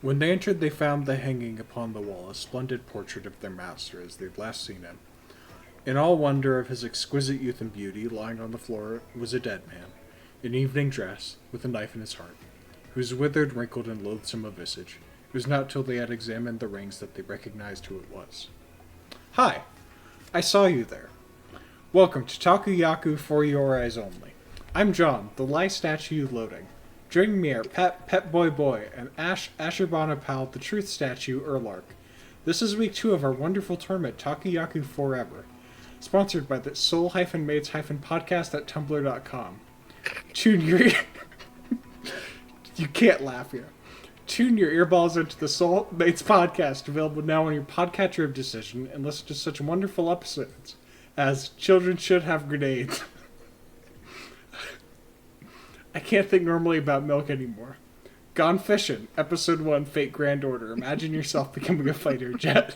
When they entered, they found the hanging upon the wall a splendid portrait of their master as they'd last seen him. In all wonder of his exquisite youth and beauty, lying on the floor was a dead man, in evening dress, with a knife in his heart, whose withered, wrinkled, and loathsome a visage. It was not till they had examined the rings that they recognized who it was. "Hi, I saw you there. Welcome to Takoyaku for your eyes only. I'm John, the lie statue loading. Joining me are Pet Boy Boy, and Asherbana Pal, the truth statue Erlark. This is week 2 of our wonderful tournament, Takoyaku Forever, sponsored by the soul-mates-podcast at tumblr.com. Tune your... You can't laugh here. Tune your earballs into the Soul Mates podcast, available now on your podcatcher of decision, and listen to such wonderful episodes as Children Should Have Grenades. I can't think normally about milk anymore. Gone Fishing, Episode 1, Fate Grand Order. Imagine yourself becoming a fighter jet.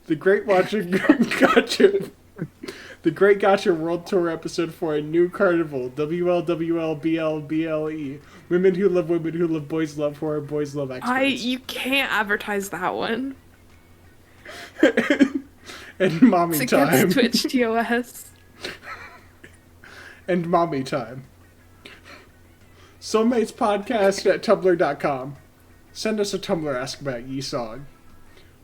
The Great Gotcha... The Great Gotcha World Tour Episode 4, A New Carnival, WLWLBLBLE. Women who love boys love horror, boys love experts. You can't advertise that one. And Mommy It's Time. against Twitch TOS. And Mommy Time. Soulmates Podcast at tumblr.com. Send us a Tumblr Ask About Ye song.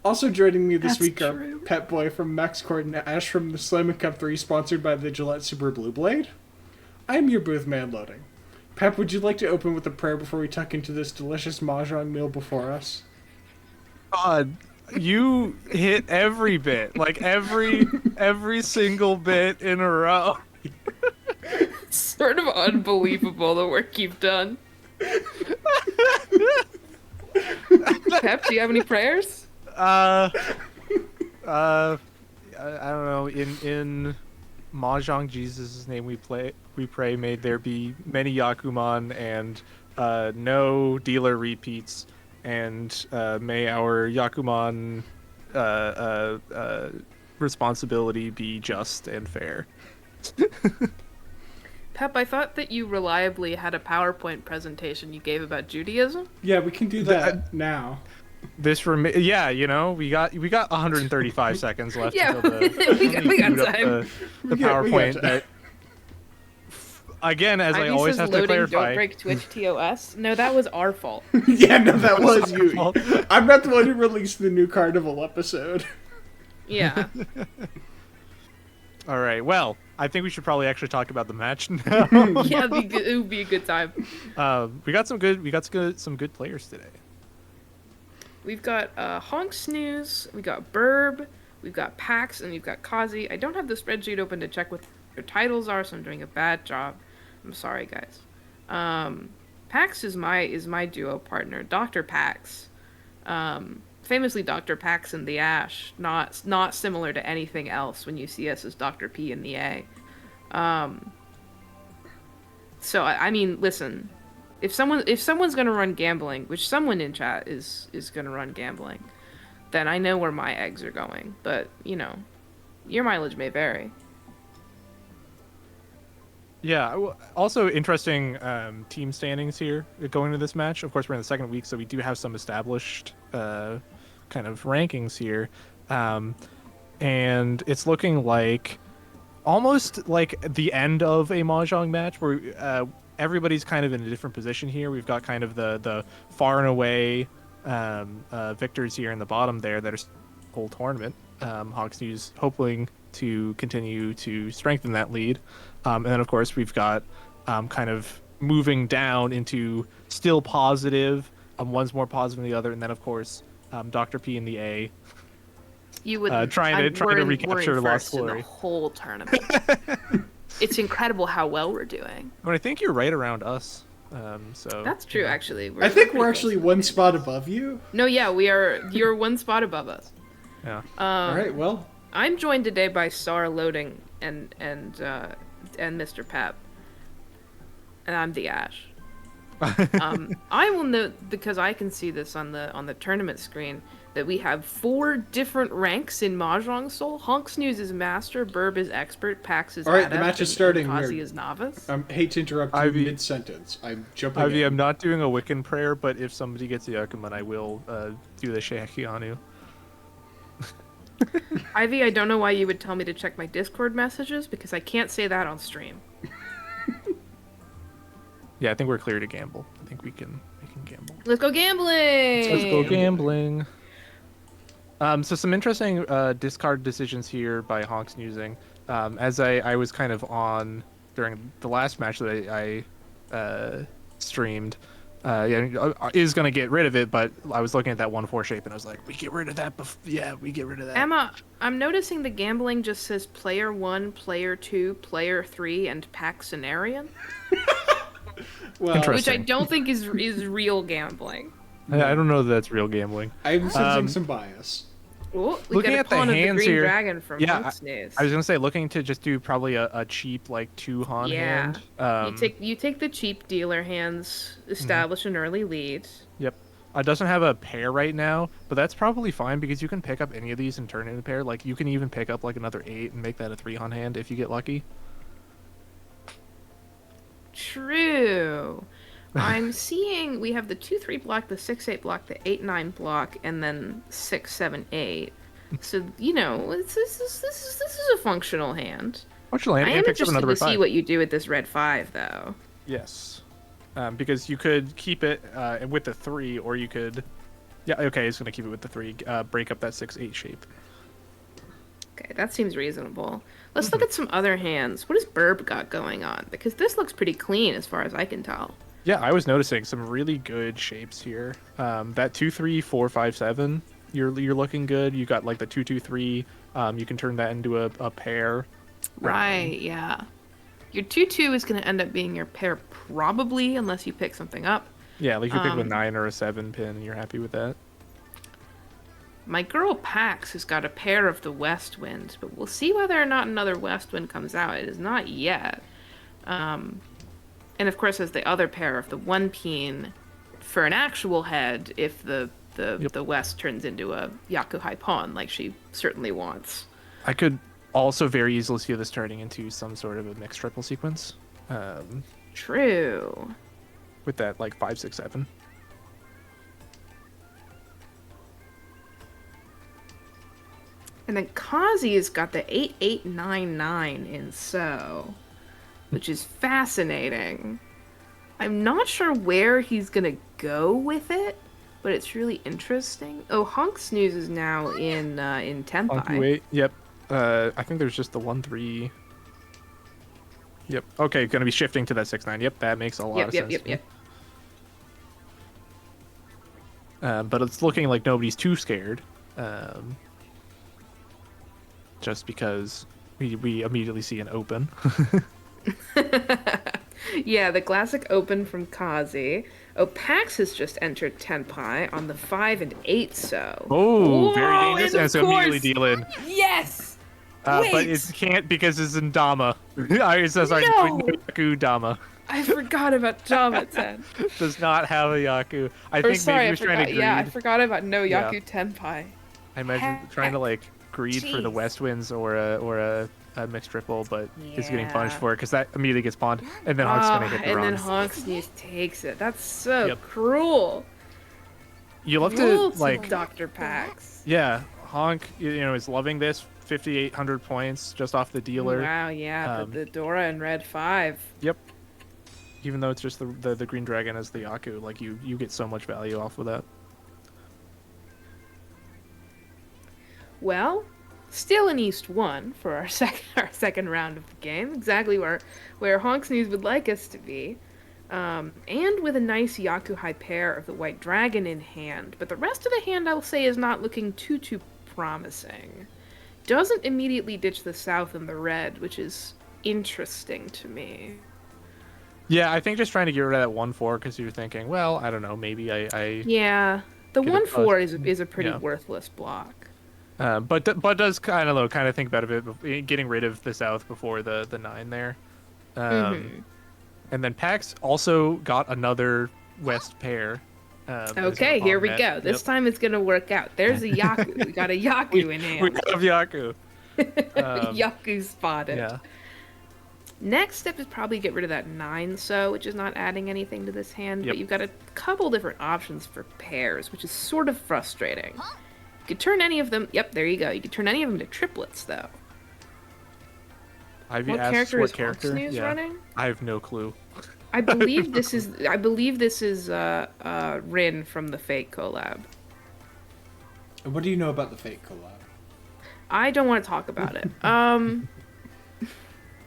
Also joining me this week are Pet Boy from Max Court and Ash from the Slam and Cup 3, sponsored by the Gillette Super Blue Blade. I'm your booth man loading. Pep, would you like to open with a prayer before we tuck into this delicious mahjong meal before us? God, you hit every bit, like every single bit in a row. It's sort of unbelievable the work you've done. Pep, do you have any prayers? I don't know. In Mahjong Jesus' name we pray, may there be many Yakuman and no dealer repeats, and may our Yakuman responsibility be just and fair. Pep, I thought that you reliably had a PowerPoint presentation you gave about Judaism. Yeah, we can do that now. Yeah, you know, we got 135 seconds left. Yeah, until we got time. The PowerPoint. Again, as I always have to clarify. Don't break Twitch TOS. No, that was our fault. Yeah, no, that was you. I'm not the one who released the new Carnival episode. Yeah. All right. Well, I think we should probably actually talk about the match now. Yeah, it would be a good time. We got some good players today. We've got honksnooze, we got Birb, we've got Paks, and we've got Cozzy. I don't have the spreadsheet open to check what their titles are, so I'm doing a bad job. I'm sorry, guys. Paks is my duo partner, Dr. Paks. Famously Dr. Paks in the Ash, not similar to anything else when you see us as Dr. P in the A. So I mean, listen. If someone's gonna run gambling, which someone in chat is gonna run gambling, then I know where my eggs are going. But you know, your mileage may vary. Yeah. Also interesting team standings here going into this match. Of course, we're in the second week, so we do have some established kind of rankings here, and it's looking like almost like the end of a mahjong match where. Everybody's kind of in a different position here. We've got kind of the far and away victors here in the bottom there that are the whole tournament. honksnooze hoping to continue to strengthen that lead. And then, of course, we've got kind of moving down into still positive. One's more positive than the other. And then, of course, Dr. P in the A. You would trying to recapture lost glory. In the whole tournament. It's incredible how well we're doing. But I think you're right around us. So that's true, actually. I think we're actually one spot above you. No, yeah, we are. You're one spot above us. Yeah. All right. Well, I'm joined today by Star Loading and Mr. Pep, and I'm the Ash. I will note, because I can see this on the tournament screen, that we have 4 different ranks in Mahjong Soul. Honksnooze is master, Birb is expert, Pax is All right, adept, the match is and starting. Kazi is novice. I hate to interrupt you Ivy- mid-sentence. I'm jumping Ivy, in. I'm not doing a Wiccan prayer, but if somebody gets a Yakuman, I will do the Shakyanu. Ivy, I don't know why you would tell me to check my Discord messages, because I can't say that on stream. Yeah, I think we're clear to gamble. I think we can gamble. Let's go gambling! Let's go gambling. So some interesting discard decisions here by Honks using. As I was kind of on during the last match that I streamed, is going to get rid of it, but I was looking at that 1-4 shape and I was like, we get rid of that. Yeah, we get rid of that. Emma, I'm noticing the gambling just says player 1, player 2, player 3, and Paxenarian. Well, Which I don't think is real gambling. I don't know that that's real gambling. I'm sensing some bias. Oh, we Looking got a at the pawn of the hands green here- dragon from yeah, Honksnooze. I was gonna say looking to just do probably a cheap like 2 Han Yeah. hand. You take the cheap dealer hands, establish an early lead. Yep. It doesn't have a pair right now, but that's probably fine because you can pick up any of these and turn it into a pair. Like you can even pick up like another 8 and make that a 3 Han hand if you get lucky. True. I'm seeing we have the 2-3 block, the 6-8 block, the 8-9 block, and then 6-7-8. So this is a functional hand. Functional hand I and am picks up interested another to see 5. what you do with this red 5, though. Yes. Because you could keep it with the 3, or you could. Yeah. Okay. It's gonna keep it with the 3. Break up that 6-8 shape. Okay, that seems reasonable. Let's look at some other hands. What has Birb got going on? Because this looks pretty clean as far as I can tell. Yeah, I was noticing some really good shapes here. That 2-3-4-5-7, you're looking good. You got like the 2-2-3. You can turn that into a pair. Right, yeah. Your 2-2 is going to end up being your pair probably, unless you pick something up. Yeah, like you pick a 9 or a 7 pin, and you're happy with that. My girl Pax has got a pair of the West Wind, but we'll see whether or not another West Wind comes out. It is not yet. And of course, has the other pair of the 1 peen for an actual head if the West turns into a Yakuhai pawn, like she certainly wants. I could also very easily see this turning into some sort of a mixed triple sequence. True. With that, like 5, 6, 7. And then Kazi has got the 8899 in So, which is fascinating. I'm not sure where he's gonna go with it, but it's really interesting. Oh, honksnooze is now in Tenpai. Wait, yep. I think there's just the 1-3. Yep. Okay, gonna be shifting to that 6-9. Yep, that makes a lot of sense. Yep. But it's looking like nobody's too scared. Just because we immediately see an open. Yeah, the classic open from Kazi. Oh, Pax has just entered Tenpai on the 5 and 8 So. Oh, Whoa, very dangerous. and And of so immediately course- deal in. Yes! But Wait. it can't because it's in Dama. I so sorry, No! Yaku Dama I forgot about Jama-ten. does not have a Yaku. I Or think sorry, maybe he I was trying forgot. to greed. Yeah, I forgot about no Yeah. Yaku Tenpai. I imagine trying to like greed for the Jeez. West Winds or a mixed triple, but is getting punished Yeah. for it because that immediately gets pawned, and then Honk's gonna get the and run. then honksnooze takes it. That's so Yep. cruel. You love to Cruel like, Dr. Pax. yeah, Honk, is loving this 5,800 points just off the dealer. Wow, yeah, Um, the Dora and Red 5. Yep. Even though it's just the green dragon as the Yaku, like you get so much value off of that. Well, still in East 1 for our second round of the game. Exactly where honksnooze would like us to be. And with a nice Yakuhai pair of the White Dragon in hand. But the rest of the hand, I'll say, is not looking too promising. Doesn't immediately ditch the South and the Red, which is interesting to me. Yeah, I think just trying to get rid of that 1-4 because you're thinking, well, I don't know, maybe I Yeah, the Get a 1-4 is a pretty yeah. worthless block. but does kind of think better of it, getting rid of the South before the 9 there. And then Pax also got another West pair. As our Okay, here we net. go. This Yep. time it's gonna work out. There's a Yaku. We got a Yaku in We hand. have Yaku. Yaku spotted. Yeah. Next step is probably get rid of that 9 so, which is not adding anything to this hand, Yep. but you've got a couple different options for pairs, which is sort of frustrating. You could turn any of them. Yep, there you go. You could turn any of them to triplets, though. I've What asked character what is character? honksnooze Yeah. running? I have no clue. I believe this is. Rin from the Fake collab. What do you know about the Fate collab? I don't want to talk about it.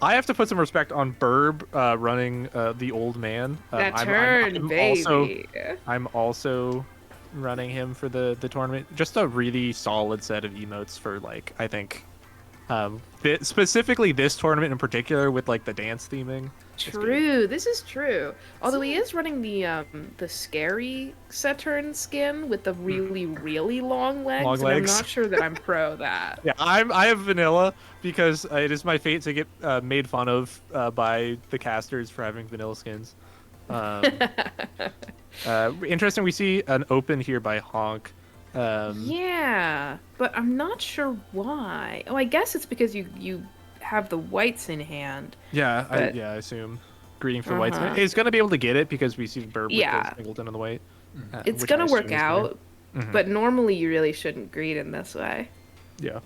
I have to put some respect on Birb running the old man. That turn, baby. I'm also running him for the tournament. Just a really solid set of emotes for like I think specifically this tournament in particular with like the dance theming. True, this is true. Although he is running the scary Saturn skin with the really long legs, Long and legs. I'm not sure that I'm pro that. Yeah, I have vanilla because it is my fate to get made fun of by the casters for having vanilla skins. Interesting. We see an open here by Honk. Yeah, but I'm not sure why. Oh, I guess it's because you have the whites in hand. Yeah, But- I assume. Greeting for whites. Uh-huh. He's gonna be able to get it because we see Birb Yeah. with the singleton on the white. It's which I gonna assume work is gonna- out, but normally you really shouldn't greet in this way. Yeah.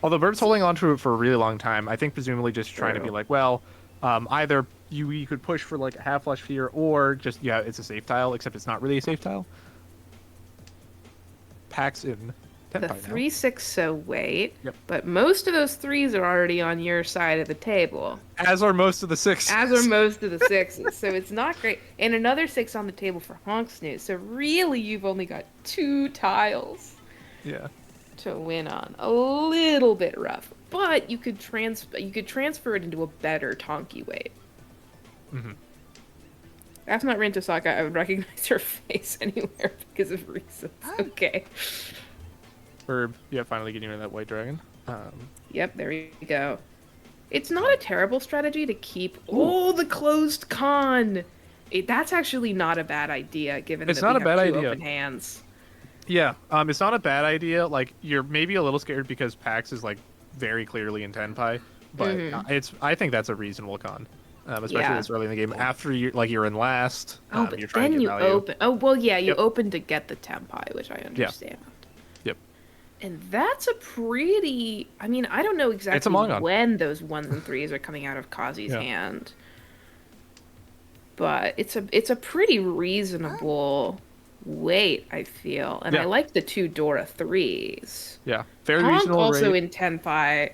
Although Birb's holding on to it for a really long time, I think presumably just trying to be True. like, well, either you could push for like a half flush here, or just it's a safe tile, except it's not really a safe tile. Packs in The 10 now. 3/6 so wait, Yep. but most of those 3s are already on your side of the table. As are most of the 6. As are most of the 6s, so it's not great. And another 6 on the table for honksnooze. So really, you've only got 2 tiles Yeah. to win on. A little bit rough, but you could transfer it into a better Tonki weight. Mm-hmm. That's not Rin Tosaka. I would recognize her face anywhere because of reasons. Okay. Birb, yeah, finally getting rid of that white dragon. Yep, there you go. It's not a terrible strategy to keep the closed con. That's actually not a bad idea, given It's that not we a bad have 2 idea. open hands. Yeah, it's not a bad idea. Like you're maybe a little scared because Pax is like very clearly in Tenpai, but I think that's a reasonable con, especially Yeah. this early in the game. After you're in last, Oh, but you're trying then to you get value. open. Oh, well, yeah, you Yep. open to get the Tenpai, which I understand. Yep. And that's a pretty. I mean, I don't know exactly Mongon. when those 1s and 3s are coming out of Kazi's Yeah. hand, but it's a pretty reasonable weight, I feel, and I Yeah. like the 2 Dora 3s. Yeah, very Honk reasonable also rate. in Tenpai.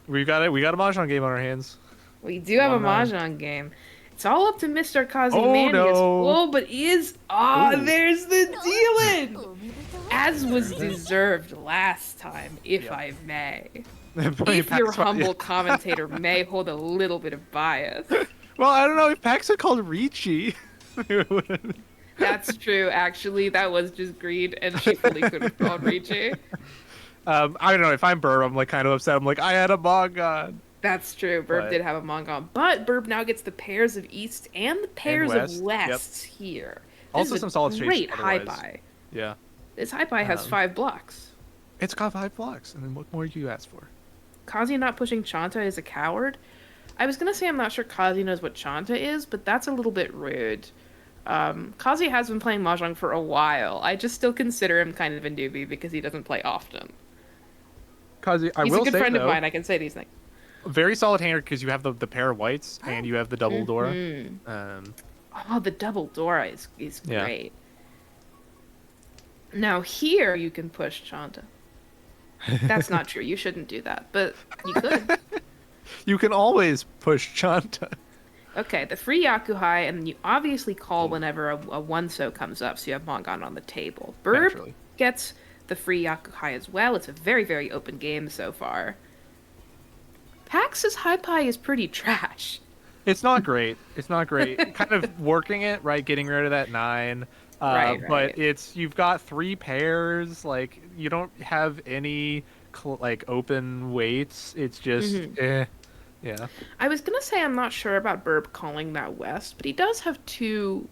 We got it. We got a mahjong game on our hands. We do have a 1-9. mahjong game. It's all up to Mr. Cozzymandias. no. Oh, but Ooh. there's the dealing! As was deserved last time, if I may. If your humble commentator may hold a little bit of bias. Well, I don't know if Pax had called Ricci. That's true, actually. That was just greed, and she fully could have called Ricci. I don't know. If I'm Burr, I'm like kind of upset. I'm like, I had a Mongon. That's true. Birb But- did have a Mongon, but Birb now gets the pairs of East and the pairs West, of yep. Wests here. Also This is some a solid shapes great high otherwise. buy. Yeah. This high buy has 5 blocks. It's got 5 blocks, and then what more do you ask for? Kazi not pushing Chanta is a coward. I was gonna say I'm not sure Kazi knows what Chanta is, but that's a little bit rude. Kazi has been playing Mahjong for a while. I just still consider him kind of a newbie because he doesn't play often. Kazi, I He's will a good say friend though, of mine. I can say these things. very solid hanger because you have the pair of whites and you have the double Dora. Oh, the double Dora is Yeah. great. Now here you can push Chanta. That's not true. You shouldn't do that, but you could. You can always push Chanta. Okay, the free Yakuhai, and you obviously call whenever a 1-so comes up, so you have Mongon on the table. Birb Naturally. gets the free Yakuhai as well. It's a very, very open game so far. Pax's High Pie is pretty trash. It's not great. It's not great. Kind of working it, right? Getting rid of that 9. Right. But you've got 3 pairs. Like, you don't have any like open weights. It's just Yeah. I was gonna say I'm not sure about Birb calling that West, but he does have two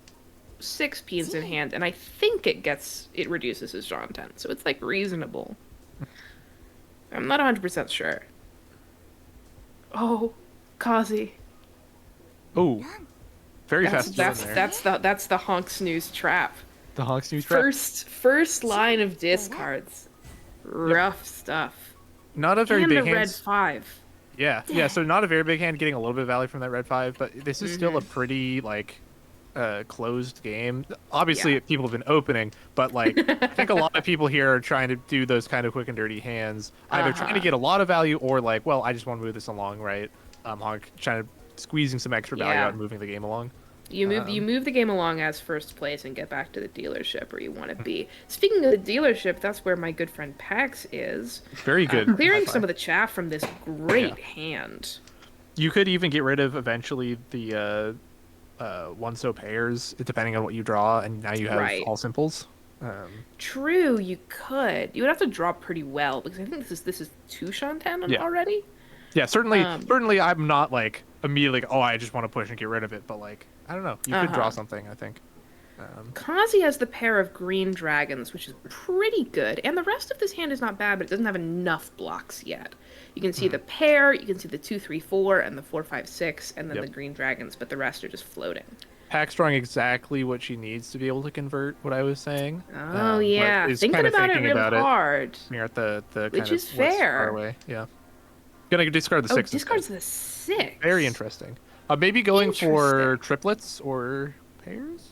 6-peas in hand, and I think it reduces his draw intent, so it's like reasonable. I'm not 100% sure. Oh, Kazi. Oh, very That's fast that's there. that's the honksnooze trap. The honksnooze trap. First line of discards. Rough stuff. Not a very And big the hand. red 5. Yeah. So not a very big hand, getting a little bit of value from that red 5, but this is still a pretty like closed game. Obviously, Yeah. people have been opening, but like I think a lot of people here are trying to do those kind of quick and dirty hands, either trying to get a lot of value or like, well, I just want to move this along, right? Honk trying to squeezing some extra value out and moving the game along. You move the game along as first place and get back to the dealership where you want to be. Speaking of the dealership, that's where my good friend Paks is. Very good. Clearing some of the chaff from this great hand. You could even get rid of eventually the one so pairs, depending on what you draw, and now you have all simples. True, you could. You would have to draw pretty well because I think this is 2 Shantan already. Yeah, certainly. I'm not like immediately like, oh, I just want to push and get rid of it, but like I don't know, you could draw something. I think. Kazi has the pair of green dragons, which is pretty good, and the rest of this hand is not bad, but it doesn't have enough blocks yet. You can see the pair, you can see the 2-3-4 and the 4-5-6, and then the green dragons, but the rest are just floating. Paks drawing exactly what she needs to be able to convert what I was saying. Oh yeah, thinking about it real hard. You're at the which kind is of less fair. Far away. Yeah, gonna discard the 6. Discards the 6. Very interesting. Maybe going for triplets or pairs.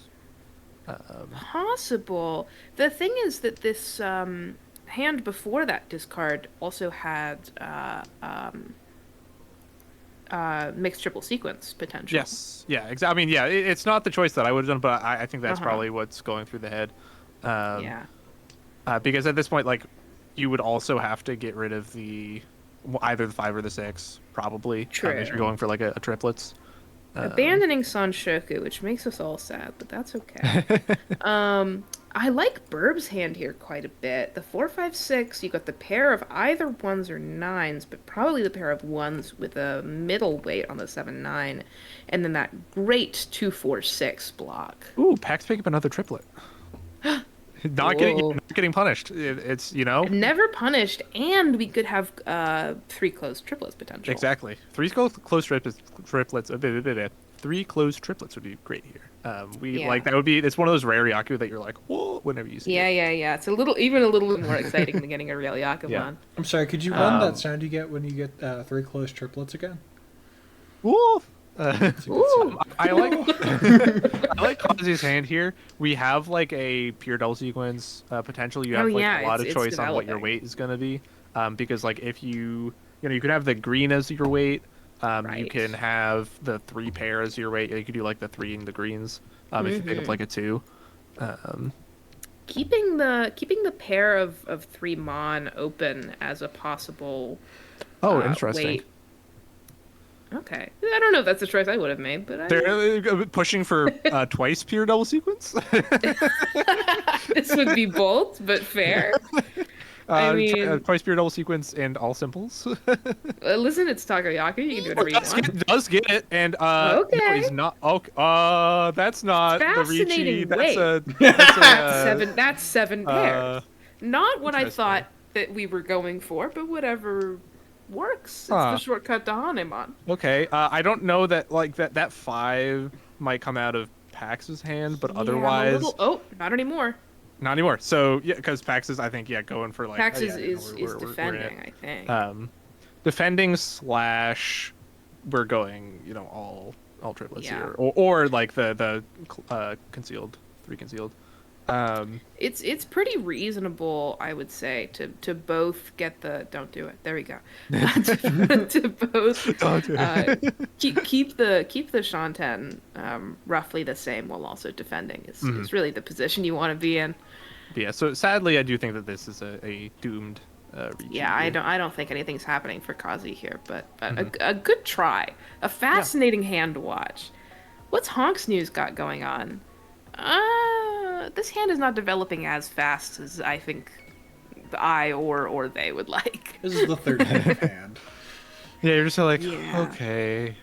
Possible. The thing is that this hand before that discard also had mixed triple sequence potential. Yes. Yeah. Exactly. I mean, yeah. It's not the choice that I would have done, but I think that's probably what's going through the head. Because at this point, like, you would also have to get rid of either the 5 or the 6, probably. True. If you're going for like a triplets. Abandoning Sanshoku, which makes us all sad, but that's okay. I like Birb's hand here quite a bit. The 4-5-6, you got the pair of either 1s or 9s, but probably the pair of 1s with a middle weight on the 7-9, and then that great 2-4-6 block. Ooh, Paks pick up another triplet. Not getting punished. It's never punished, and we could have 3 closed triplets potential. Exactly, 3 closed triplets. 3 closed triplets would be great here. Like that would be. It's one of those rare Yaku that you're like, whoa, whenever you see it. Yeah. It's even a little bit more exciting than getting a real Yakuman. I'm sorry. Could you run that sound you get when you get 3 closed triplets again? Woo! Ooh. I like Kazi's hand here. We have like a pure double sequence potential. You have a lot of choice on what your weight is going to be. Because like if you can have the green as your weight. You can have the 3 pair as your weight. You could do like the 3 and the greens. If you pick up like a 2. Keeping the pair of 3 Mon open as a possible. Interesting. Weight. Okay, I don't know if that's a choice I would have made, but they're pushing for twice pure double sequence. This would be bold, but fair. I mean, twice pure double sequence and all simples. Listen, it's Takoyaku. You can do whatever you want. Does get it, and okay. No, he's not. That's not the Ricci. That's 7 pairs. Not what I thought that we were going for, but whatever works. It's the shortcut to Hanemon. Okay, I don't know that like that 5 might come out of Pax's hand, but otherwise, not anymore. Not anymore. So yeah, because Paks is, I think, going for like Paks is defending. I think. Defending / we're going, all triplets here, or like the concealed 3 concealed. It's pretty reasonable, I would say, to both get the don't do it. There we go. to both keep the Shanten roughly the same while also defending is really the position you want to be in. Yeah. So sadly, I do think that this is a doomed. I don't think anything's happening for Kazi here, but a good try, a fascinating hand to watch. What's honksnooze got going on? This hand is not developing as fast as I think I or they would like. This is the 13th hand. Yeah, you're just like, Yeah. okay.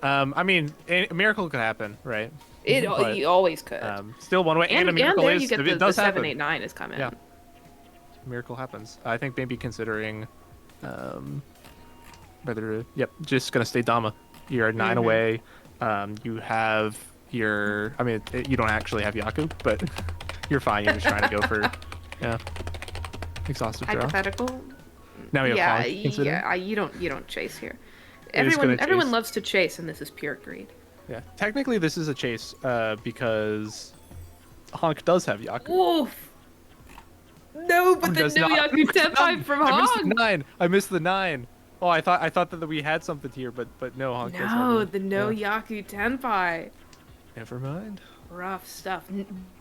I mean, a miracle could happen, right? But You always could. still one way, and a miracle there is you get if the, it does the happen. 789 is coming. Yeah. Miracle happens. I think maybe considering, whether just gonna stay Dama. You're 9 away. You have your. I mean, you don't actually have Yaku, but you're fine. You're just trying to go for, exhaustive draw. Hypothetical. Now we have Yeah, Honk, considering. you don't chase here. You're just gonna Everyone chase. loves to chase, and this is pure greed. Yeah, technically this is a chase, because Honk does have Yaku. Oof. No, but the Does no not. Yaku Tenpai from I missed the Honk. 9. I missed the 9. Oh, I thought that we had something here, but no, Honk does have No, it. the no Yeah. Yaku Tenpai. Never mind. Rough stuff.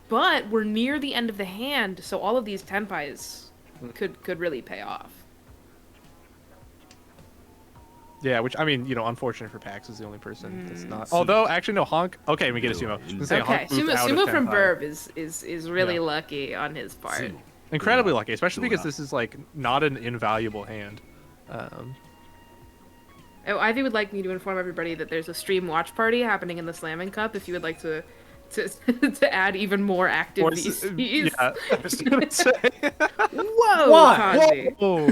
But we're near the end of the hand, so all of these Tenpais could really pay off. Yeah, which, I mean, unfortunate for Pax is the only person that's not. Although, actually, no, Honk. Okay, we get a Sumo. I was gonna say Okay, Honk moved out Sumo of from Tenpai. Birb is really Yeah. lucky on his part. Incredibly lucky, especially because this is, like, not an invaluable hand. Oh, Ivy would like me to inform everybody that there's a stream watch party happening in the Slamming Cup if you would like to to add even more active VCs. Yeah, I was gonna say. Whoa, Why? Kazi. Whoa.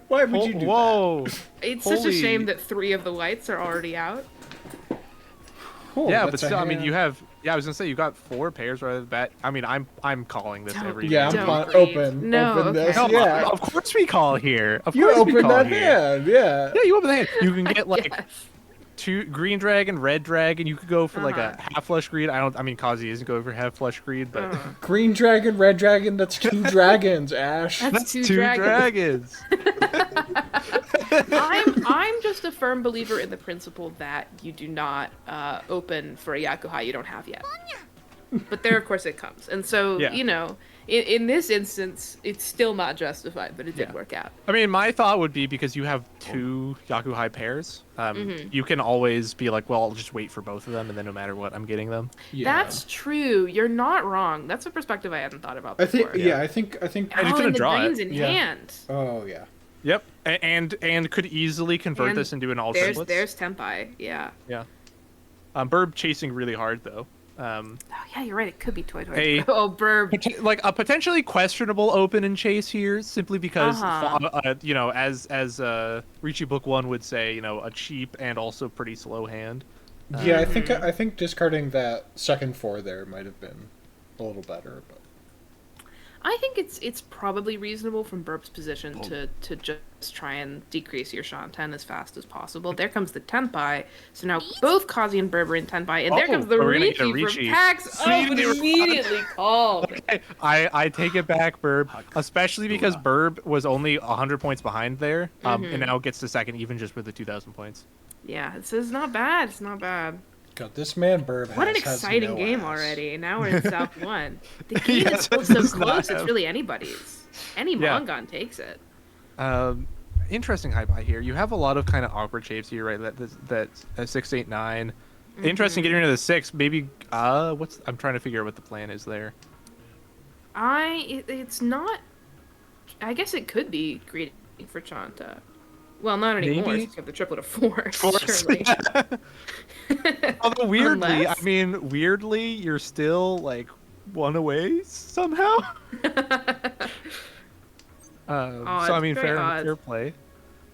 Why would you do Whoa. It's such a Holy- shame that 3 of the whites are already out. that? Cool, Yeah, that's but a still, I mean, hand. you have. Yeah, I was gonna say you got 4 pairs right off the bat. I mean, I'm calling this Don't- every. Yeah, game. I'm Don't fine. breathe. Open. No, Open okay. this. No, Yeah. of course we call here. Of You course we open call that here. hand. Yeah. Yeah, you open the hand. You can get like Yes. 2 green dragon, red dragon. You could go for like a Uh-huh. half flush greed. I mean, Kazi isn't going for half flush greed, but Green dragon, red dragon. That's 2 dragons, Ash. That's two 2 dragons. dragons. I'm just a firm believer in the principle that you do not open for a Yakuhai you don't have yet. But there, of course, it comes. And so, Yeah. in this instance, it's still not justified, but it did Yeah. work out. I mean, my thought would be because you have 2 Yakuhai pairs, you can always be like, well, I'll just wait for both of them, and then no matter what, I'm getting them. Yeah. That's true. You're not wrong. That's a perspective I hadn't thought about I before. think. Yeah, I think. And he's Oh, gonna and the draw it. green's in Yeah. hand. Oh yeah. Yep, and could easily convert And this into an all There's triplets. Tenpai. Yeah. Yeah. Birb chasing really hard though. Oh, yeah, you're right. It could be Toy Toy. A- Oh, Birb. Like a potentially questionable open and chase here, simply because Uh-huh. as Ricci Book 1 would say, a cheap and also pretty slow hand. Yeah, I think discarding that second 4 there might have been a little better, but I think it's probably reasonable from Burb's position to just try and decrease your Shanten as fast as possible. There comes the Tenpai, so now both Kazi and Burb are in Tenpai, and there comes the we're gonna get a Ricci from Ricci. Paks. Oh, immediately called. I take it back, Birb, especially because Birb was only 100 points behind there, and now gets to second even just with the 2,000 points. Yeah, it's not bad. It's not bad. God, this man Birb What an has exciting no game ass. already. Now we're in South 1. The game Yes, is still it so does not close, it's have- really anybody's. Any Yeah. Mongon takes it. Interesting high buy here. You have a lot of kind of awkward shapes here, right? That 6, 8, 9. Interesting getting rid of the 6. Maybe I'm trying to figure out what the plan is there. It's not. I guess it could be greedy for Chanta. Well, not anymore. Maybe? Since you have the triplet of force. Force, Surely. Although Unless- weirdly, you're still like 1 away somehow. So I it's mean, very odd. fair play.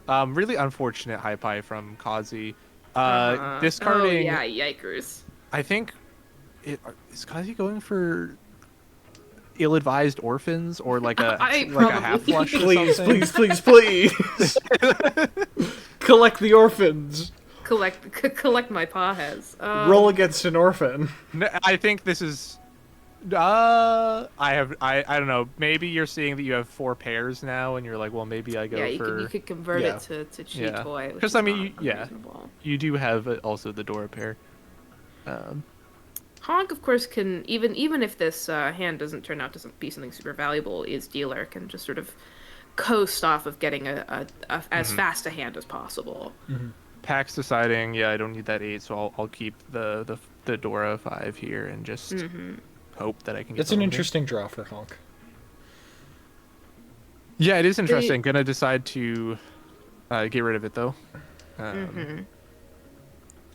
Really unfortunate high pie from Kazi. Oh Discarding. yeah, yikers. I think is Kazi going for ill-advised orphans or like a Probably. half flush or Please, something? please, please, please. Collect the orphans. Collect my paws. Roll against an orphan. No, I think this is. I don't know. Maybe you're seeing that you have 4 pairs now, and you're like, well, maybe I go Yeah, for. you could convert Yeah. it to Chi Yeah. Toy. Because, I mean, yeah. Reasonable. You do have also the Dora pair. Honk, of course, can even if this hand doesn't turn out to be something super valuable, is dealer can just sort of coast off of getting a as fast a hand as possible. Pax deciding, yeah, I don't need that 8, so I'll keep the Dora 5 here and just hope that I can get. It's an interesting draw for Honk. Yeah, it is interesting. Gonna decide to get rid of it though.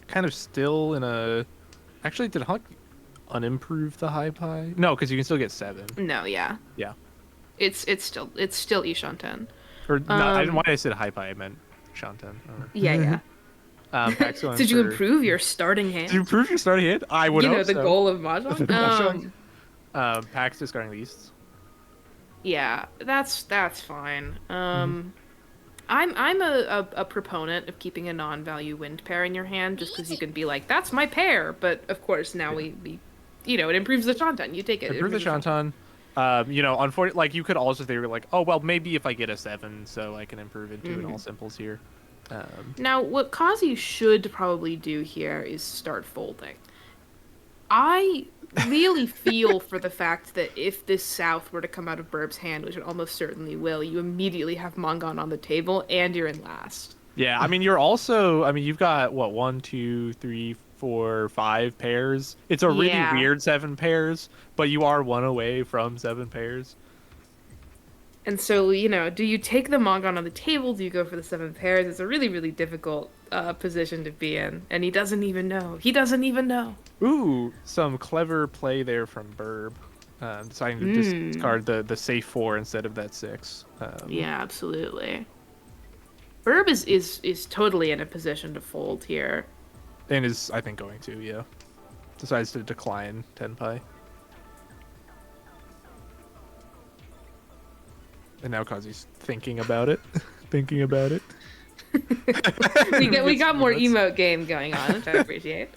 Kind of still in a. Actually, did Honk unimprove the high pie? No, because you can still get 7. No, yeah. Yeah. It's still Ishanten. Or no, I didn't. Why I said high pie, I meant Shanten. Yeah. Paks going Did you for- improve your starting hand? Did you improve your starting hand? I would You know hope the so. goal of mahjong. Paks discarding the Easts. Yeah, that's fine. I'm a proponent of keeping a non-value wind pair in your hand, just because you can be like, that's my pair. But of course, now we it improves the Shantan. You take it. Improve the Shantan. Unfortunately, like you could also they were like, oh well, maybe if I get a 7, so I can improve into an all simples here. Now, what Cozzy should probably do here is start folding. I really feel for the fact that if this South were to come out of Birb's hand, which it almost certainly will, you immediately have Mongon on the table and you're in last. Yeah, I mean, you're also. I mean, you've got what 1, 2, 3, 4, 5 pairs. It's a really weird 7 pairs, but you are 1 away from 7 pairs. And so, do you take the Mongon on the table? Do you go for the 7 pairs? It's a really, really difficult position to be in. And he doesn't even know. Ooh, some clever play there from Birb. Deciding to discard the safe 4 instead of that 6. Yeah, absolutely. Birb is totally in a position to fold here. And is, I think, going to, yeah. Decides to decline Tenpai. And now Kazi's thinking about it. We got more emote game going on, which I appreciate.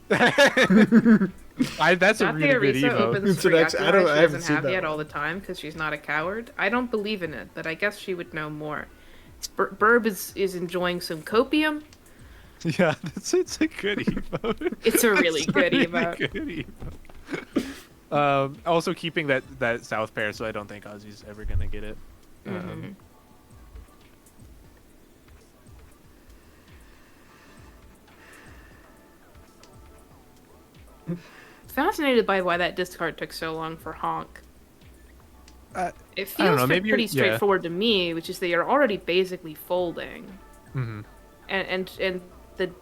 That's a really good emote. Opens So for that's- Yakurai I don't- she I haven't doesn't seen have that yet one. all the time because she's not a coward. I don't believe in it, but I guess she would know more. Burb is enjoying some copium. Yeah, it's a good emote. It's a really good emote. Good emote. Also keeping that South pair, so I don't think Ozzy's ever gonna get it. Fascinated by why that discard took so long for Honk. It I don't feels know, maybe pretty yeah. straightforward to me, which is that you're already basically folding, Mm-hmm. and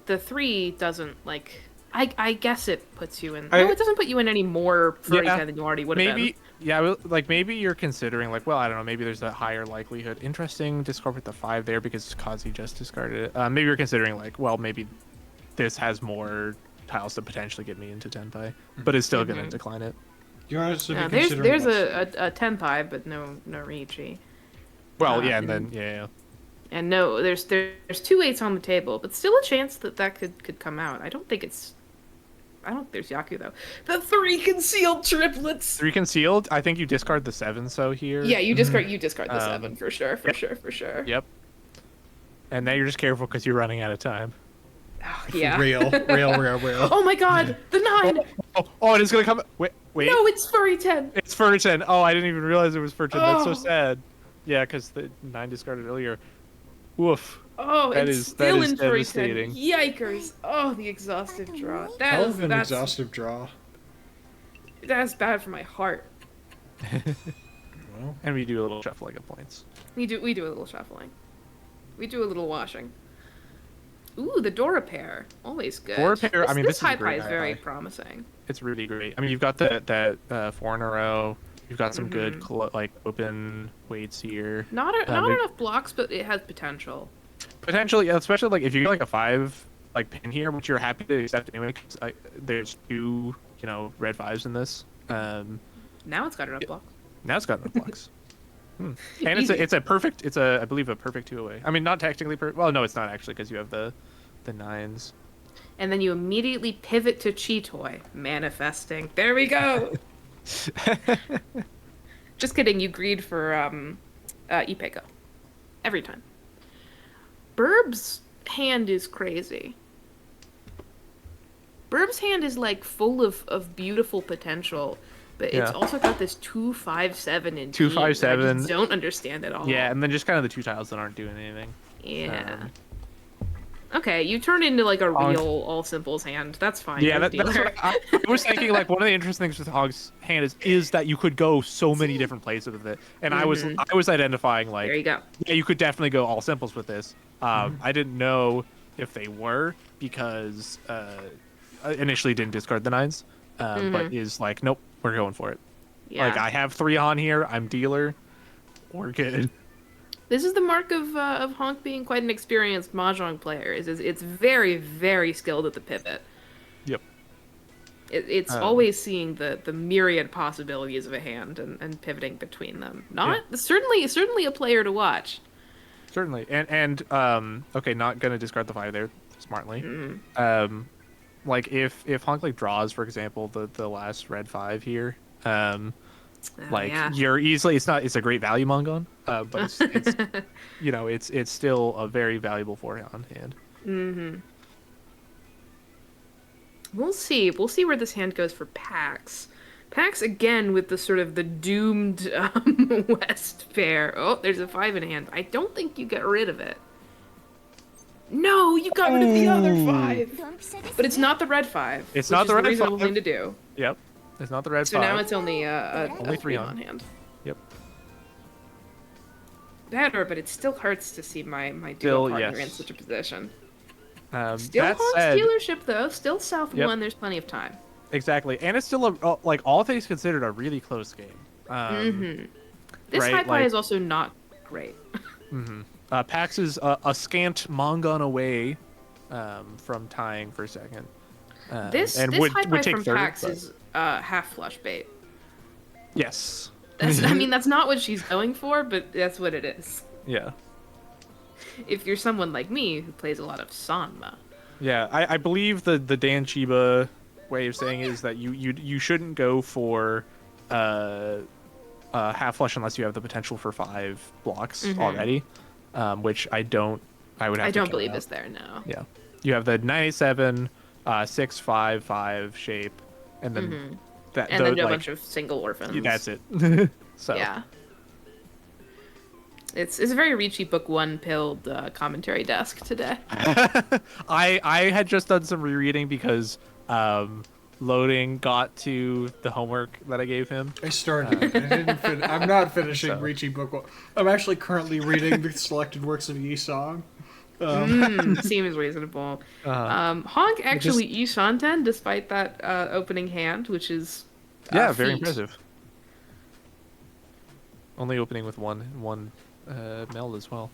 the 3 doesn't like. I guess it puts you in. No, it doesn't put you in any more for Yeah, than you already would have Maybe, been. yeah, like maybe you're considering like, well, I don't know, maybe there's a higher likelihood. Interesting discard with the 5 there because Kazi just discarded it. Maybe you're considering like, well, maybe this has more tiles to potentially get me into Tenpai, but it's still gonna decline it. You're also No, considering there's what's- a Tenpai, but no Riichi. Well, yeah, and then yeah. And no, there's 2 8s on the table, but still a chance that could come out. I don't think there's Yaku though. The 3 concealed triplets. 3 concealed. I think you discard the 7 so here. Yeah, you discard the 7 for sure. Yep. And now you're just careful because you're running out of time. Oh, yeah. Real. Oh my god, the 9. Oh, it is gonna come. Wait. No, it's furry 10. It's Furton. Oh, I didn't even realize it was Furton. That's so Oh. sad. Yeah, because the 9 discarded earlier. Woof. Oh, That it's is- still that is in furry 10. devastating. Yikers. Oh, the exhaustive draw. Hell of an That's exhaustive draw. bad for my heart. Well, And we do a little shuffling of points. We do a little shuffling. We do a little washing. Ooh, the Dora pair. Always good. Dora pair, I mean, this is a high great pie is very high pie. promising. It's really great. I mean, you've got that 4 in a row. You've got some good like open weights here. Not they- enough blocks, but it has potential. Potentially, especially like if you get like a 5 like pin here, which you're happy to accept anyway. 'Cause there's 2 red 5s in this. Now it's got enough blocks. Now it's got enough blocks. And Easy. it's a perfect. It's I believe a perfect 2 away. I mean, not technically perfect. Well, no, it's not actually because you have the 9s. And then you immediately pivot to Cheetoy, manifesting. There we go. Just kidding. You greed for Ipeko every time. Birb's hand is crazy. Birb's hand is like full of beautiful potential, but it's Yeah. also got this 2-5-7 in 2-5-7. I just don't understand at all. Yeah, and then just kind of the 2 tiles that aren't doing anything. Yeah. Okay, you turn into like a Honk. real all simples hand. That's fine. Yeah, You're a that's dealer. what I was thinking. Like one of the interesting things with Hogg's hand is that you could go so many different places with it, and I was identifying There like, you go. yeah, you could definitely go all simples with this. Mm-hmm. I didn't know if they were because I initially didn't discard the nines, but is like, nope, we're going for it. Like Yeah. I have 3 on here. I'm dealer. We're good. This is the mark of Honk being quite an experienced mahjong player. Is it's very very skilled at the pivot. Yep. It's always seeing the myriad possibilities of a hand and pivoting between them. Not certainly a player to watch. Certainly. And okay, not gonna discard the 5 there smartly. Like if Honk like draws, for example, the last red 5 here, like yeah. you're easily it's a great value Mongon, but it's you know it's still a very valuable forehand hand. We'll see. We'll see where this hand goes for Pax. Pax again with the sort of the doomed West pair. Oh, there's a 5 in hand. I don't think you get rid of it. No, you got rid of the other 5. But it's not the red 5. It's which not is the red reasonable 5. thing to do. Yep, it's not the red So 5. now it's only Only a 3 on on hand. Yep. Better, but it still hurts to see my Still, duo partner yes. in such a position. That Still Honk's said, dealership though. Still South Yep. 1. There's plenty of time. exactly, and it's still like all things considered a really close game. This right, high pie like- is also not great. Pax is a scant Mongon away from tying for second. This and this high pie take from third, Pax but- is half flush bait. Yes. I mean, that's not what she's going for, but that's what it is. Yeah. If you're someone like me who plays a lot of Sanma. Yeah, I believe the Dan Chiba way of saying it is that you shouldn't go for half flush unless you have the potential for 5 blocks already, which I don't. I would have. I to don't count believe out. is there now. Yeah, you have the 987, 655 shape, and then that And then a like, bunch of single orphans. That's it. So Yeah. It's a very Ricci Book 1 pilled commentary desk today. I had just done some rereading because loading got to the homework that I gave him. I started. I didn't I'm not finishing So. Ricci Book 1. I'm actually currently reading the selected works of Yi Song. Seems reasonable. Honk actually Ishanten despite that opening hand, which is Yeah, very feat. impressive. Only opening with one meld as well.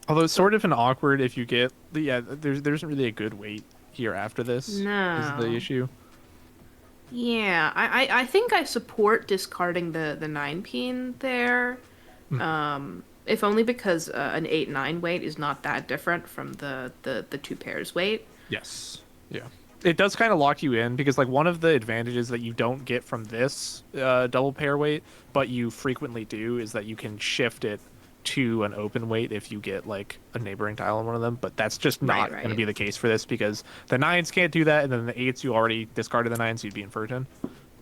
Although it's sort of an awkward if you get there isn't really a good weight here after this. No. Is the issue. Yeah, I think I support discarding the 9 pin there. If only because an 8-9 weight is not that different from the 2 pairs weight. Yes. Yeah. It does kind of lock you in because like one of the advantages that you don't get from this double pair weight, but you frequently do, is that you can shift it to an open weight if you get like a neighboring tile on one of them. But that's just not Right. going to be the case for this because the 9s can't do that, and then the 8s you already discarded the 9s, so you'd be inverted.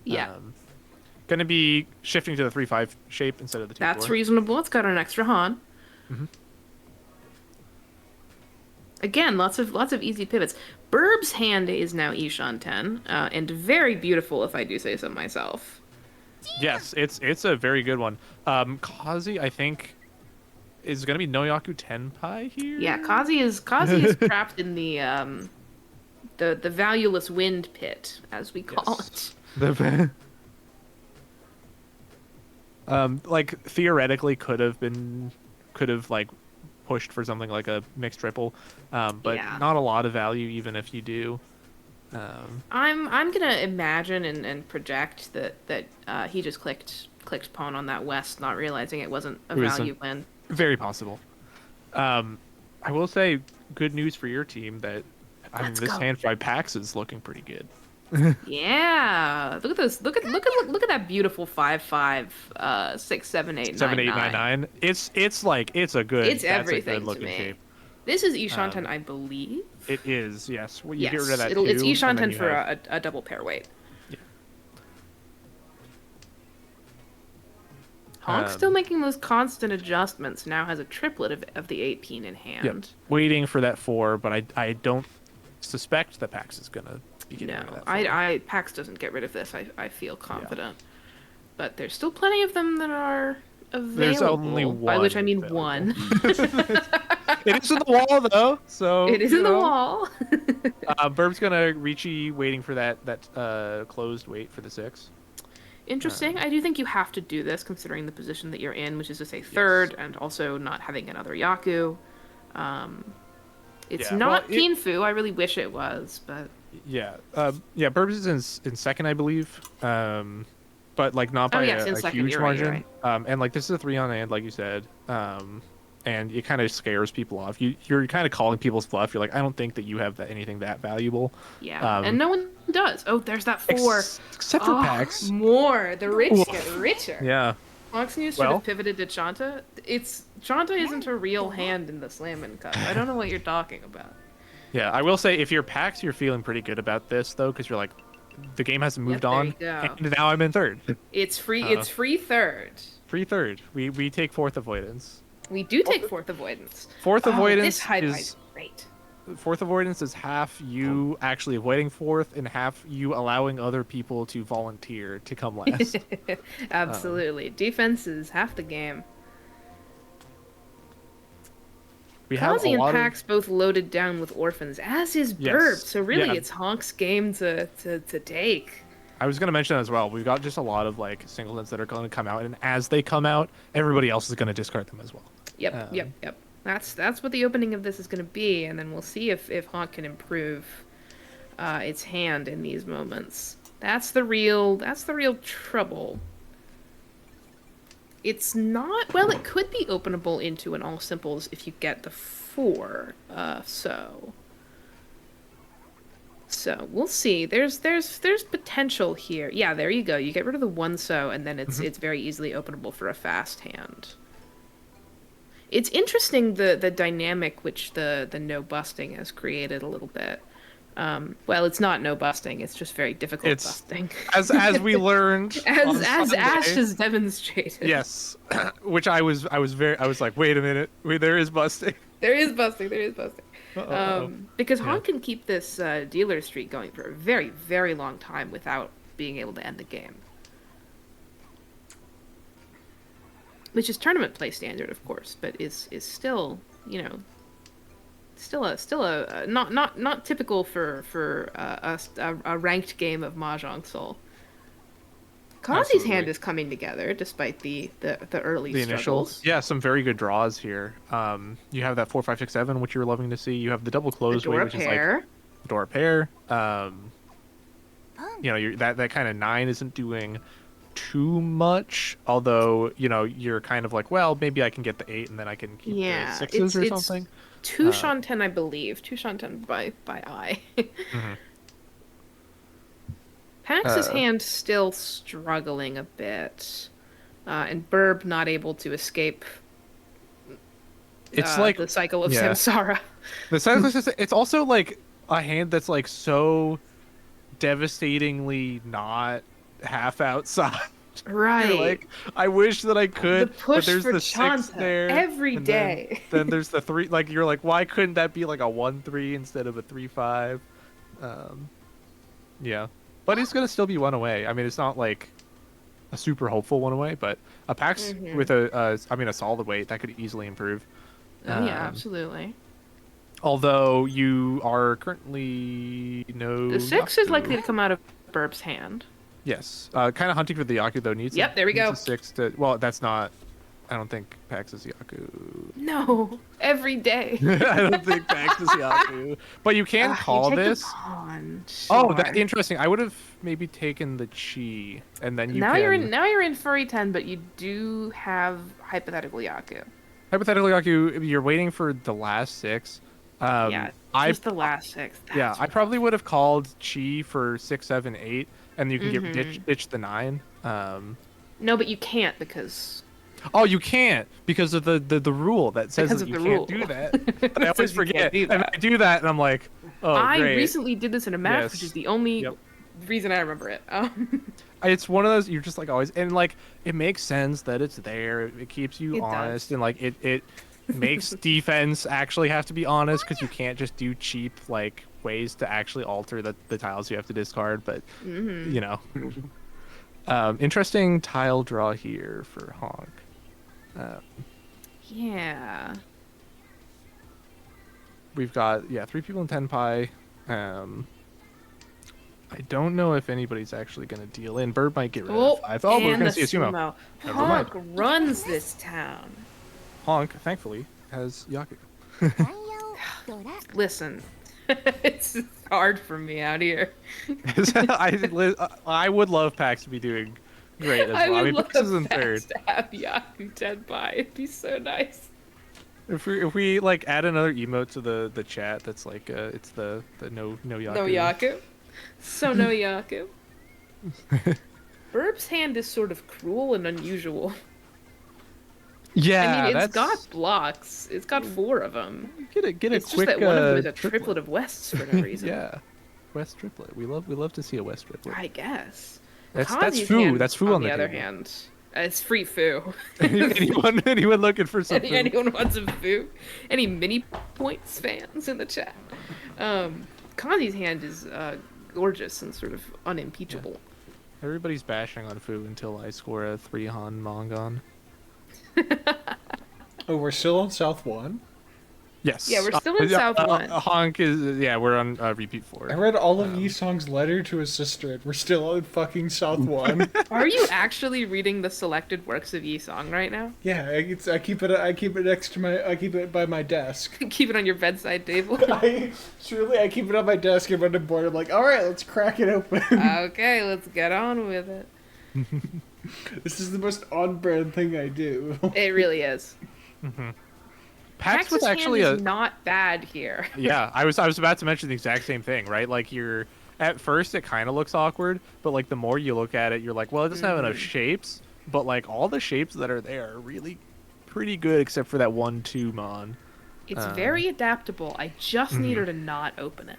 Yeah. Going to be shifting to the 3-5 shape instead of the 2-4. That's reasonable. It's got an extra Han. Again, lots of easy pivots. Birb's hand is now Ishan 10, and very beautiful if I do say so myself. Yes, it's a very good one. Kazi, I think, is going to be Noyaku Tenpai here. Yeah, Kazi is trapped in the valueless wind pit, as we call it. The like theoretically could have like pushed for something like a mixed triple, but Yeah. not a lot of value even if you do. I'm gonna imagine and project that he just clicked pawn on that west, not realizing it wasn't a It was value win. Very possible. I will say good news for your team that Let's this go. hand by Pax is looking pretty good. Yeah, look at this. Look at that beautiful 5-5, 6, 7, 8, 9, 7, 8, 9, 9. 9. It's like it's a good. It's that's everything a good to looking me. shape. This is Ishanten, I believe. It is, yes. Well, you Yes, get rid of that it's too, and then Ishanten you for have- a double pair weight. Yeah. Honk's still making those constant adjustments. Now has a triplet of the 18 in hand. Yep. Waiting for that 4, but I don't suspect that Pax is gonna be getting rid of No, that 4. Paks doesn't get rid of this. I feel confident. But there's still plenty of them that are available. There's only one. By which I mean available. one. It is in the wall though, so It is in the wall. Birb's gonna Ricci waiting for that closed wait for the 6. Interesting. I do think you have to do this considering the position that you're in, which is to say third, and also not having another Yaku. It's not Kinfu. I really wish it was, but yeah, Birb's is in second, I believe. But like not by a second, huge you're right, margin. you're And like this is a 3 on hand, like you said. And it kind of scares people off. You're kind of calling people's bluff. You're like, I don't think that you have anything that valuable. Yeah, and no one does. Oh, there's that 4. Except for Pax. More. The rich get richer. Yeah. honksnooze should have pivoted to Chanta. Chanta isn't a real hand in the Slam and Cup. I don't know what you're talking about. Yeah, I will say if you're Pax, you're feeling pretty good about this though, because you're like, the game hasn't moved on, and now I'm in third. It's free. It's free third. Free third. We take 4th avoidance. We do take 4th avoidance. 4th avoidance this hide is great. 4th avoidance is half you actually avoiding 4th and half you allowing other people to volunteer to come last. Absolutely. Defense is half the game. We have Cozzy and Paks both loaded down with orphans, as is Birb. So really, it's Honk's game to take. I was going to mention that as well. We've got just a lot of like singletons that are going to come out, and as they come out, everybody else is going to discard them as well. Yep. That's what the opening of this is going to be, and then we'll see if Honk can improve its hand in these moments. That's the real trouble. It's not, well, it could be openable into an all simples if you get the 4. So we'll see. There's potential here. Yeah, there you go. You get rid of the 1 so, and then it's very easily openable for a fast hand. It's interesting the dynamic which the no busting has created a little bit. Well, it's not no busting. It's just very difficult busting. As we learned, as Ash has demonstrated. Yes, which I was like, wait a minute, there is busting. There is busting. Because Honk can keep this dealer streak going for a very, very long time without being able to end the game. Which is tournament play standard, of course, but is still, still a not typical for a ranked game of Mahjong Soul. Cozzy's hand is coming together despite the early struggles. Initials. Yeah, some very good draws here. You have that 4, 5, 6, 7, which you were loving to see. You have the double close way, which is like Dora pair. That kind of 9 isn't doing too much, although you're kind of like, well, maybe I can get the 8 and then I can keep the 6s or something. 2 Shanten, I believe. 2 Shanten by eye. Pax's hand still struggling a bit, and Birb not able to escape. It's like the cycle of samsara. The cycle is it's also like a hand that's like so devastatingly not half outside. Right. Like, I wish that I could, the push but there's for the Chanta 6 there every day. Then there's the 3. Like, you're like, why couldn't that be like a 1-3 instead of a 3-5? Yeah, but it's gonna still be 1 away. I mean, it's not like a super hopeful 1 away, but a Pax with a solid weight that could easily improve. Oh yeah, absolutely. Although you are currently the 6 is likely to come out of Birb's hand. Yes, kind of hunting for the Yaku though. There we go. A 6 to. Well, that's not. I don't think Pax is Yaku. No, every day. I don't think Pax is Yaku. But you can call this. Sure. Oh, that's interesting. I would have maybe taken the Chi, and then now you're in Furry 10, but you do have hypothetical Yaku. Hypothetical Yaku, you're waiting for the last 6. Just the last 6. I probably would have called Chi for 6, 7, 8, and you can ditch the 9. No, but you can't because. Oh, you can't because of the rule that says that you can't do that. But I always forget, and I do that, and I'm like, oh, I great. recently did this in a match, which is the only reason I remember it. It's one of those you're just like always, and like it makes sense that it's there. It keeps you It honest, does. and like it makes defense actually have to be honest because you can't just do cheap like ways to actually alter the tiles you have to discard. But you know, interesting tile draw here for Honk. Yeah. We've got 3 people in 10 pie. I don't know if anybody's actually going to deal in. Bird might get rid of 5. Oh, but we're and going the to see a sumo. Never mind. Honk runs this town. Honk, thankfully, has Yaku. Listen, it's hard for me out here. I would love Pax to be doing great as I well. I would mean, love Pax is in third. to have Yaku 10 by. It'd be so nice. If we like add another emote to the chat, that's like it's the no Yaku. No Yaku. So no Yaku. Birb's hand is sort of cruel and unusual. Yeah, I mean, it's that's... got blocks. It's got 4 of them. Get a It's quick just that one of them is a triplet. triplet of Wests for no reason. Yeah, West triplet. We love to see a West triplet. I guess. That's Kazi's foo. hand, That's foo on the the other table. hand. It's free foo. anyone looking for something? Anyone wants some foo? Any mini points fans in the chat? Kazi's hand is gorgeous and sort of unimpeachable. Everybody's bashing on foo until I score a 3-Han Mongon. Oh, we're still on South 1? Yes. Yeah, we're still in South 1. Honk is we're on repeat 4. I read all of Yisong's letter to his sister, and we're still on fucking South 1. Are you actually reading the selected works of Yisong right now? Yeah, I keep it next to I keep it by my desk. Keep it on your bedside table. I keep it on my desk and when I'm bored, I'm like, all right, let's crack it open. Okay, let's get on with it. This is the most on-brand thing I do. It really is. Pax was Pax's actually hand is not bad here. Yeah, I was about to mention the exact same thing, right? Like you're at first it kind of looks awkward, but like the more you look at it, you're like, well, it doesn't have enough shapes, but like all the shapes that are there are really pretty good except for that 1-2 mon. It's very adaptable. I just need her to not open it.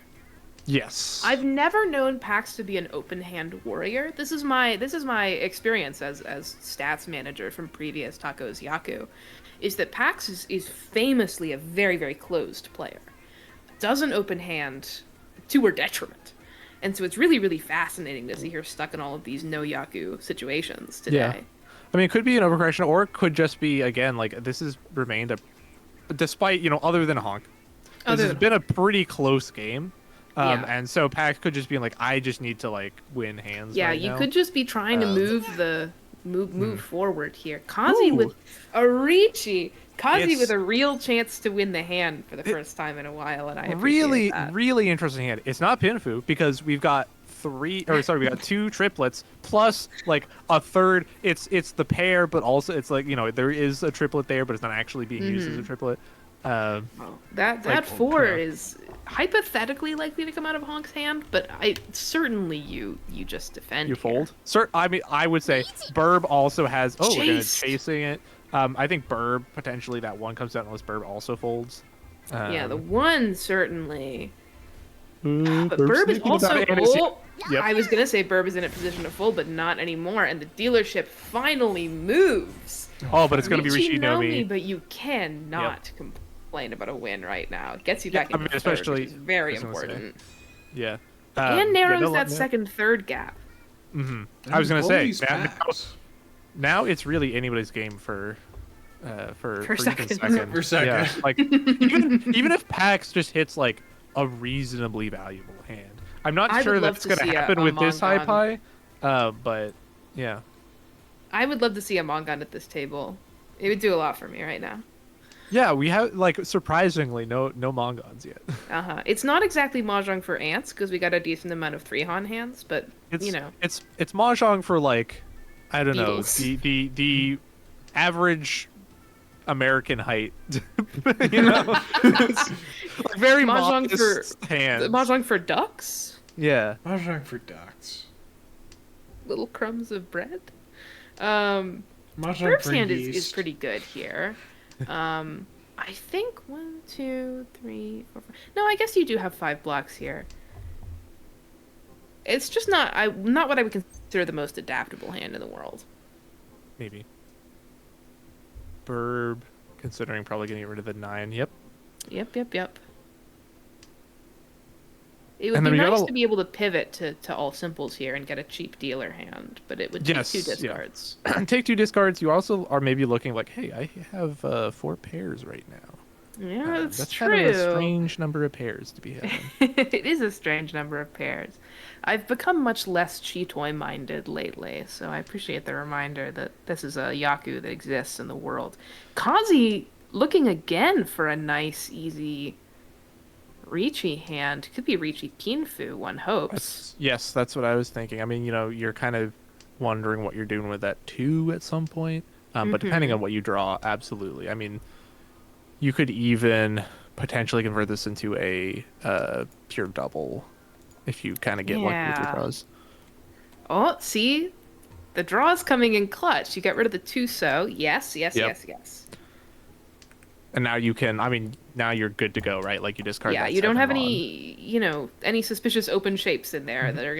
Yes. I've never known Pax to be an open hand warrior. This is my experience as stats manager from previous Takoyaku, is that Pax is famously a very, very closed player. Doesn't open hand to her detriment. And so it's really, really fascinating to see her stuck in all of these no Yaku situations today. Yeah. I mean, it could be an overcorrection, or it could just be, again, like, this has remained despite, other than Honk, this has been a pretty close game. And so Pax could just be like, I just need to, like, win hands right you now. could just be trying to move forward here. Kazi with a Riichi. Kazi with a real chance to win the hand for the first time in a while, and I appreciate that. Really interesting hand. It's not Pinfu because we've got we got 2 triplets plus like a third. It's the pair, but also it's like there is a triplet there, but it's not actually being used as a triplet. That 4 is hypothetically likely to come out of Honk's hand, but certainly you just defend. You fold. I mean, I would say Birb also has. Oh, we're gonna chasing it. I think Birb potentially that 1 comes out unless Birb also folds. Yeah, the 1 certainly. But Birb's Birb is sneaking also. about it. Yep. I was gonna say Birb is in a position to fold, but not anymore. And the dealership finally moves. Oh, but it's gonna be Riichi no Mi, Rishinomi. but you cannot complain about a win right now. It gets you back into third, especially which is very important. Yeah. And narrows that second third gap. I was gonna say Packs. now it's really anybody's game for second. For second. Yeah, like even if Pax just hits like a reasonably valuable hand, I'm not I sure would love that's to gonna see happen a with this high Mongon. pie. But yeah, I would love to see a Mongon at this table. It would do a lot for me right now. yeah, we have like surprisingly no Mongons yet. It's not exactly mahjong for ants because we got a decent amount of 3-Han hands, but it's mahjong for like I don't Beetles. know the average American height. It's like very Mahjong modest hands. mahjong for ducks. Yeah. Mahjong for ducks. Little crumbs of bread. Mahjong Birb's for hand yeast. is pretty good here. I think 1, 2, 3, 4, 5. No, I guess you do have 5 blocks here. It's just not what I would consider the most adaptable hand in the world. Maybe. Birb, considering probably getting rid of the 9. Yep. Yep. It would And be then we nice got to be able to pivot to all simples here and get a cheap dealer hand, but it would take 2 discards. Yeah. Take 2 discards. You also are maybe looking like, hey, I have 4 pairs right now. Yeah, That's true. kind of a strange number of pairs to be having. It is a strange number of pairs. I've become much less Cheetoy minded lately, so I appreciate the reminder that this is a Yaku that exists in the world. Kazi looking again for a nice, easy Riichi hand. Could be Riichi Kinfu, one hopes. Yes, that's what I was thinking. I mean, you're kind of wondering what you're doing with that 2 at some point. But depending on what you draw, absolutely. I mean, you could even potentially convert this into a pure double if you kind of get lucky with your draws. Oh, see? The draw's coming in clutch. You get rid of the 2 so. Yes. And now you can, I mean, now you're good to go, right? Like you discard that you don't have 7 any suspicious open shapes in there that are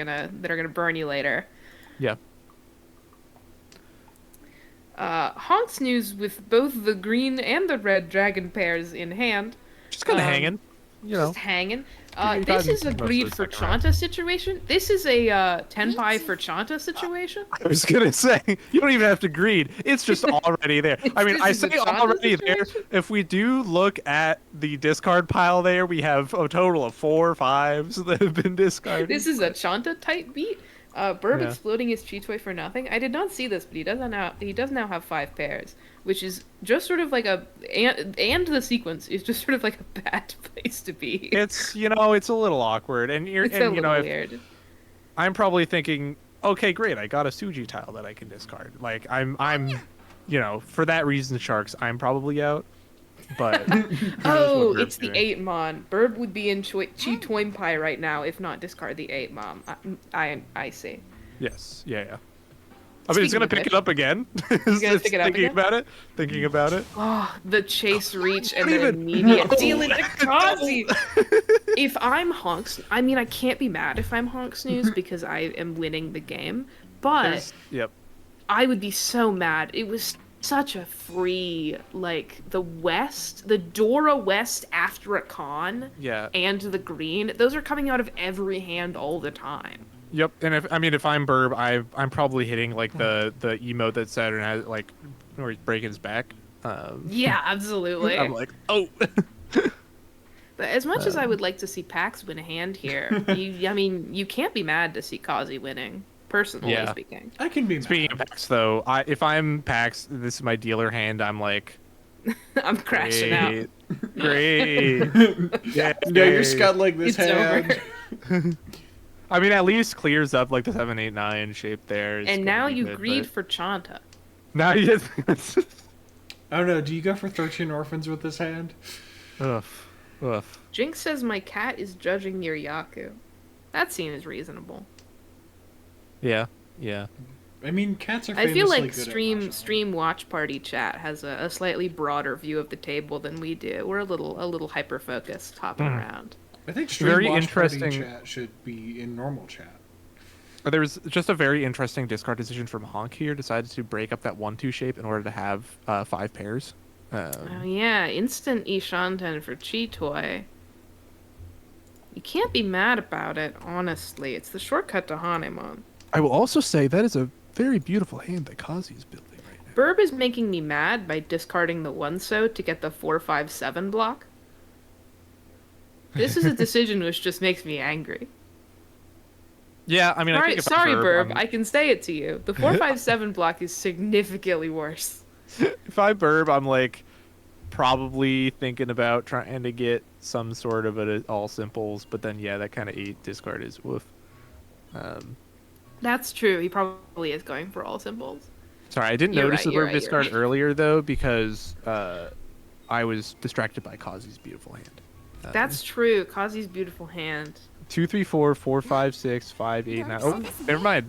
gonna burn you later. Yeah. honksnooze with both the green and the red dragon pairs in hand. Just kind of hanging, Just hanging. You've This gotten is a most of greed the for second round. Chanta situation. This is a tenpai for Chanta situation. I was gonna say you don't even have to greed; it's just already there. I mean, I This is a say Chanta already there. situation? If we do look at the discard pile, there we have a total of 4 5s that have been discarded. This is a Chanta type beat. Birb Yeah. exploding his Cheetoy for nothing. I did not see this, but he does now have 5 pairs, which is just sort of like and the sequence is just sort of like a bad place to be. It's it's a little awkward, and It's a little if weird. I'm probably thinking, okay, great, I got a Suji tile that I can discard. Like I'm for that reason, Sharks, I'm probably out. But Oh, what it's the Birb's 8 Mon. Birb would be in Chi Toim Pai right now if not discard the 8 Mom. I see. Yes, yeah. I mean, he's Speaking gonna of pick which- it up again. He's gonna pick it up again? Thinking about it. Oh, the chase reach and Not the even- immediate No. dealing to Kazi. If I'm Honks, I mean, I can't be mad if I'm honksnooze because I am winning the game, but Yep. I would be so mad. It was such a free, like, the Dora West after a con Yeah. and the green, those are coming out of every hand all the time. Yep. And if I'm Birb, I'm probably hitting like the emote that Saturn has, like where he's breaking his back. Yeah, absolutely. I'm like, oh. But as much as I would like to see Paks win a hand here, you can't be mad to see Kazi winning, personally Yeah. speaking. I can be Speaking of Pax, though, if I'm Pax, this is my dealer hand. I'm like, I'm crashing out. Great. Yeah. No, you're scuttling this It's hand. over. I mean, at least clears up like the 7, 8, 9 shape there. It's And gonna now be you good, greed but- for Chanta. Now you just. I don't know. Do you go for 13 orphans with this hand? Ugh. Ugh. Jinx says my cat is judging your Yaku. That seems reasonable. Yeah. Yeah. I mean, cats are I famously feel like good at mahjong. stream watch party chat has a slightly broader view of the table than we do. We're a little hyper focused, hopping around. I think stream Very watch interesting- party chat should be in normal chat. There was just a very interesting discard decision from Honk here. Decided to break up that 1-2 shape in order to have 5 pairs. Oh yeah, instant Ishanten for Cheetoy. You can't be mad about it, honestly. It's the shortcut to Hanemon. I will also say that is a very beautiful hand that Kazi is building right now. Birb is making me mad by discarding the 1-so to get the 4-5-7 block. This is a decision which just makes me angry. Yeah, I mean, I think if I'm Sorry, Birb, I'm- I can say it to you. The 4-5-7 block is significantly worse. if I'm Birb, I'm like probably thinking about trying to get some sort of an all simples, but then yeah, that kind of 8 discard is woof. That's true. He probably is going for all symbols. Sorry, I didn't You're notice right, the you're Birb right, you're discard right. earlier though because I was distracted by Kazi's beautiful hand. That's true. Kazi's beautiful hand. 2, 3, 4, 4, 5, 6, 5, 8, 9. Oh, never mind.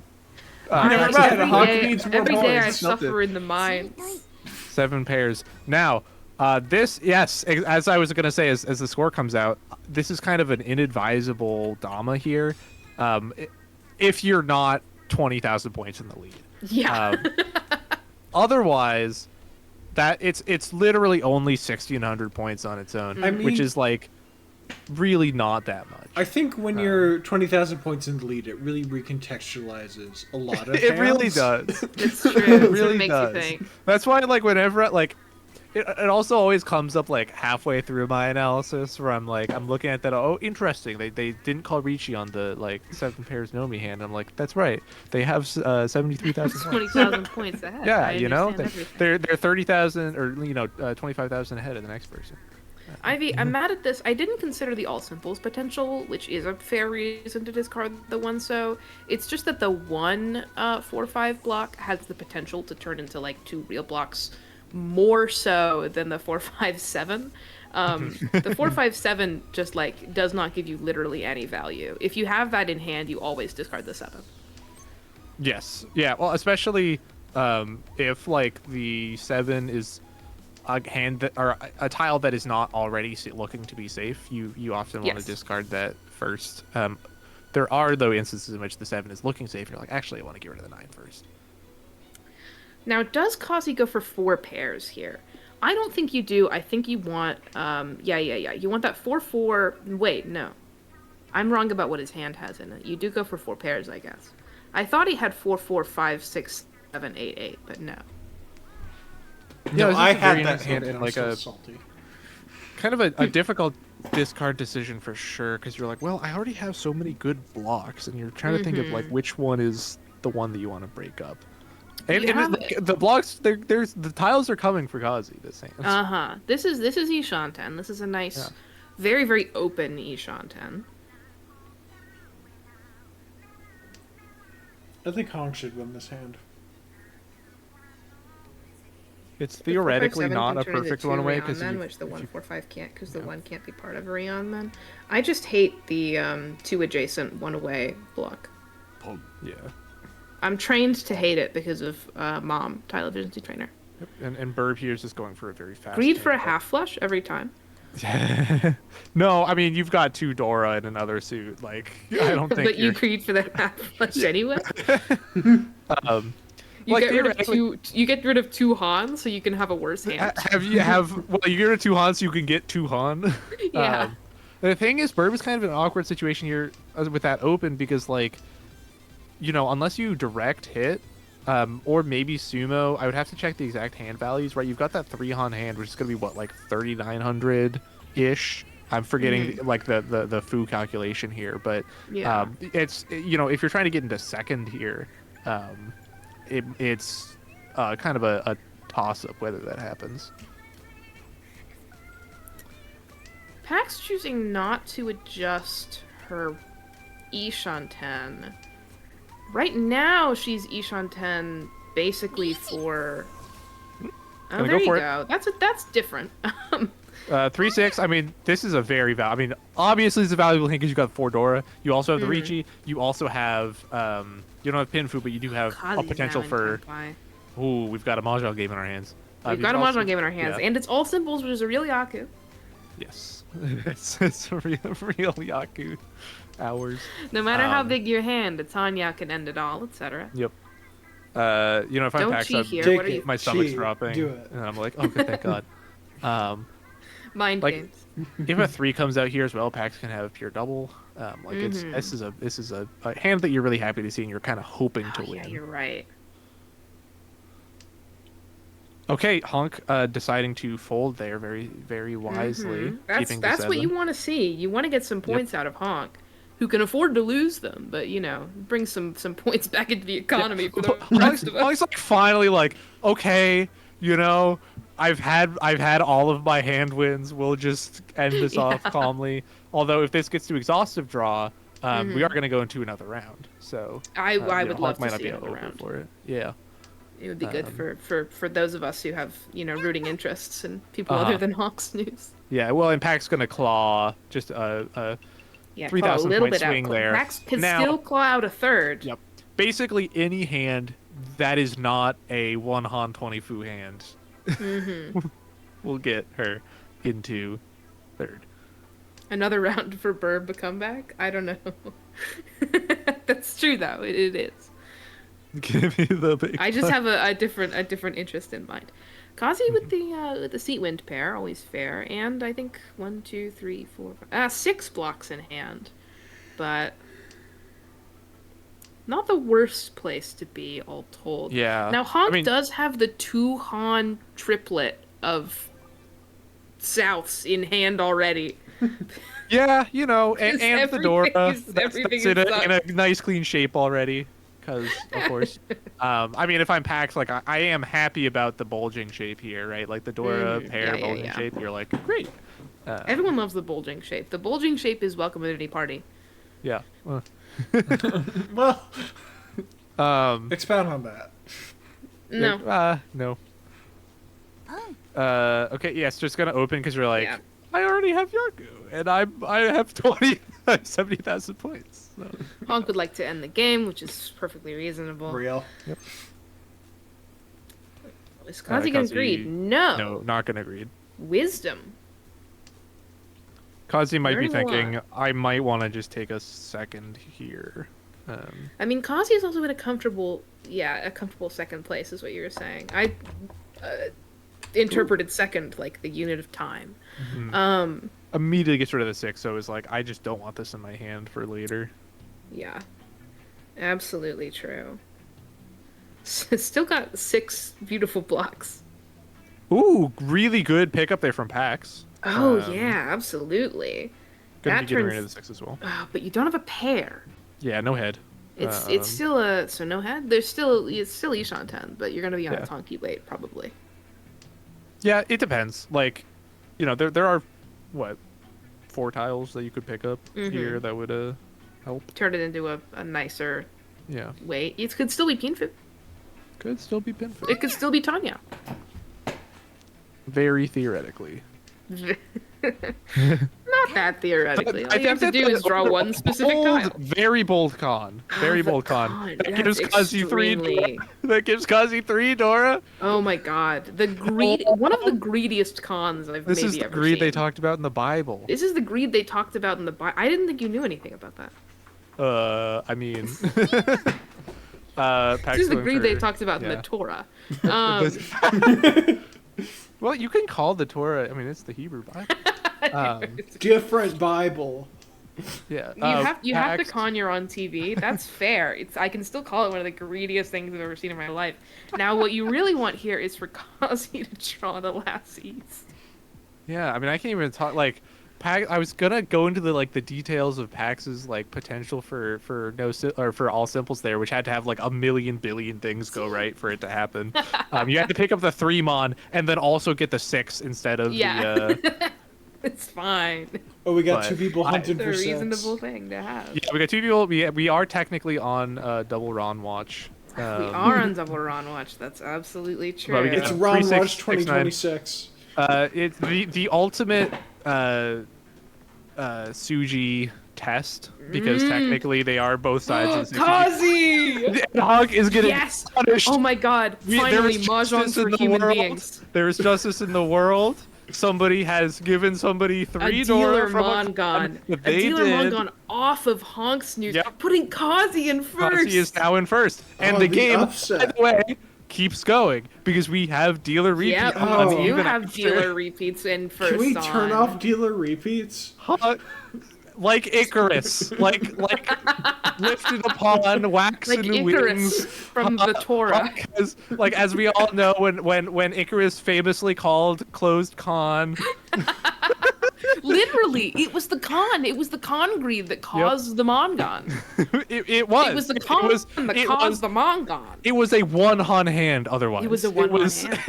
Never mind, Every Hawk day- needs more every day I points. suffer in the mines. 7 pairs. Now, this, yes, as I was going to say, as the score comes out, this is kind of an inadvisable Dama here. if you're not 20,000 points in the lead. Yeah. Otherwise, that it's literally only 1,600 points on its own, I mean, which is like really not that much. I think when you're 20,000 points in the lead, it really recontextualizes a lot of It really hands. does. It's true. It really makes does. you think. That's why, like, whenever like it also always comes up like halfway through my analysis where I'm looking at that. Oh, interesting. They didn't call Ricci on the like 7 pairs Nomi hand. I'm like, that's right. They have 73,000 points. 20,000 points ahead. Yeah, I you know, understand everything. they're 30,000 or 25,000 ahead of the next person. Ivy, I'm mad at this. I didn't consider the all simples potential, which is a fair reason to discard the one. So it's just that the 1 4/5 block has the potential to turn into like 2 real blocks, more so than the 4/5/7. The 4/5/7 just like does not give you literally any value. If you have that in hand, you always discard the 7. Yes. Yeah. Well, especially if like the 7 is a hand that, or a tile that is not already looking to be safe, you often want to Yes. discard that first. There are though instances in which the 7 is looking safe. You're like, actually, I want to get rid of the 9 first. Now, does Cozzy go for 4 pairs here? I don't think you do. I think you want, yeah. You want that 4/4. Wait, no. I'm wrong about what his hand has in it. You do go for 4 pairs, I guess. I thought he had 4/4, 5, 6, 7, 8, 8, but no. No, it's I just a had very that nice hand hand and like so a salty. kind of a difficult discard decision for sure, because you're like, well, I already have so many good blocks, and you're trying to think of like which one is the one that you want to break up. And, You have the blocks, there's the tiles are coming for Cozzy this hand. This is Ishan-10. This is a nice, very, very open Ishan-10. I think Honk should win this hand. It's theoretically 4/5/7 not can a turn into perfect 2 one away Rayon because men, which the 1/4/5 can't, because the 1 can't be part of a Rayon men. I just hate the 2 adjacent 1 away block. yeah. I'm trained to hate it because of Mom, Tile Efficiency Trainer. Yep. And Birb here is just going for a very fast. Greed for a hand. half flush every time. No, I mean you've got 2 Dora in another suit. Like I don't think. But you greed for that half flush anyway. You like, get rid of theoretically- 2. You get rid of 2 Han, so you can have a worse hand. Well, you get rid of 2 Han, so you can get 2 Han. Yeah. The thing is, Birb is kind of an awkward situation here with that open because, like, you know, unless you direct hit, or maybe sumo, I would have to check the exact hand values. Right, you've got that 3 Han hand, which is gonna be what, like 3,900 ish. I'm forgetting like the foo calculation here, but Yeah. it's, you know, if you're trying to get into second here, it's kind of a toss up whether that happens. Paks choosing not to adjust her Ishan-10. Right now, she's Ishan-10 basically for... Oh, Gonna there go you for it. go. That's different. 3/6. I mean, this is a very I mean, obviously it's a valuable hand because you got 4 Dora. You also have the Ricci. You also have you don't have Pinfu, but you do have a Cozzy's potential now in for. Tenpai. Ooh, we've got a Mahjong game in our hands. We've you've got a also- Mahjong game in our hands, yeah. and it's all simples, which is a real Yaku. Yes, it's a real Yaku hours. No matter how Um, big your hand, it's Tanya can end it all, etc. Yep. You know, if I'm Don't Pax, cheat I'm- here. Take What are you? it. my stomach's Cheat. dropping, Do it. and I'm like, oh, good, thank God. Mind like- games. If a 3 comes out here as well, Pax can have a pure double. Like it's this is a hand that you're really happy to see, and you're kind of hoping to Oh, win. yeah, you're right. Okay, Honk deciding to fold there very, very wisely. That's keeping the what 7. you want to see. You want to get some points out of Honk, who can afford to lose them, but you know, bring some points back into the economy for the rest of us. Honk's like finally like, okay, you know, I've had all of my hand wins. We'll just end this off calmly. Although if this gets to exhaustive draw, we are going to go into another round. So I you know, would love Honk might to not see be another open round. for it. Yeah. It would be good for those of us who have, you know, rooting interests in people other than honksnooze. Yeah. Well, and Pac's going to claw just a Yeah, 3,000 claw a little point bit out. swing there. Max can Now- still claw out a third. Yep. Basically, any hand that is not a 1 Han 20 Fu hand will get her into third. Another round for Birb to come back? I don't know. That's true, though. It is. Give me the big. I just have a different interest in mind. Kazi with the seat wind pair, always fair, and I think 1, 2, 3, 4, 5, 6 blocks in hand, but not the worst place to be, all told. Yeah. Now Honk does have the 2 Han triplet of Souths in hand already. Yeah, and Fedora. That's in a nice clean shape already. Because, of course, if I'm Pax, like, I am happy about the bulging shape here, right? Like, the Dora pair bulging shape, you're like, great. Everyone loves the bulging shape. The bulging shape is welcome at any party. Yeah. Well, expound on that. No. No. Okay, yeah, it's just gonna open because you're like, Yeah. I already have Yaku, and I have 70,000 points. So. Honk would like to end the game, which is perfectly reasonable. Real. Yep. Is Kazi gonna greed? No. No, not gonna greed. Wisdom. Kazi might be Learning a thinking, lot. I might want to just take a second here. I mean, Kazi is also in a comfortable second place, is what you were saying. I interpreted second like the unit of time. Mm-hmm. Immediately gets rid of the 6, so it's like, I just don't want this in my hand for later. Yeah, absolutely true. Still got 6 beautiful blocks. Ooh, really good pickup there from Pax. Oh yeah, absolutely. Gonna That be getting turns. rid of the 6 as well. Oh, but you don't have a pair. Yeah, no head. It's still no head. It's still Ishan 10, but you're gonna be on Yeah. a Tonki late probably. Yeah, it depends. Like, there are, 4 tiles that you could pick up here that would help. Turn it into a nicer Yeah. weight. It could still be Pinfu. Could still be Pinfit. It could still be Tanya. Very theoretically. Not that theoretically. All I you have to think do that is draw one specific tile. Very bold con. Very bold con. That gives Kazi 3 extremely- Dora. That gives Kazi 3 Dora. Oh my god. One of the greediest cons I've This maybe is the ever greed seen. they talked about in the Bible. This is the greed they talked about in the Bible. I didn't think you knew anything about that. I mean... This is the greed they talked about in the Torah. Well, you can call the Torah. I mean, it's the Hebrew Bible. Different Bible. Yeah. You have to Pax- con you're on TV. That's fair. I can still call it one of the greediest things I've ever seen in my life. Now, what you really want here is for Kazi to draw the lassies. Yeah, I mean, I can't even talk like. I was gonna go into the details of Pax's potential for for all simples there, which had to have a million billion things go right for it to happen. You had to pick up the 3 mon and then also get the 6 instead of the. It's fine. Oh, we got But 2 people hunting It's a for 6. reasonable thing to have. Yeah, we got 2 people. We are technically on double Ron watch. We are on double Ron watch. That's absolutely true. But we get It's Yeah. Ron 3, 6, Watch 6, 9. 2026. It's the ultimate Suji test because technically they are both sides of the Suji. Kazi! The hog is getting Yes! punished. Oh my god, There finally, is Mahjong justice in for the human world. beings. There is justice in the world. Somebody has given somebody 3 A dealer Dora from a Mongon. that A they dealer did. Mongon off of honksnooze, Yep. putting Kazi in first. Kazi is now in first, and Oh, the the game, upset. by the way, keeps going because we have dealer repeat. Yep, Oh. we do even have after- dealer repeats in first. Can we turn on. off dealer repeats? Like Icarus, like lifted upon wax Like and Icarus wings. from the Torah. As we all know, when Icarus famously called closed con. Literally, it was the con. It was the con greed that caused the Mongon. It was. It was the con that caused the Mongon. It was a one Han hand. Otherwise, It was a one-on hand.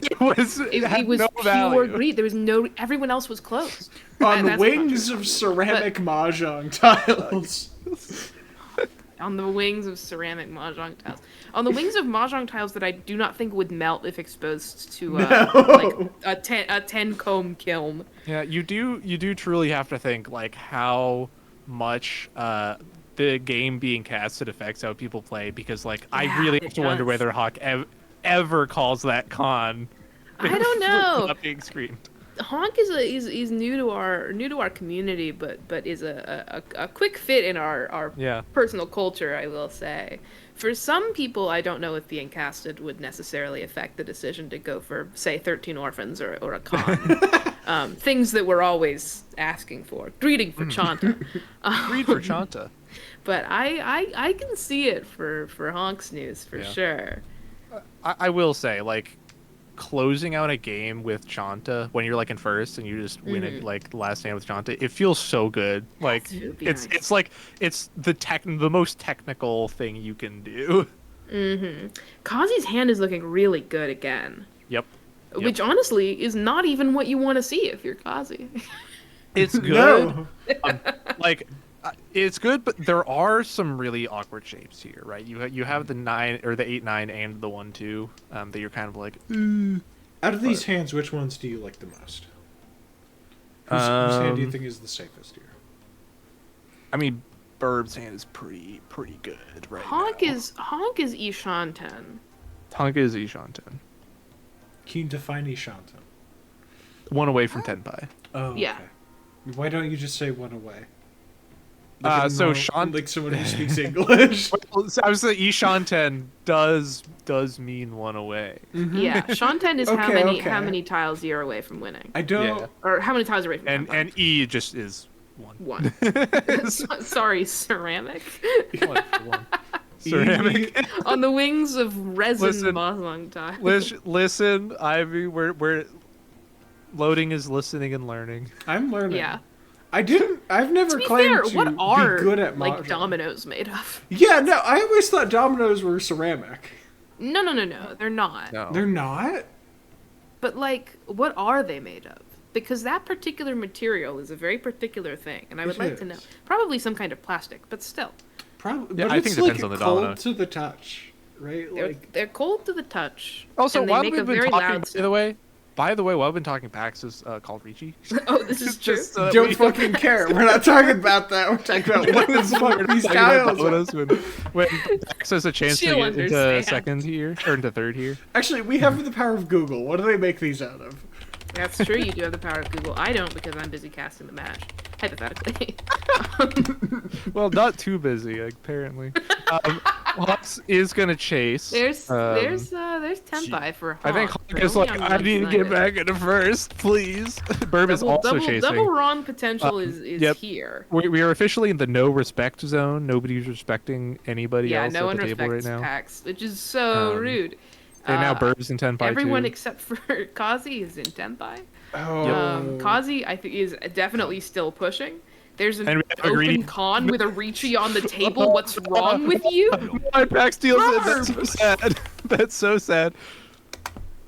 It had It was no pure value. greed. There was no. Everyone else was closed. On That's wings not of ceramic mahjong tiles. on the wings of ceramic mahjong tiles. On the wings of mahjong tiles that I do not think would melt if exposed to like a 10 comb kiln. Yeah, you do truly have to think how much the game being casted affects how people play because I Yeah, really it have to wonder does. whether Hawk ever calls that con. I don't know. Not being screamed. Honk is he's new to our community, but is a quick fit in our Yeah. personal culture, I will say. For some people, I don't know if being casted would necessarily affect the decision to go for, say, 13 Orphans or a con. Things that we're always asking for. Greeting for Chanta. Read for Chanta. But I can see it for honksnooze for sure. I will say, like, closing out a game with Chanta when you're like in first and you just win it like last stand with Chanta, it feels so good. Like it's like it's the most technical thing you can do. Kazi's hand is looking really good again. Yep. Which honestly is not even what you want to see if you're Kazi. It's good. It's good, but there are some really awkward shapes here, right? You have the 9 or the 8-9 and the 1-2 that you're kind of like. Out of these hands, which ones do you like the most? Whose hand do you think is the safest here? I mean, Birb's hand is pretty good right Honk now. Honk is Ishanten. Honk is Ishanten. Can you define Ishanten? One away from Tenpai. Oh, Yeah. Okay. Why don't you just say one away? So Shan, like someone who speaks English. I was saying Ishanten does mean one away. Yeah, Shanten is Okay. how many tiles you're away from winning, I don't. Yeah. or how many tiles you're away from And E just is one. one. Sorry, ceramic. One. Ceramic. On the wings of resin Listen. Mozong tile. Listen, Ivy, we're loading is listening and learning. I'm learning. Yeah. I've never To be claimed fair, to what are be good at like mahjong. dominoes made of? Yeah, no, I always thought dominoes were ceramic. No, they're not. No. They're not? But like, what are they made of? Because that particular material is a very particular thing, and I would It like to is. know. Probably some kind of plastic, but still. Probably. Yeah, But I it's think it like depends on the cold domino. to the touch, right? They're cold to the touch. Also, and they while make we've a been very talking, loud by the way, while we've been talking, Paks is called Ricci. Oh, this is true. Just, don't fucking care. We're not talking about that. We're talking about what the fuck these tiles are. When Paks has a chance She'll to get into understand. second here or into third here. Actually, we have the power of Google. What do they make these out of? That's true. You do have the power of Google. I don't because I'm busy casting the match. Hypothetically. Well, not too busy apparently. Hawks is gonna chase. There's Tenpai for Hawk. I think Hawk but is only like, on I need to get one-sided. back into first, please. Birb is also chasing. Double wrong potential is yep. here. We are officially in the no respect zone. Nobody's respecting anybody Yeah, else no at one the table right respects now. Paks, which is so rude. And now Birb's in Tenpai Everyone too. except for Kazi is in Tenpai. Oh. Kazi, I think, is definitely still pushing. There's an And open agreed. con with a Ricci on the table. What's wrong with you? My Pax steals it. That's so sad. That's so sad.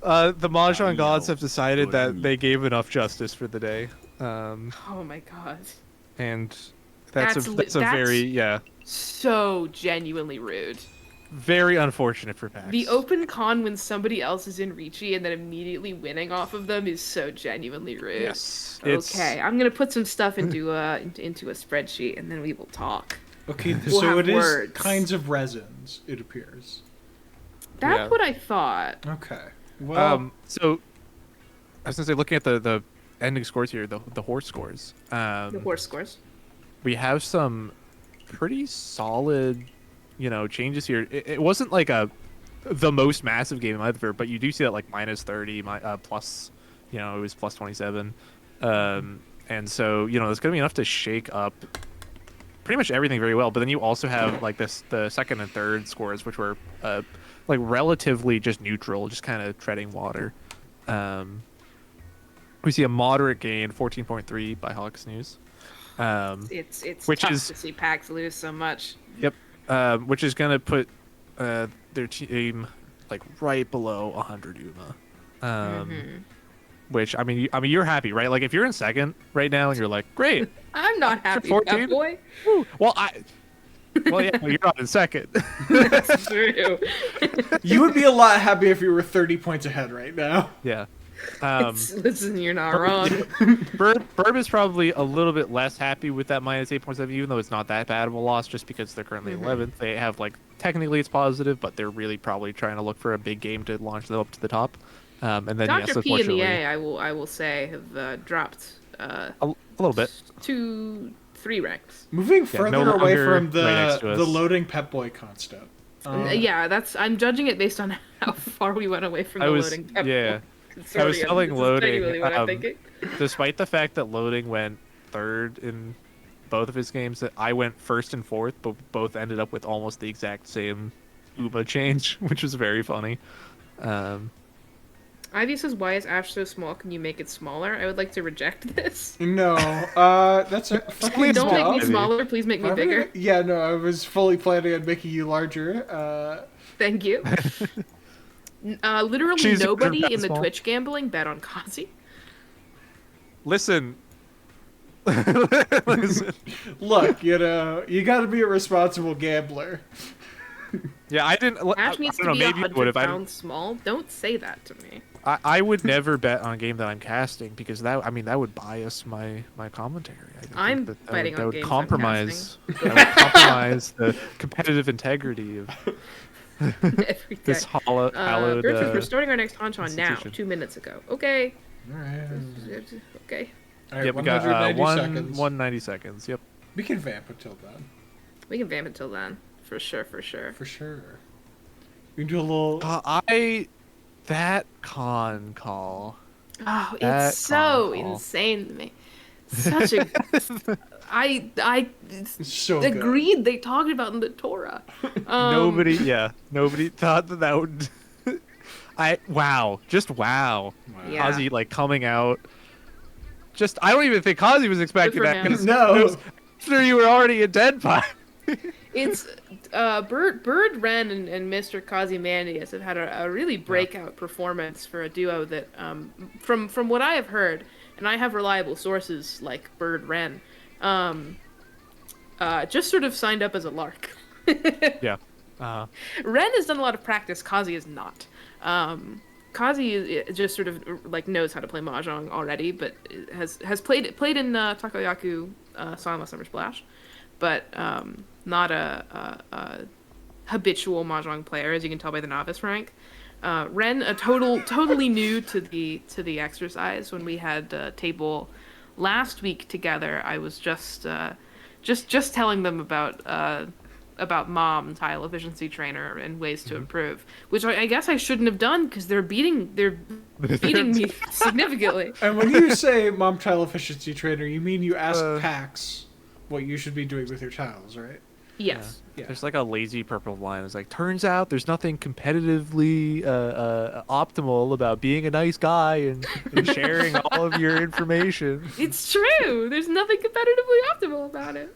The Mahjong gods have decided that they gave enough justice for the day. Oh my god. And that's That's very So genuinely rude. very unfortunate for Pax. The open con when somebody else is in Ricci and then immediately winning off of them is so genuinely rude. Yes. Okay, I'm gonna put some stuff into a spreadsheet and then we will talk. Okay, We'll so have it is words. kinds of resins, it appears. That's Yeah. what I thought. Okay. Well, So I was gonna say, looking at the ending scores here, the horse scores. The horse scores. We have some pretty solid, changes here. It wasn't like the most massive game either, but you do see that like minus 30, plus, it was plus 27, and so it's gonna be enough to shake up pretty much everything very well. But then you also have like the second and third scores, which were like relatively just neutral, just kind of treading water. We see a moderate gain, 14.3 by honksnooze. It's which tough is- to see Pax lose so much. Yep. Which is gonna put their team like right below 100 Uma. Which I mean you're happy, right? Like if you're in second right now and you're like, great. I'm not happy, 14? boy. Woo. Well, yeah, well, you're not in second. That's true. you would be a lot happier if you were 30 points ahead right now. Yeah. Listen, you're not wrong. Birb is probably a little bit less happy with that minus 8.7, even though it's not that bad of a loss, just because they're currently 11th. They have technically it's positive, but they're really probably trying to look for a big game to launch them up to the top. And then Dr. yes, P and the unfortunately, A, I will say, have dropped a little bit. 2-3 ranks. Moving no further away longer from right next to the us. loading Pep Boy constant. Yeah, I'm judging it based on how far we went away from the loading pep yeah. consortium. I was telling This is Loading, genuinely what I'm thinking. despite the fact that Loading went third in both of his games, that I went first and fourth, but both ended up with almost the exact same UMA change, which was very funny. Ivy says, "Why is Ash so small? Can you make it smaller?" I would like to reject this. No, that's a fucking Please Don't make job. me smaller. Please make me bigger. Yeah, no, I was fully planning on making you larger. Thank you. Literally She's nobody that in the small. Twitch gambling bet on Cozzy. Listen. Listen. Look, you know, you got to be a responsible gambler. Yeah, I didn't. Ash I needs don't to know, be maybe I would 100 if I. pounds small. Don't say that to me. I would never bet on a game that I'm casting because that would bias my commentary. I think I'm that betting that on would games I'm compromise that would compromise the competitive integrity of Every day. this hallowed Bird says, we're starting our next Honchon now, institution. 2 minutes ago. Okay. All right. Okay. All right, Yep, we got 190 seconds. 190 seconds. Yep. We can vamp until then. We can vamp until then. For sure, for sure. For sure. We can do a little. That con call. Oh, That it's so con call. insane to me. Such a... I So good. agreed they talked about in the Torah. Nobody thought that would. Wow, just wow. Yeah. Kazi like coming out. I don't even think Kazi was expecting for that him. because No. after you were already a dead pie. It's Bird Wren and Mr. Cozzymandias have had a really breakout performance for a duo that from what I have heard, and I have reliable sources like Bird Wren, just sort of signed up as a lark. Yeah. Ren has done a lot of practice. Kazi is not. Kazi just sort of like knows how to play mahjong already, but has played in Takoyaku, Silent Summer Splash, but not a habitual mahjong player, as you can tell by the novice rank. Ren, totally new to the exercise. When we had table last week together, I was just telling them about Mom, Tile Efficiency Trainer, and ways to improve, which I guess I shouldn't have done because they're beating me significantly. And when you say Mom Tile Efficiency Trainer, you mean you ask Paks what you should be doing with your tiles, right? Yes. Yeah. There's like a lazy purple line. It's like, turns out there's nothing competitively optimal about being a nice guy and sharing all of your information. It's true. There's nothing competitively optimal about it.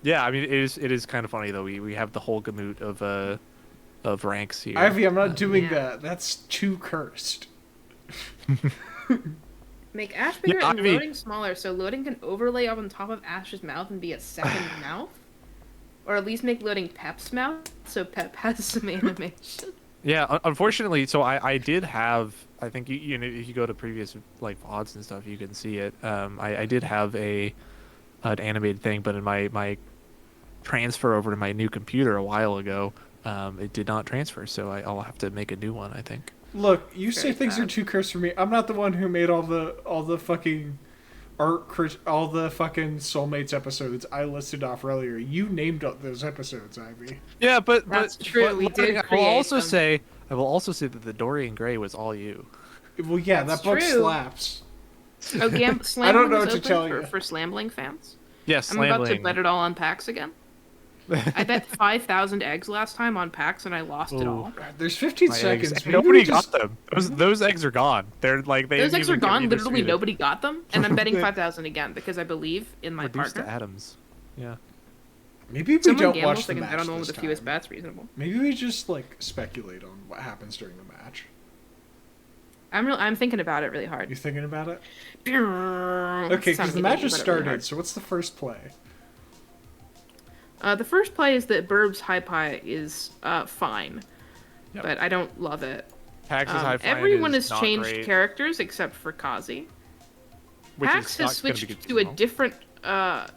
Yeah, I mean, it is kind of funny though. We have the whole gamut of ranks here. Ivy, I'm not doing yeah. that. That's too cursed. Make Ash bigger Yeah, and I mean- loading smaller, so loading can overlay up on top of Ash's mouth and be a second mouth, or at least make loading Pep's mouth, so Pep has some animation. Yeah, unfortunately, so I did have. I think you know, if you go to previous like VODs and stuff, you can see it. I did have an animated thing, but in my transfer over to my new computer a while ago, it did not transfer, so I'll have to make a new one, I think. Look, you say Very things are bad. too cursed for me. I'm not the one who made all the fucking all the fucking Soulmates episodes I listed off earlier. You named all those episodes, Ivy. Yeah, but That's true, we did I will create also them. say that the Dorian Gray was all you. Well, yeah, That's that book true. slaps. Oh, Slambling I don't know is what to open tell you. for Slambling fans. Yes, I'm about to Slambling. bet it all on Paks again. I bet 5,000 eggs last time on Paks, and I lost it all. There's 15 My seconds. eggs. Maybe Nobody we just- got them. Those eggs are gone. They're like they. Those didn't eggs are even get gone. Literally redistributed. nobody got them, and I'm betting 5,000 again because I believe in my Reduced partner. to atoms. Yeah. Maybe we Someone don't gambles, watch the I can match bet on the one with this the fewest time. bets reasonable. Maybe we just like speculate on what happens during the match. I'm thinking about it really hard. You thinking about it? Okay, Okay, because the match has started. So what's the first play? The first play is that Birb's high pie is fine, Yep. but I don't love it. Pax's high flying Everyone is has not changed great, characters except for Kazi. which is Pax has not gonna be switched good to a well. different Hana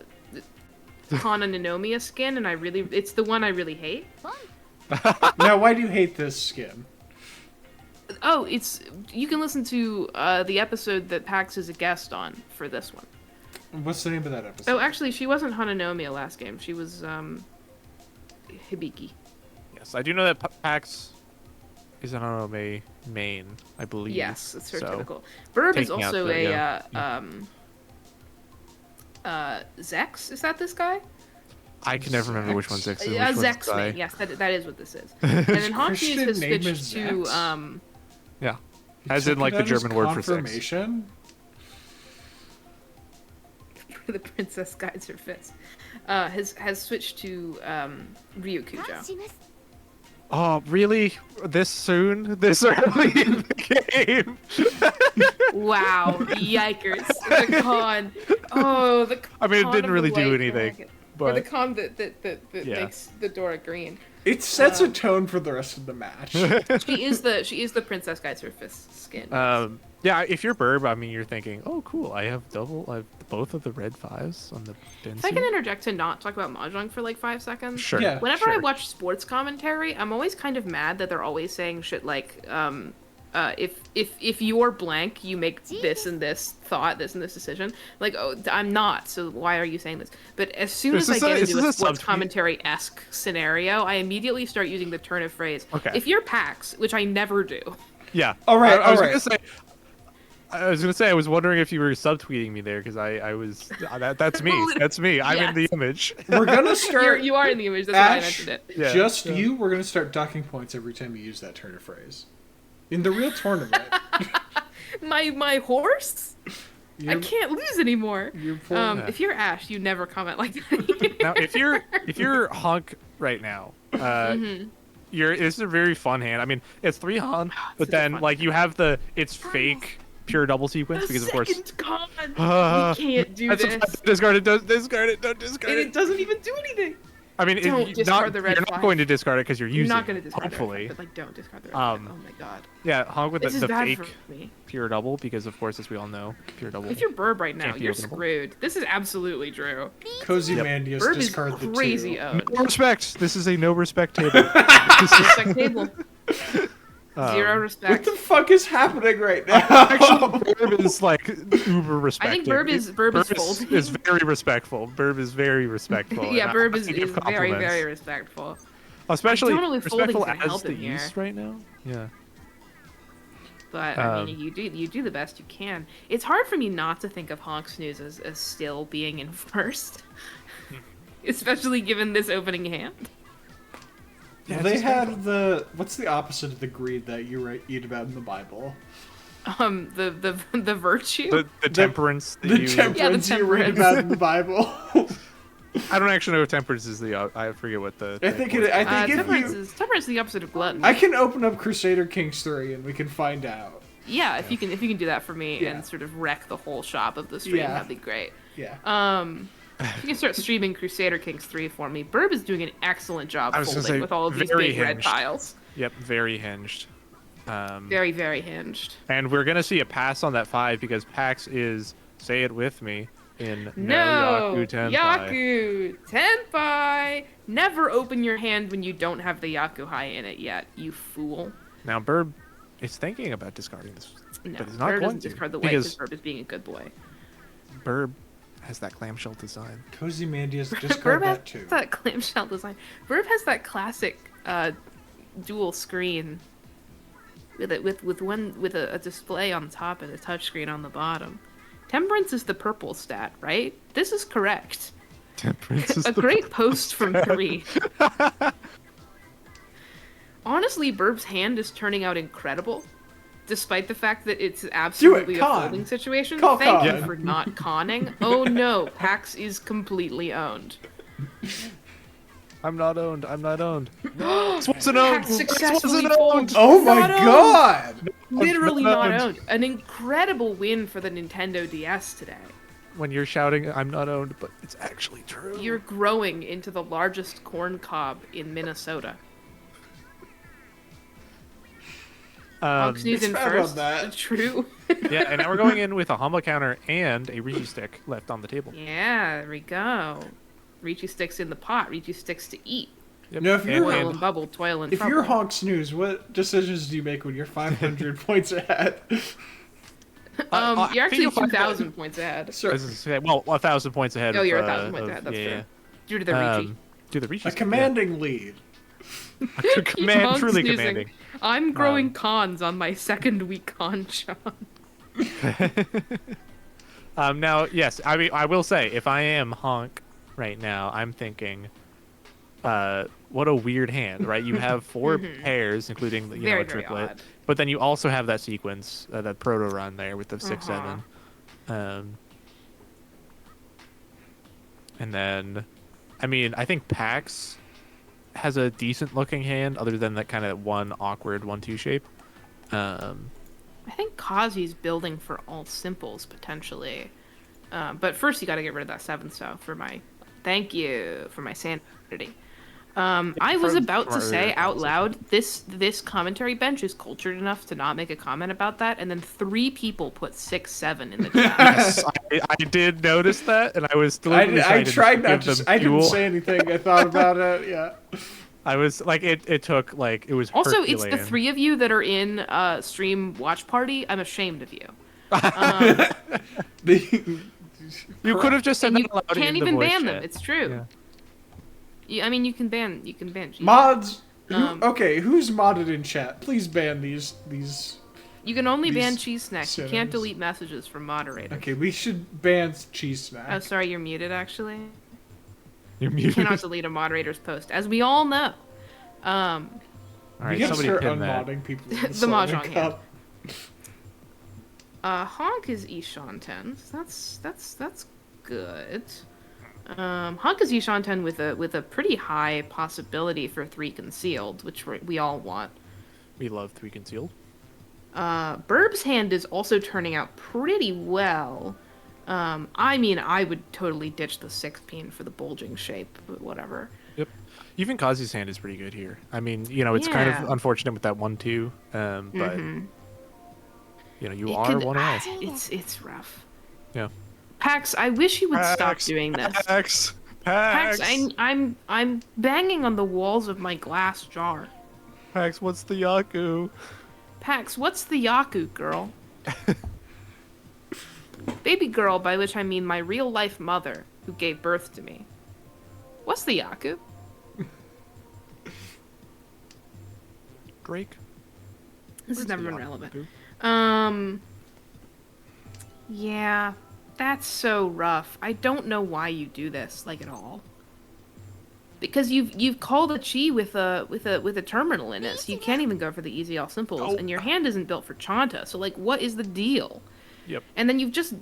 Ninomiya skin, and it's the one I really hate. Now, why do you hate this skin? Oh, it's you can listen to the episode that Pax is a guest on for this one. What's the name of that episode? Oh, actually, she wasn't Hananomiya last game. She was Hibiki. Yes, I do know that Pax is an Honome main, I believe. Yes, it's her so, typical. Birb is taking out also the- Zex. Is that this guy? I can never remember which one's Zex and which one's Zex Guy. Man. Yes, that is what this is. And then honksnooze Christian has name switched is to Zex? Yeah, You as in took like it the out as German word for sex. confirmation? the Princess guides her fist. Has switched to Ryukujo. Oh, really? This soon? This early in the game? Wow, yikers! The con. Oh, the. I mean, it con didn't of really the do white anything, dragon. Or the but con that Yeah. makes the Dora green. It sets a tone for the rest of the match. She is the Princess guides her fist skin. yeah. If you're Birb, I mean, you're thinking, oh, cool. I have both of the red 5s on the Densu. If I can interject to not talk about Mahjong for like 5 seconds. Sure. Yeah. Whenever I sure. watch sports commentary, I'm always kind of mad that they're always saying shit like, if you're blank, you make this and this thought, this and this decision. Like, oh, I'm not, so why are you saying this? But as soon as I get into a sports commentary-esque scenario, I immediately start using the turn of phrase. Okay. If you're Pax, which I never do. Yeah. All right, I was all right. gonna say I was wondering if you were subtweeting me there because I was that's me. That's me. I'm in the Yes. image. We're gonna start. You are in the image, that's why I Ash, mentioned it. Yeah, just yeah. you. We're gonna start docking points every time you use that turn of phrase. In the real tournament, My horse? I you're- can't lose anymore. you're poor- If you're Ash, you never comment like that. Now, if you're Honk right now, this is a very fun hand. I mean, it's 3 Honk, but such a then fun like you have it's fake pure double sequence because of course. Second con. We can't do this. Discard it. Don't discard it. Don't discard And it. it doesn't even do anything. I mean, Don't discard the red you're not flag. going to discard it because you're You're using not going to it, discard hopefully. the red flag, but like don't discard the red flag. Oh my god. Yeah, Honk with This is the bad fake for me. pure double because of course, as we all know, pure double. If you're Birb right now, Can't be you're openable. screwed. This is absolutely Drew. Cozzymandias Birb is discard the crazy 2. owned. No respect. This is a no respect table. Respect table. Zero What respect. the fuck is happening right now? Birb is like uber I respecting. think Birb is folding. is very respectful. Birb is very respectful. Yeah, and Birb I is give very, compliments. very respectful. Especially I don't know if folding's respectful gonna as help the him here. East right now. Yeah. But I mean, you do the best you can. It's hard for me not to think of honksnooze as still being in first, especially given this opening hand. Yeah, They it's just had what's the opposite of the greed that you eat about in the Bible? The virtue. the temperance that The you. temperance you read temperance. about in the Bible. I don't actually know if temperance is the. I forget what the. I think if temperance you, is the opposite of gluttony. I can open up Crusader Kings 3 and we can find out. Yeah, if you can do that for me Yeah. and sort of wreck the whole shop of the stream, Yeah. that'd be great. Yeah. If you can start streaming Crusader Kings 3 for me, Birb is doing an excellent job I was gonna folding say, with all of these very big red hinged. tiles. Yep, very hinged. Very, very hinged. And we're gonna see a pass on that 5 because Pax is, say it with me, in No! Yaku Tenpai. Yaku Tenpai! Never open your hand when you don't have the Yaku High in it yet, you fool. Now Birb is thinking about discarding this, No, but he's not Birb going doesn't to discard the white because because Birb is being a good boy. Birb has that clamshell design. Cozzymandias discard Birb has that too. that clamshell design. Birb has that classic dual screen with a display on top and a touchscreen on the bottom. Temperance is the purple stat, right? This is correct. Temperance is A great post from 3. Honestly, Birb's hand is turning out incredible, despite the fact that it's absolutely a con. folding situation. Call Thank con. you for not conning. Oh no, Pax is completely owned. I'm not owned. I'm not owned. This wasn't owned. Pax This successfully wasn't owned. folds. Oh my Not owned. god! Literally not not owned. owned. An incredible win for the Nintendo DS today. When you're shouting, I'm not owned, but it's actually true. You're growing into the largest corn cob in Minnesota. Honksnooze in Expound on first. that. True. Yeah, and now we're going in with a Humble counter and a Rigi stick left on the table. Yeah, there we go. Richi sticks in the pot. Richi sticks to eat. Yep. No, if you're Toil and bubble, toil and if trouble. you're honksnooze, what decisions do you make when you're 500 points ahead? You're I think actually you'll find 2,000 points ahead. So, well, 1,000 points ahead. Oh, of, you're 1,000 points of- ahead. That's yeah, true. yeah. Due to the Ricci. Do the reaches. a commanding lead. Command, truly Honk-snoozing. commanding. I'm growing cons on my second week con, Sean. Now, yes, I mean, I will say, if I am Honk right now, I'm thinking, what a weird hand, right? You have 4 pairs, including you know, Very, a very triplet, odd. but then you also have that sequence, that proto run there with the 6/7, and then, I mean, I think Paks has a decent looking hand, other than that kind of one awkward 1-2 shape. I think Cozzy's building for all simples, potentially. But first you gotta get rid of that 7th so for my... Thank you for my sanity. I was about to say out loud, this commentary bench is cultured enough to not make a comment about that, and then 3 people put 6/7 in the chat. Yes, I did notice that, and I was deliberately I tried to not give to. them I didn't fuel. say anything. I thought about it. Yeah. I was like, it took like it was. Also, it's the Herculean. 3 of you that are in stream watch party. I'm ashamed of you. You could have just said And you that aloud can't in the even voice ban them. chat. It's true. I mean, you can ban. Cheese. Mods. Um, Okay, who's modded in chat? Please ban these. You can only ban these cheese snacks. You can't synonyms. delete messages from moderators. Okay, we should ban cheese snack. Oh, sorry, you're muted. Actually, You're you muted. cannot delete a moderator's post, as we all know. All we right, gotta somebody start pin that. unmodding people. The Mahjong hand. Honk is Ishan 10. That's good. Honk is Ishan 10 with a pretty high possibility for 3 concealed, which we all want. We love 3 concealed. Birb's hand is also turning out pretty well. I mean, I would totally ditch the 6 pin for the bulging shape, but whatever. Yep. Even Kazi's hand is pretty good here. I mean, you know, it's kind of Yeah. unfortunate with that 1-2, but you know, you are one away. It's rough. Yeah. Pax, I wish you would stop Paks, doing this. Paks, Pax, Paks, I'm banging on the walls of my glass jar. Paks, what's the Yaku? Pax, what's the Yaku, girl? Baby girl, by which I mean my real life mother, who gave birth to me. What's the Yaku? Drake. This has Where's never the been Yaku? relevant. Yeah, that's so rough. I don't know why you do this, like, at all. Because you've called a chi with a terminal in it, so you can't even go for the easy all simples, Oh. and your hand isn't built for Chanta. So like, what is the deal? Yep. And then you've just,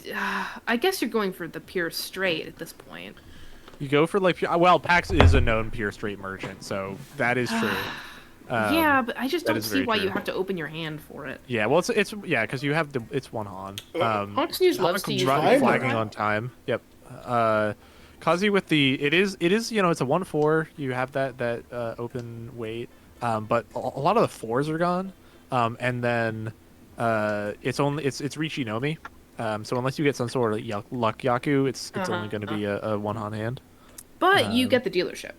I guess you're going for the pure straight at this point. You go for like well, Pax is a known pure straight merchant, so that is true. Yeah, but I just that don't is see very why true. you have to open your hand for it. Yeah, well, it's yeah, because you have it's one Han. honksnooze loves to use Timer. Flagging on time. Yep. Kazi with the it is you know, it's a 1/4. You have that open weight, but a lot of the 4s are gone, and then it's Richi no Mi. So unless you get some sort of luck Yaku, it's only going to be a one Han hand. But you get the dealership.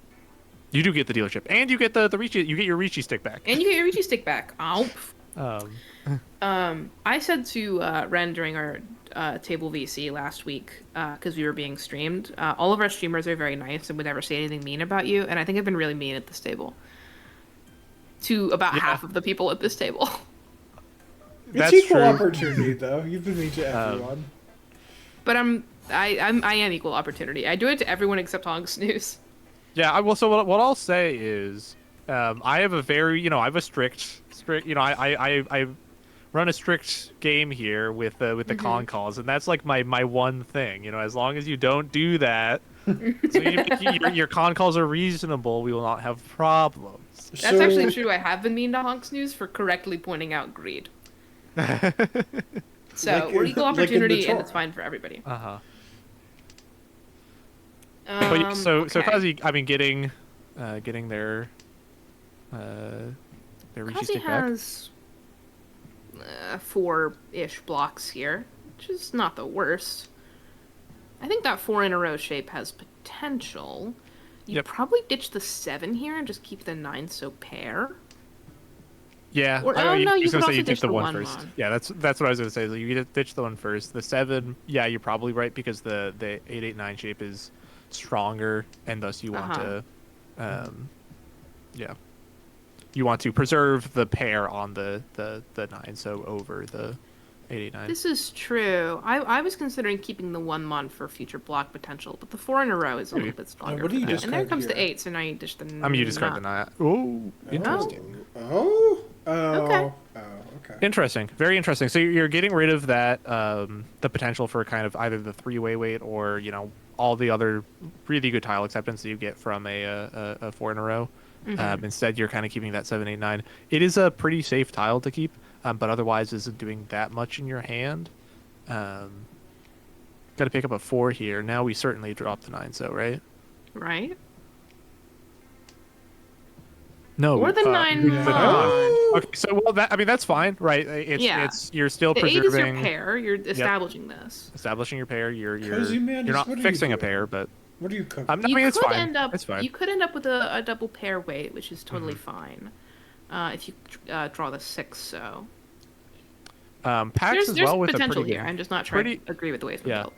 You do get the dealership, and you get the Richi. You get your Richi stick back. And you get your Richi stick back. Ow. Um, I said to Ren during our table VC last week, because we were being streamed, all of our streamers are very nice and would never say anything mean about you, and I think I've been really mean at this table. To about half of the people at this table. It's That's equal true. opportunity, though. You've been mean to everyone. But I am equal opportunity. I do it to everyone except honksnooze. Yeah, so what I'll say is, I have a very, I have a strict, I run a strict game here with the con calls, and that's like my one thing, as long as you don't do that, so your con calls are reasonable, we will not have problems. That's actually true. I have been mean to honksnooze for correctly pointing out greed. So Like we're in- equal like in the opportunity, and Torah. it's fine for everybody. Uh-huh. But yeah, so Okay. Kazi, I mean, getting their Rishi Kazi stick back. has 4-ish blocks here, which is not the worst. I think that 4 in a row shape has potential. You Yep. probably ditch the 7 here and just keep the 9 so pair. Yeah. Or, I no, you was could gonna say also you ditch ditch the the one 1 first. mon. Yeah, that's what I was gonna say. So you ditch the one first. The 7, yeah, you're probably right because the 889 shape is stronger, and thus you want to, yeah, you want to preserve the pair on the 9, so over the 889. This is true. I was considering keeping the 1 mon for future block potential, but the 4 in a row is a little Maybe. bit stronger what do for you that. And there discard comes the here? 8, so now you ditch the I mean, you discard the 9. Oh, interesting. Okay. Okay. Interesting. Very interesting. So you're getting rid of that, the potential for kind of either the 3-way weight or, all the other really good tile acceptance that you get from a 4 in a row. Instead, you're kind of keeping that 7, 8, 9. It is a pretty safe tile to keep, but otherwise isn't doing that much in your hand. Got to pick up a 4 here. Now we certainly drop the 9, so, right? Right? No. Or the 9 yeah. mon. Okay, so that's fine, right? It's you're still The 8 is preserving, your pair. You're establishing this. establishing your pair. You're Cozzymandias, not what are you fixing a doing? pair, but What are you cooking? I You mean it's could fine. end up. It's fine. You could end up with a double pair weight, which is totally fine. If you draw the 6, so Paks as there's well with a potential pretty here. good, I'm just not trying to agree with the way it's been built.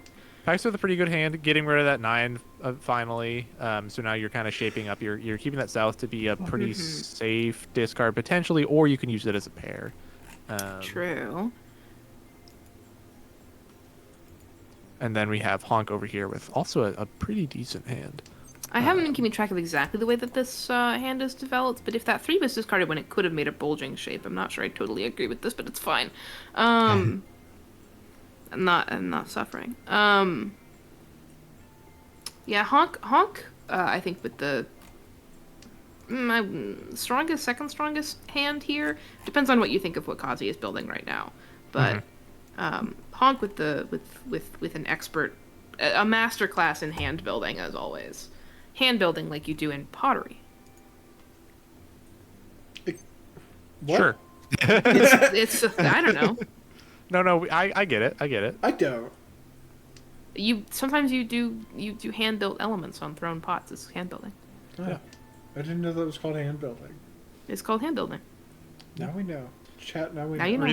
Paks with a pretty good hand, getting rid of that 9 finally. So now you're kind of shaping up. You're keeping that south to be a pretty safe discard potentially, or you can use it as a pair. True. And then we have Honk over here with also a pretty decent hand. I haven't been keeping track of exactly the way that this hand is developed, but if that 3 was discarded when it could have made a bulging shape, I'm not sure I totally agree with this, but it's fine. I'm not suffering. Yeah, Honk. I think with the second strongest hand here depends on what you think of what Kazi is building right now, but Honk with an expert, a master class in hand building as always. Hand building like you do in pottery. What? Sure. It's I don't know. No, I get it. I get it. I don't. Sometimes you do hand built elements on thrown pots. It's hand building. Oh, Yeah. I didn't know that was called hand building. It's called hand building. Now we know. Chat, now we Now know. you know.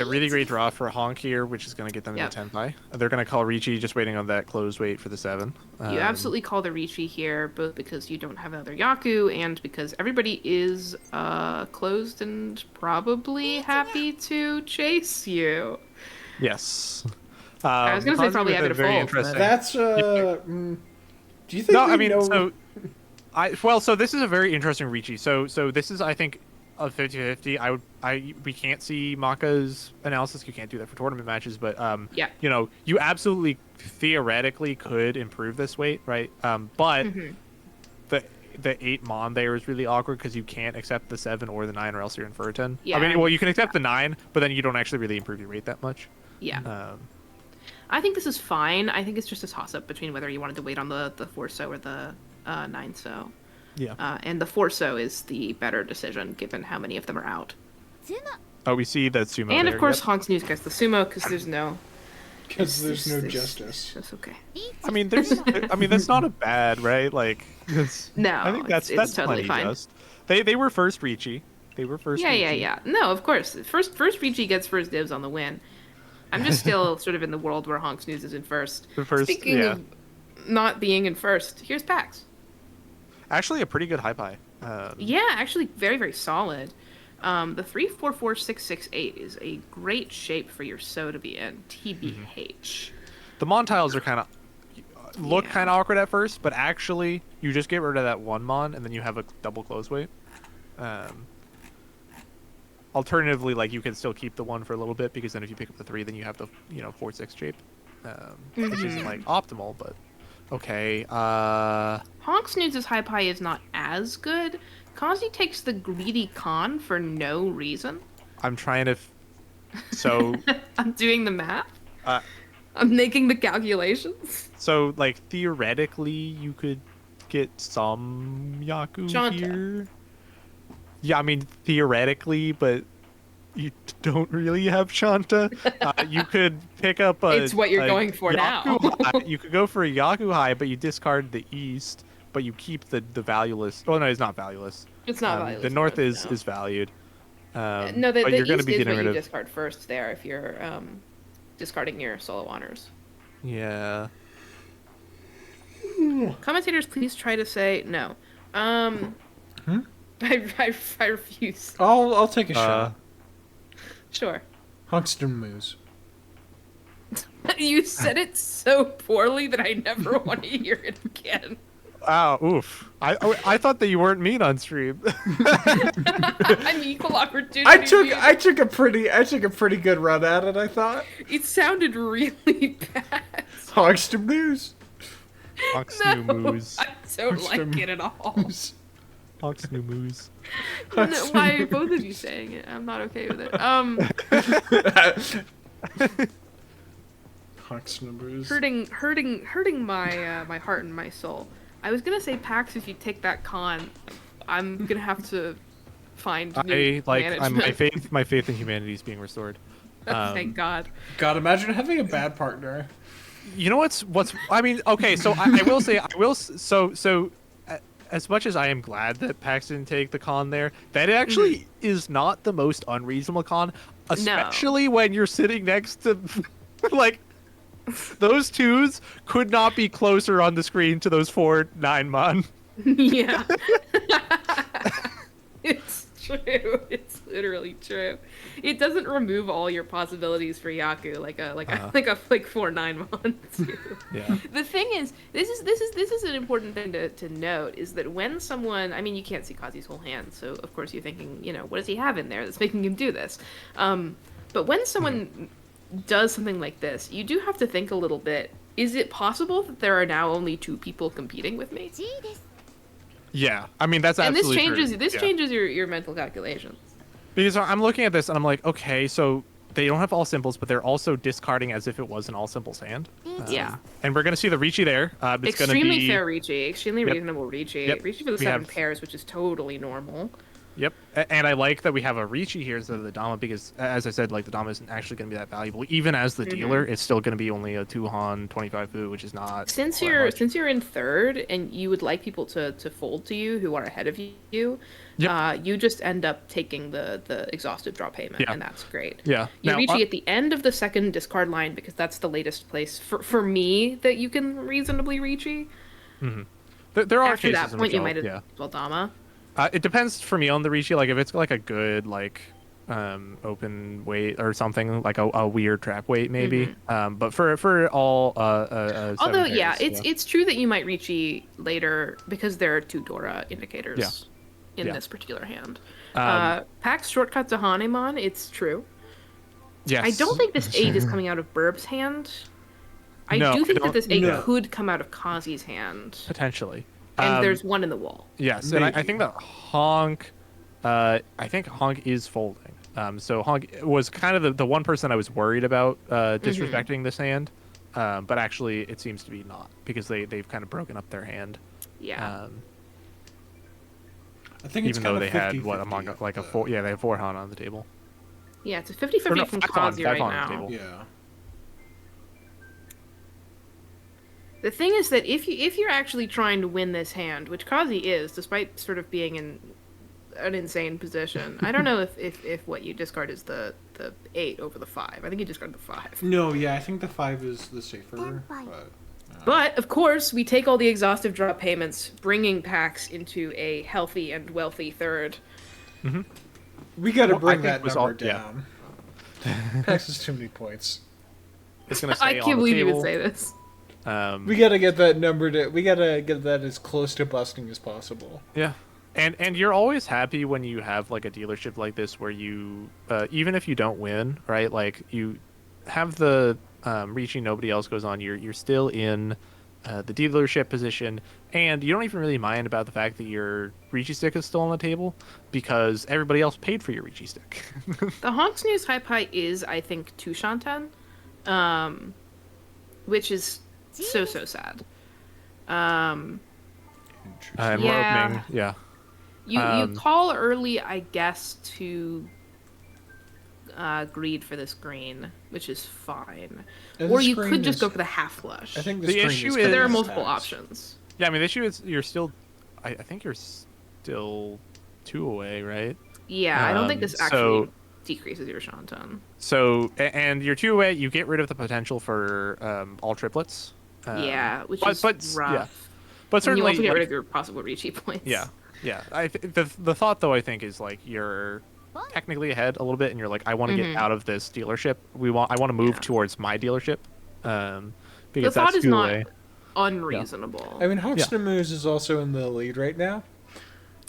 Really great draw for Honk here, which is going to get them Yep. to 10 pie. They're going to call Ricci, just waiting on that closed weight for the 7. You absolutely call the Ricci here, both because you don't have another Yaku and because everybody is closed and probably happy to chase you. Yes. I was going to say probably happy to very fold. interesting. But... That's do you think? No, we I mean, know... so this is a very interesting Ricci. So this is, I think, a 50-50. We can't see Maka's analysis. You can't do that for tournament matches, but Yeah. You absolutely theoretically could improve this weight, right? But the 8 mon there is really awkward because you can't accept the 7 or the 9, or else you're in for a 10. Yeah. I mean, well, you can accept the 9, but then you don't actually really improve your weight that much. Yeah. I think this is fine. I think it's just a toss-up between whether you wanted to wait on the 4-so or the 9-so. Yeah. And the 4-so is the better decision, given how many of them are out. Oh, we see that sumo And there, of course, yep. honksnooze gets the sumo, because there's no... Because there's no It's justice. just okay. I mean, that's not a bad, right? Like, No, I think that's it's totally plenty fine. just. They were first Ricci. They were first. Ricci. Yeah. No, of course. First Ricci gets first dibs on the win. I'm just still sort of in the world where honksnooze is in first. The first, Speaking yeah. of not being in first, here's Paks. Actually, a pretty good high pie. Yeah, actually very, very solid. The 3-4-4-6-6-8 is a great shape for your so to be in. TBH. The mon tiles are kind of look Yeah. kind of awkward at first, but actually, you just get rid of that 1 mon, and then you have a double close weight. Alternatively, like you can still keep the 1 for a little bit, because then if you pick up the 3, then you have the 4-6 shape, which isn't like optimal, but okay. honksnooze's high pie is not as good. Kazi takes the greedy con for no reason. I'm trying to. So. I'm doing the math. Uh, I'm making the calculations. So, like, theoretically, you could get some Yaku Shanta. here. Yeah, I mean, theoretically, but you don't really have Shanta. You could pick up a... It's what you're a going for now. Yaku high. You could go for a Yaku high, but you discard the East. but you keep the valueless. Oh no, it's not valueless. It's not valueless. The north is no. is valued. No, but the you're going to east be is getting what rid you of. discard first there if you're discarding your solo honors. Yeah. Commentators, please try to say no. I refuse. I'll take a shot. Sure. Honksnooze. You said it so poorly that I never want to hear it again. Wow, oof. I thought that you weren't mean on stream. I'm equal opportunity. I took a pretty good run at it, I thought. It sounded really bad. Honksnooze. Honksnooze. I don't like it at all. Honksnooze. No, why are both of you saying it? I'm not okay with it. Honksnooze. Hurting my heart and my soul. I was gonna say Pax. If you take that con, I'm gonna have to find new management. My faith in humanity is being restored. Thank God. God, imagine having a bad partner. You know what's I mean, okay, so I will say as much as I am glad that Pax didn't take the con there, that actually is not the most unreasonable con, especially when you're sitting next to like those twos could not be closer on the screen to those 4 9-mon. Yeah. It's true. It's literally true. It doesn't remove all your possibilities for Yaku like a 4 9-mon. Yeah. The thing is, this is an important thing to note is that when someone, I mean, you can't see Kazi's whole hand, so of course you're thinking, what does he have in there that's making him do this? But when someone does something like this, you do have to think a little bit. Is it possible that there are now only 2 people competing with me? Yeah, I mean that's absolutely true. This changes your mental calculations. Because I'm looking at this and I'm like, okay, so they don't have all symbols, but they're also discarding as if it was an all symbols hand. Yeah. And we're gonna see the Ricci there. It's extremely gonna be fair Ricci, extremely Yep. reasonable Ricci. Yep. Ricci for the We 7 have- pairs, which is totally normal. Yep, and I like that we have a Ricci here instead of the Dama because, as I said, like the Dama isn't actually going to be that valuable. Even as the dealer, it's still going to be only a 2-Han 25 fu, which is not. Since all that you're much. since you're in 3rd and you would like people to fold to you who are ahead of you, Yep. you just end up taking the exhaustive draw payment, and that's great. Yeah. You Now, Ricci at the end of the 2nd discard line because that's the latest place for me that you can reasonably Ricci. there are After cases that in point, which you I'll- might as yeah. well Dama. It depends for me on the Ricci. Like if it's like a good open weight or something like a weird trap weight maybe. But for all Although 7 yeah, pairs, it's true that you might Ricci later because there are 2 Dora indicators in Yeah. this particular hand. Pax shortcut to Hanemon, it's true. Yes. I don't think this 8 is coming out of Birb's hand. I No, do I think that don't- this 8 no. could come out of Kazi's hand. potentially. And there's one in the wall. Yes, and I Maybe. think that Honk, I think Honk is folding. So Honk was kind of the one person I was worried about disrespecting this hand, but actually it seems to be not because they've kind of broken up their hand. Yeah. I think it's Even though kind they of had 50-50 what among of like a the- 4, yeah, they have 4 Han on the table. Yeah, it's a 50-50 Or no, from 5 Han, Kazi 5 right Han on the now. table. Yeah. The thing is that if you're actually trying to win this hand, which Kazi is, despite sort of being in an insane position, I don't know if what you discard is the 8 over the 5. I think you discard the 5. No, yeah, I think the 5 is the safer. But of course, we take all the exhaustive drop payments, bringing Pax into a healthy and wealthy 3rd. We got to Well, I bring think that it was number all- yeah. down. Pax is too many points. It's gonna I stay on can't the believe you table. would say this. We got to get that number to. We got to get that as close to busting as possible. Yeah. And you're always happy when you have like a dealership like this where you even if you don't win, right? Like you have the reaching nobody else goes on, you're still in the dealership position and you don't even really mind about the fact that your Ricci stick is still on the table because everybody else paid for your Ricci stick. The honksnooze Hypai is, I think, 2 Shanten, which is so sad. And Yeah. we're opening, yeah. You call early, I guess, to greed for this green, which is fine. And Or the you screen could just is- go for the half flush. I think The screen issue is is- But there are kinda multiple taxed. options. Yeah, I mean, the issue is you're still, I think you're still 2 away, right? Yeah, I don't think this actually So decreases your Shanton. and you're 2 away. You get rid of the potential for all triplets. Yeah, which But is yeah, rough. but And you certainly also get rid like of your possible Ricci points. yeah, yeah. The thought though I think is like you're technically ahead a little bit, and you're like I want to get out of this dealership. I want to move Yeah. towards my dealership, The because thought that's is 2 not away. unreasonable. I mean, honksnooze is also in the lead right now.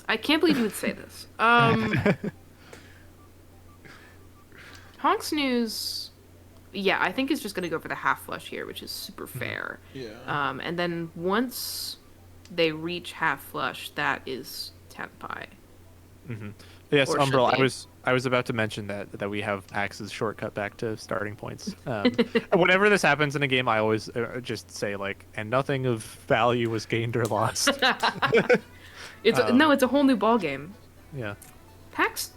I can't believe you would say this. honksnooze, yeah, I think is just going to go for the half flush here, which is super fair. Yeah. And then once they reach half flush, that is tenpai. Yes, Or Umbral. should be. I was about to mention that we have Axe's shortcut back to starting points. Whenever this happens in a game, I always just say like, and nothing of value was gained or lost. It's a whole new ball game. Yeah. Paks,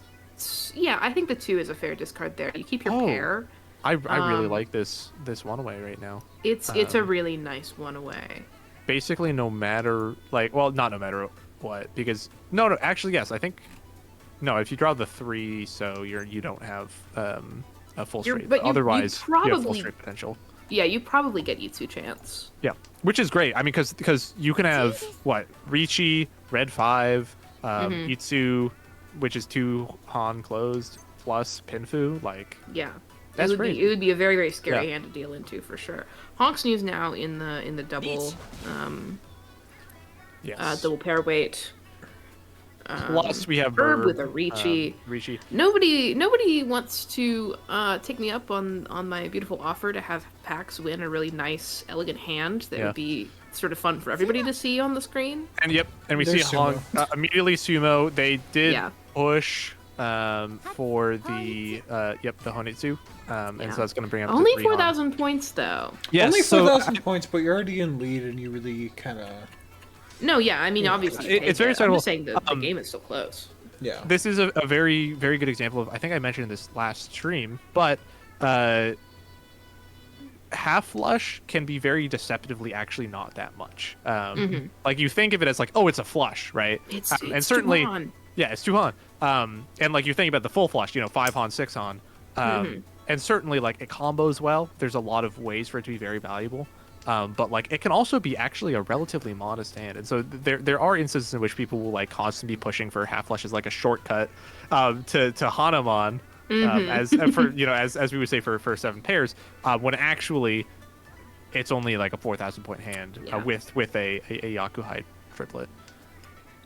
yeah, I think the 2 is a fair discard there. You keep your Oh. pair. I really like this one away right now. It's a really nice one away. Basically, no matter like, well, not no matter what, because no, actually, yes, I think no. If you draw the 3, so you don't have a full straight. But Otherwise, you have full probably- straight potential. Yeah, you probably get Yutsu chance. Yeah, which is great. I mean, because you can have what Ricci, Red 5, Itsu, which is 2 Han closed plus Pinfu. Like, Yeah. That's it would crazy. be very, very scary Yeah. hand to deal into for sure. honksnooze now in the double yes. double pair weight. Plus we have Birb Birb with a Ricci. Ricci. Nobody wants to take me up on my beautiful offer to have Paks win a really nice, elegant hand that Yeah. would be sort of fun for everybody to see on the screen. And and we see There's Han immediately sumo. They did Yeah. push for the the Honitsu, and so that's going to bring up Only to 3 Han. 4,000 points though. Yes, Only so 4,000 points, but you're already in lead, and you really kind of No, yeah, I mean obviously you It's take very it. I'm subtle. just saying the game is so close. yeah. this is a very, very good example of, I think I mentioned in this last stream, but half flush can be very deceptively actually not that much. Like you think of it as like, oh, it's a flush, right? It's and certainly, too on. yeah, it's 2 Han. And like you think about the full flush, 5 Han, 6 Han. And certainly like it combos well. There's a lot of ways for it to be very valuable. But like it can also be actually a relatively modest hand, and so there are instances in which people will like constantly be pushing for half flush as like a shortcut to Hanamon, as for as we would say for 7 pairs, when actually it's only like a 4,000 point hand Yeah. with a Yakuhai triplet.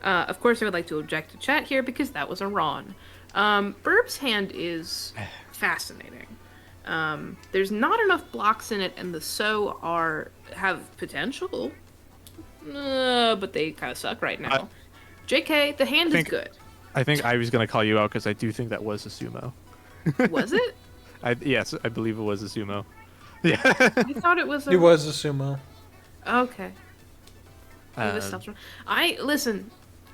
Of course, I would like to object to chat here because that was a Ron. Birb's hand is fascinating. There's not enough blocks in it, and the So have potential, but they kind of suck right now. JK, the hand is good. I think I was gonna call you out because I do think that was a sumo. Was it? Yes, I believe it was a sumo. Yeah. I thought it was. It was a sumo. Okay. Maybe this Um, stuff's wrong. Listen.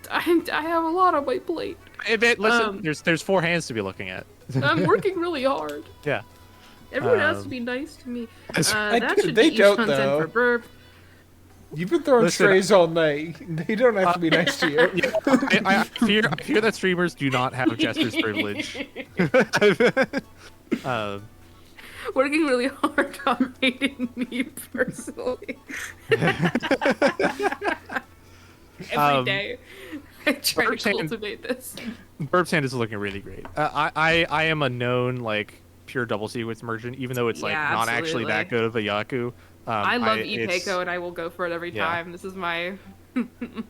I have a lot on my plate. Listen, there's 4 hands to be looking at. I'm working really hard. Yeah. Everyone has to be nice to me. I That do- should they be don't, content though. for Birb. You've been throwing Listen, strays all night. They don't have to be nice to you. I fear that streamers do not have Jester's privilege. Working really hard on hating me personally. Every day. I try to Birb's hand- cultivate this. Burb's hand is looking really great. I am a known like pure double sequence merchant, even though it's like Yeah, not actually that absolutely. good of a Yaku. I love it's- Ipeco and I will go for it every Yeah. time. This is my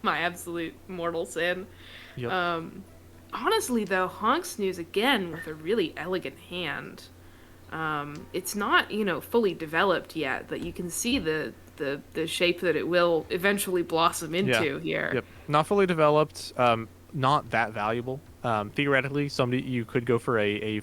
my absolute mortal sin. Yep. Honestly though, honksnooze again with a really elegant hand. It's not, fully developed yet, but you can see the shape that it will eventually blossom into here. Yep. Not fully developed. Not that valuable. Theoretically, you could go for a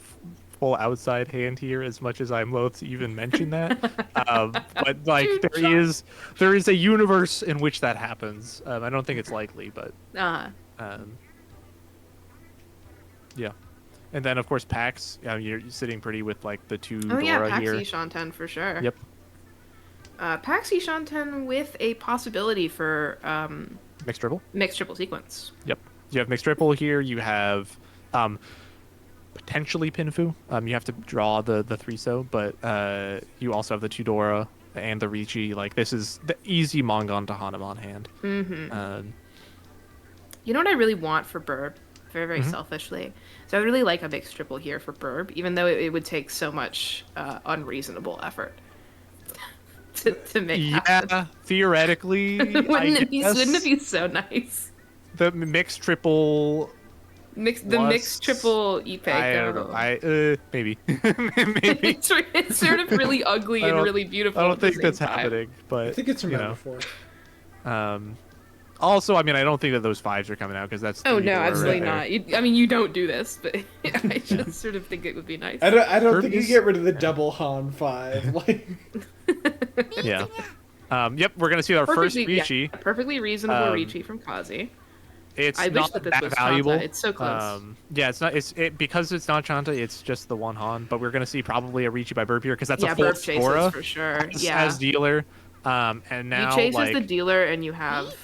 full outside hand here, as much as I'm loath to even mention that. But like there is a universe in which that happens. I don't think it's likely, but yeah. And then of course Paks. You're sitting pretty with like the 2 Oh yeah, Dora Paxi here. Shanten for sure. Yep. Paks Shanten with a possibility for Mixed triple. mixed triple sequence. Yep. You have mixed triple here. You have potentially Pinfu. You have to draw the 3-so, but you also have the Tudora and the Ricci. Like, this is the easy Mongon to Hanuman hand. Mm-hmm. You know what I really want for Birb? Very, very selfishly. So I really like a mixed triple here for Birb, even though it would take so much unreasonable effort to make happen. Yeah, theoretically, Wouldn't it be so nice? The mixed triple... Mixed triple Ipe. I don't know. Maybe. Maybe. It's sort of really ugly and really beautiful. I don't think that's happening, but I think it's a metaphor. Also, I mean, I don't think that those 5s are coming out because that's. Oh no, absolutely not. You don't do this, but I just sort of think it would be nice. I don't think you get rid of the double Han 5. Like. Yeah. Yep, we're gonna see our first Ricci. Yeah, perfectly reasonable Ricci from Kazi. It's I not wish that this was valuable. Chanta. It's so close. Yeah, it's not. Because it's not Chanta. It's just the one Han. But we're gonna see probably a Ricci by Birb here because that's a full Birb chases Sora for sure. as dealer. And now you chase like, as the dealer, and you have.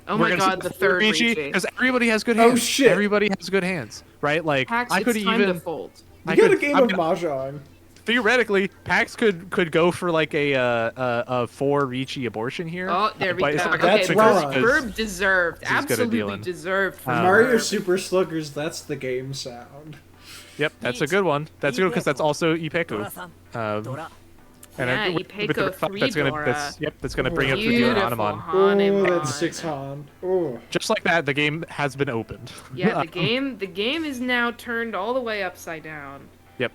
Oh my god, the third Ricci. Because everybody has good hands. Oh shit! Everybody has good hands, right? Like Paks, I could it's time even. to fold. You got a game of Mahjong. Theoretically, Paks could go for like a 4 Ricci abortion here. Oh, there we go. That's wrong. Birb deserved. Absolutely deserved. For Mario Super Sluggers, that's the game sound. Yep, that's a good one. That's good because that's also Ipeku. Yeah, Ipeco 3 Dora. That's gonna bring up the dealer Hanuman. Oh, that's 6 Han. Oh. Just like that, the game has been opened. Yeah, the game is now turned all the way upside down. Yep.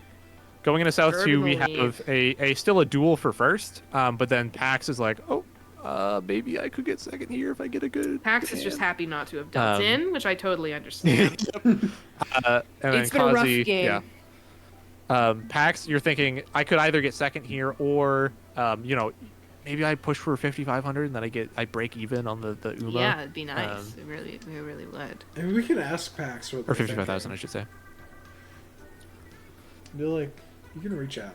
Going into South 2, we leave. have a still a duel for first, but then Paks is like, maybe I could get second here if I get a good. Paks is just happy not to have dumped in, which I totally understand. And it's been a rough game. Yeah. Paks, you're thinking I could either get second here or, maybe I push for 5,500 and then I break even on the Uma. Yeah, it'd be nice. It really would. Maybe we can ask Paks what. Or 55,000, I should say. Be like, you can reach out.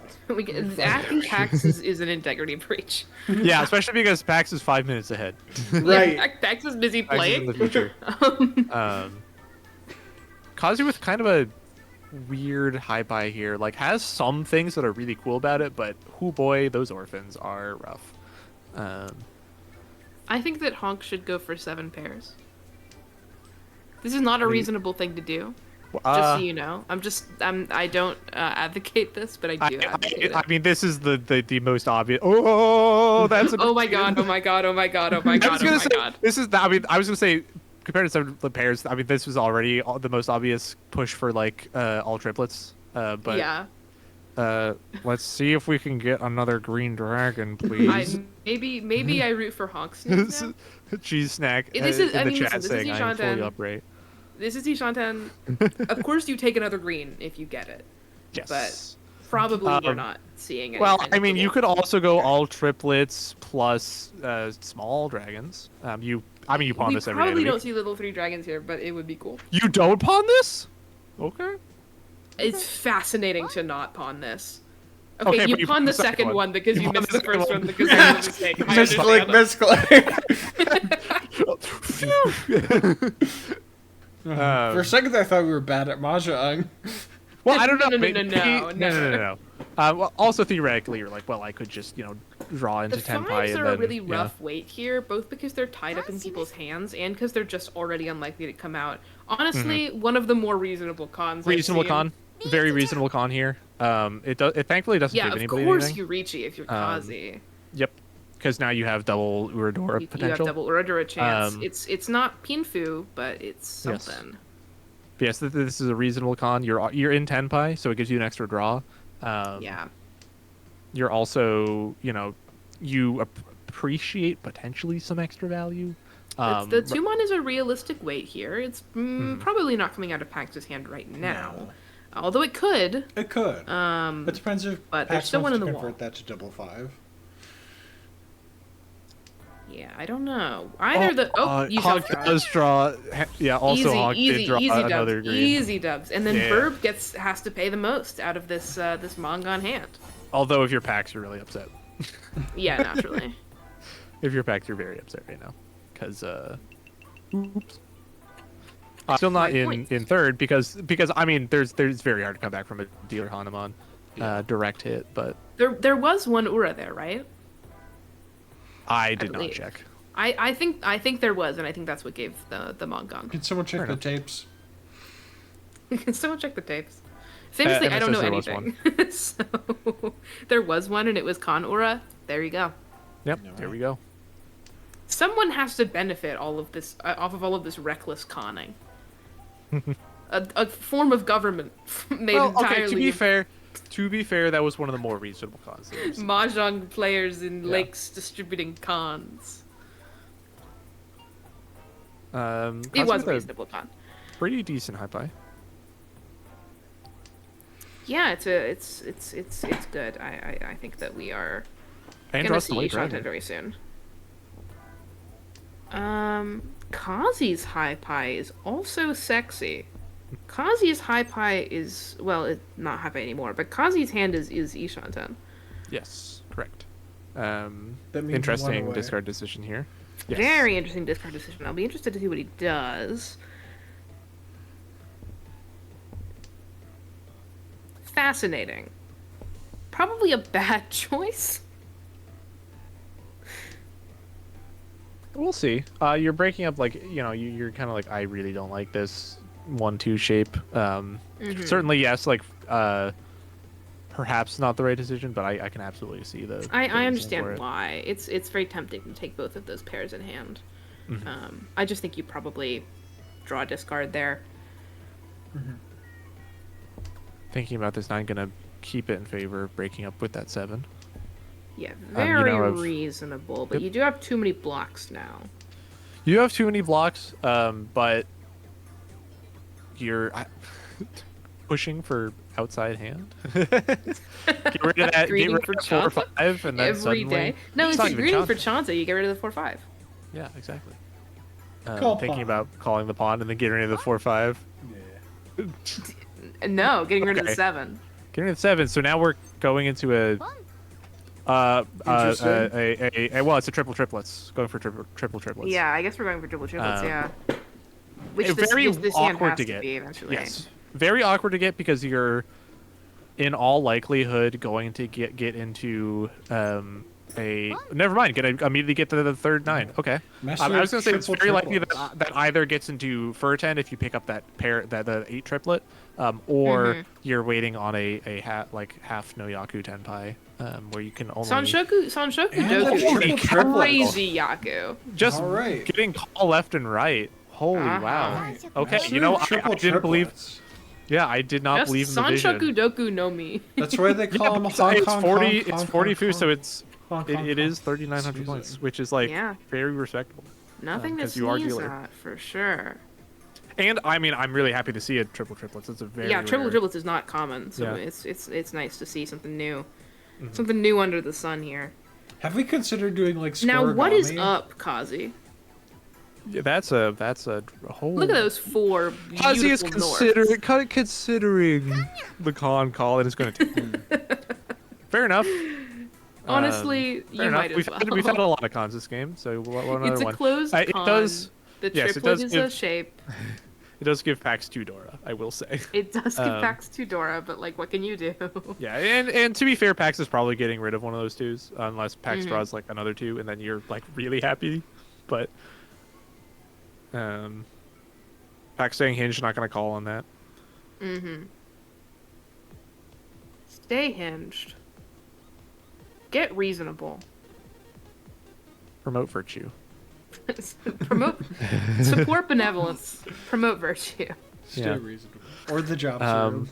Asking Paks is an integrity breach. Yeah, especially because Paks is 5 minutes ahead. Right. Yeah, Paks is busy Paks is playing. in the future. Kazi with kind of a weird high buy here. Like, has some things that are really cool about it, but oh boy, those orphans are rough. I think that Honk should go for 7 pairs. This is not a reasonable thing to do. Just so you know, I don't advocate this, but I do advocate it. I mean, this is the most obvious. Oh, that's. Oh my god! Oh my god! Oh my god! Oh my god! I was gonna say this is. I mean, I was gonna say compared to some of the pairs. I mean, this was already the most obvious push for like all triplets. But yeah. Let's see if we can get another green dragon, please. Maybe I root for honksnooze now. Cheese snack. This is. In I the mean, chat listen, this saying is I am fully Shanten. upright. This is Shanten. Of course, you take another green if you get it. Yes. But probably we're not seeing it. Well, I mean, you could also go all triplets plus small dragons. You pawn this every day. We probably don't see little 3 dragons here, but it would be cool. You don't pawn this? Okay. It's fascinating to not pawn this. Okay, you pawn the second one because you missed the first one because there was a mistake. Misclick. For a second, I thought we were bad at Mahjong. Well, I don't know. No. Well, also theoretically, you're like, well, I could just, draw into The Tenpai fives and are then, a really rough weight here, both because they're tied up in people's hands and because they're just already unlikely to come out. Honestly, one of the more reasonable cons. Reasonable con. Very reasonable con here. It thankfully doesn't give anybody anything. Yeah, of course you Ricci if you're Kazi. Yip. Because now you have double Uradora potential. You have double Uradora chance. It's not Pinfu, but it's something. Yes, this is a reasonable con. You're in Tenpai, so it gives you an extra draw. Yeah. You're also, you appreciate potentially some extra value. The 2-mon is a realistic weight here. It's probably not coming out of Paks' hand right now. No. Although it could. It could. It depends if but there's Paks still one wants in to the wall. convert that to double 5. Yeah, I don't know. You Hog does draw. Yeah, also Hog did draw another green. Easy dubs. And then Birb has to pay the most out of this Mongon hand. Although if you're Paks, you're really upset. Yeah, naturally. If you're Pax, you're very upset right now. Because, oops. Still not My point. in third because I mean there's very hard to come back from a dealer Hanuman direct hit, but There was one Ura there, right? I did not believe. check. I think there was, and I think that's what gave the Mongong. Can someone check Fair the enough. tapes? Can someone check the tapes? Famously, Emma I don't says know there was anything. So there was one, and it was Con Ura. There you go. Yep, All there right. we go. Someone has to benefit all of this off of all of this reckless conning. a form of government made Well, entirely okay. To be fair, that was one of the more reasonable cons. that we've seen. mahjong players in Yeah. lakes distributing cons. It Cons was with a a reasonable con. pretty decent high pie. Yeah, it's good. I think that we are And gonna draws the see white Shantae dragon. very soon. Kazi's high pie is also sexy. Kazi's high pie is, well, it's not high pie anymore, but Kazi's hand is Ishanten. Yes, correct. That means one Interesting away. discard decision here. Yes. Very interesting discard decision. I'll be interested to see what he does. Fascinating. Probably a bad choice. We'll see. You're breaking up like you're kind of like I really don't like this 1-2 shape. Certainly yes, like perhaps not the right decision, but I can absolutely see the. I reason for understand it. why. It's very tempting to take both of those pairs in hand. I just think you probably draw a discard there. Thinking about this, I'm gonna keep it in favor of breaking up with that 7. Yeah, very I've- reasonable, but Yep. you do have too many blocks now. You have too many blocks, but you're pushing for outside hand. Get rid of that. Greeting Get for rid of 4 or Chanta 5, and then every suddenly, day. No, It's it's not a even greeting for Chanta. Chanta. You get rid of the 4/5. Yeah, exactly. Call Thinking pawn. about calling the pawn and then getting rid of the 4/5. Yeah. No, getting rid of the Okay. 7. Getting rid of the 7. So now we're going into Interesting. well, it's a triplets. Going for triplets. Yeah, I guess we're going for triple triplets. Um, Yeah. Which very this hand awkward has to to get. be eventually. Yes. Very awkward to get because you're, in all likelihood, going to get into a. Never mind. Immediately get to the third 9. Okay. Master I was going to say it's triple very likely triplets. that either gets into fur 10 if you pick up that pair the 8 triplet, or you're waiting on a half no Yaku Tenpai, where you can only Sanshoku And Doku the triple is triplets. crazy Yaku. just All right. getting call left and right. Holy Uh-huh. wow. Okay, Master you know of I triple didn't believe. triplets. Yeah, I did not Just believe in the vision. Sanshoku Doku no Mi. That's why they Yeah, call them but Hong it's Kong, 40. Hong It's Kong, 40 Hong fu, so Kong. it's Hong Kong, it is Hong. 3,900 points, which is like Yeah. very respectable. Nothing to 'cause you are sneeze dealer. at, for sure. And I mean, I'm really happy to see a triplets. It's a very Yeah, triple rare- triplets is not common, so Yeah. it's nice to see something new. Something new under the sun here. Have we considered doing like Now, what is scoregami? up, Kazi? Yeah, that's a whole. Look at those 4 Kazi is beautiful considering the con call, and it's going to take. Fair enough. Honestly, Fair you enough. might as well. We've had a lot of cons this game, so one It's other a one. closed It con. does. The yes, it triplet does is give- a shape. It does give Pax 2 Dora, I will say. It does give Pax to Dora, but like, what can you do? Yeah, and to be fair, Pax is probably getting rid of one of those 2s, unless Pax Mm-hmm. draws like another 2, and then you're like really happy. But Pax staying hinged, not gonna call on that. Stay hinged. Get reasonable. Promote virtue. Promote, support benevolence. Promote virtue. Stay Yeah. reasonable. Or the job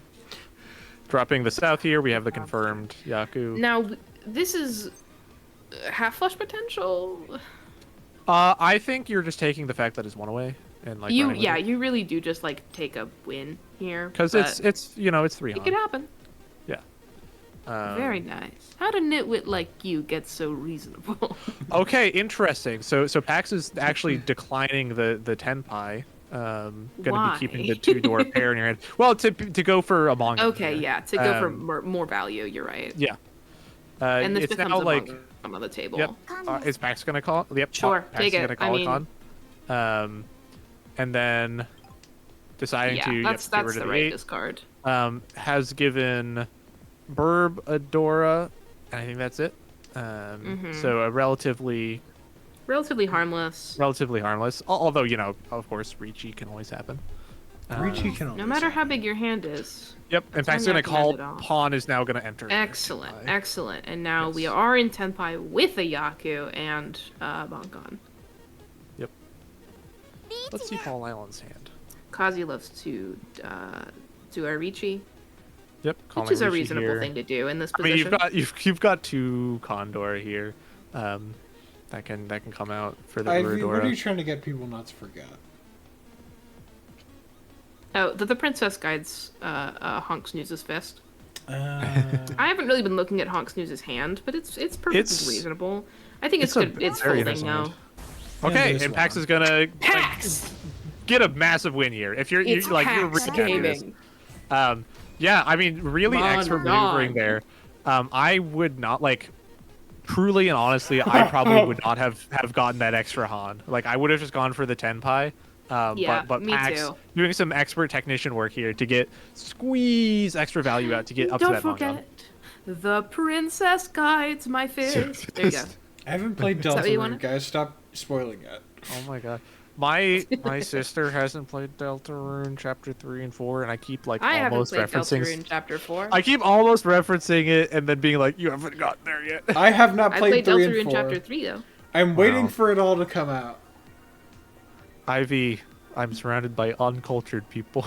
Dropping the south here, we have the confirmed Yaku. Now, this is half flush potential. I think you're just taking the fact that it's 1 away and like You really do just like take a win here. because but it's 3 it could happen. Yeah. Very nice. How did nitwit like you get so reasonable? Okay, interesting. So Pax is actually declining the 10 pi. Gonna Why? be keeping the 2 door pair in your hand. Well, to go for a manga. Okay, here. yeah, to go for more value. You're right. Yeah. And this it's becomes now a like, bottom of the table. yep. Is Pax gonna call? Yep. Sure, Pax take is it. gonna call I a mean- con. And then deciding Yeah, to that's get rid the of the right 8. discard. Has given Birb a Dora, and I think that's it. So a relatively Relatively harmless. Although, of course, Ricci can always happen. Ricci can always No matter how happen. big your hand is. Yep, in That's fact, when going you to have to call end it off. pawn is now going to enter. Excellent, Tenpai. excellent. And now we Yes. are in Tenpai with a Yaku and Bongon. Yep. Let's see Paul Island's hand. Kazi loves to do a Ricci, Yep, which calling is a Ricci reasonable here. thing to do in this I mean, position. you've got 2 Condor here. That can come out for the Ivy, what are Uradora. you trying to get people not to forget? Oh, the Princess guides honksnooze's fist. Uh, I haven't really been looking at honksnooze's hand, but it's perfectly It's- reasonable. I think it's it's a good. It's very folding nice now. hand. Okay, there's and Pax one. is gonna Pax! get a massive win here. If you're It's you're Pax really happy with this. gaming. Yeah, I mean, really Mon extra maneuvering God. there. I would not truly and honestly, I probably would not have gotten that extra Han. I would have just gone for the Tenpai. Yeah, but me Pax too. doing some expert technician work here to squeeze extra value out to get up Don't to that Mahjong. forget, the princess guides my fist. There you go. I haven't played that what you Deltarune, wanted? guys. Stop spoiling it. Oh my god. My sister hasn't played Deltarune Chapter 3 and 4, and I keep I haven't almost played referencing. Deltarune Chapter 4. I keep almost referencing it and then being like, "You haven't gotten there yet." I have not I played played 3 and Deltarune 4. Chapter 3, though. I'm waiting Wow. for it all to come out. Ivy, I'm surrounded by uncultured people.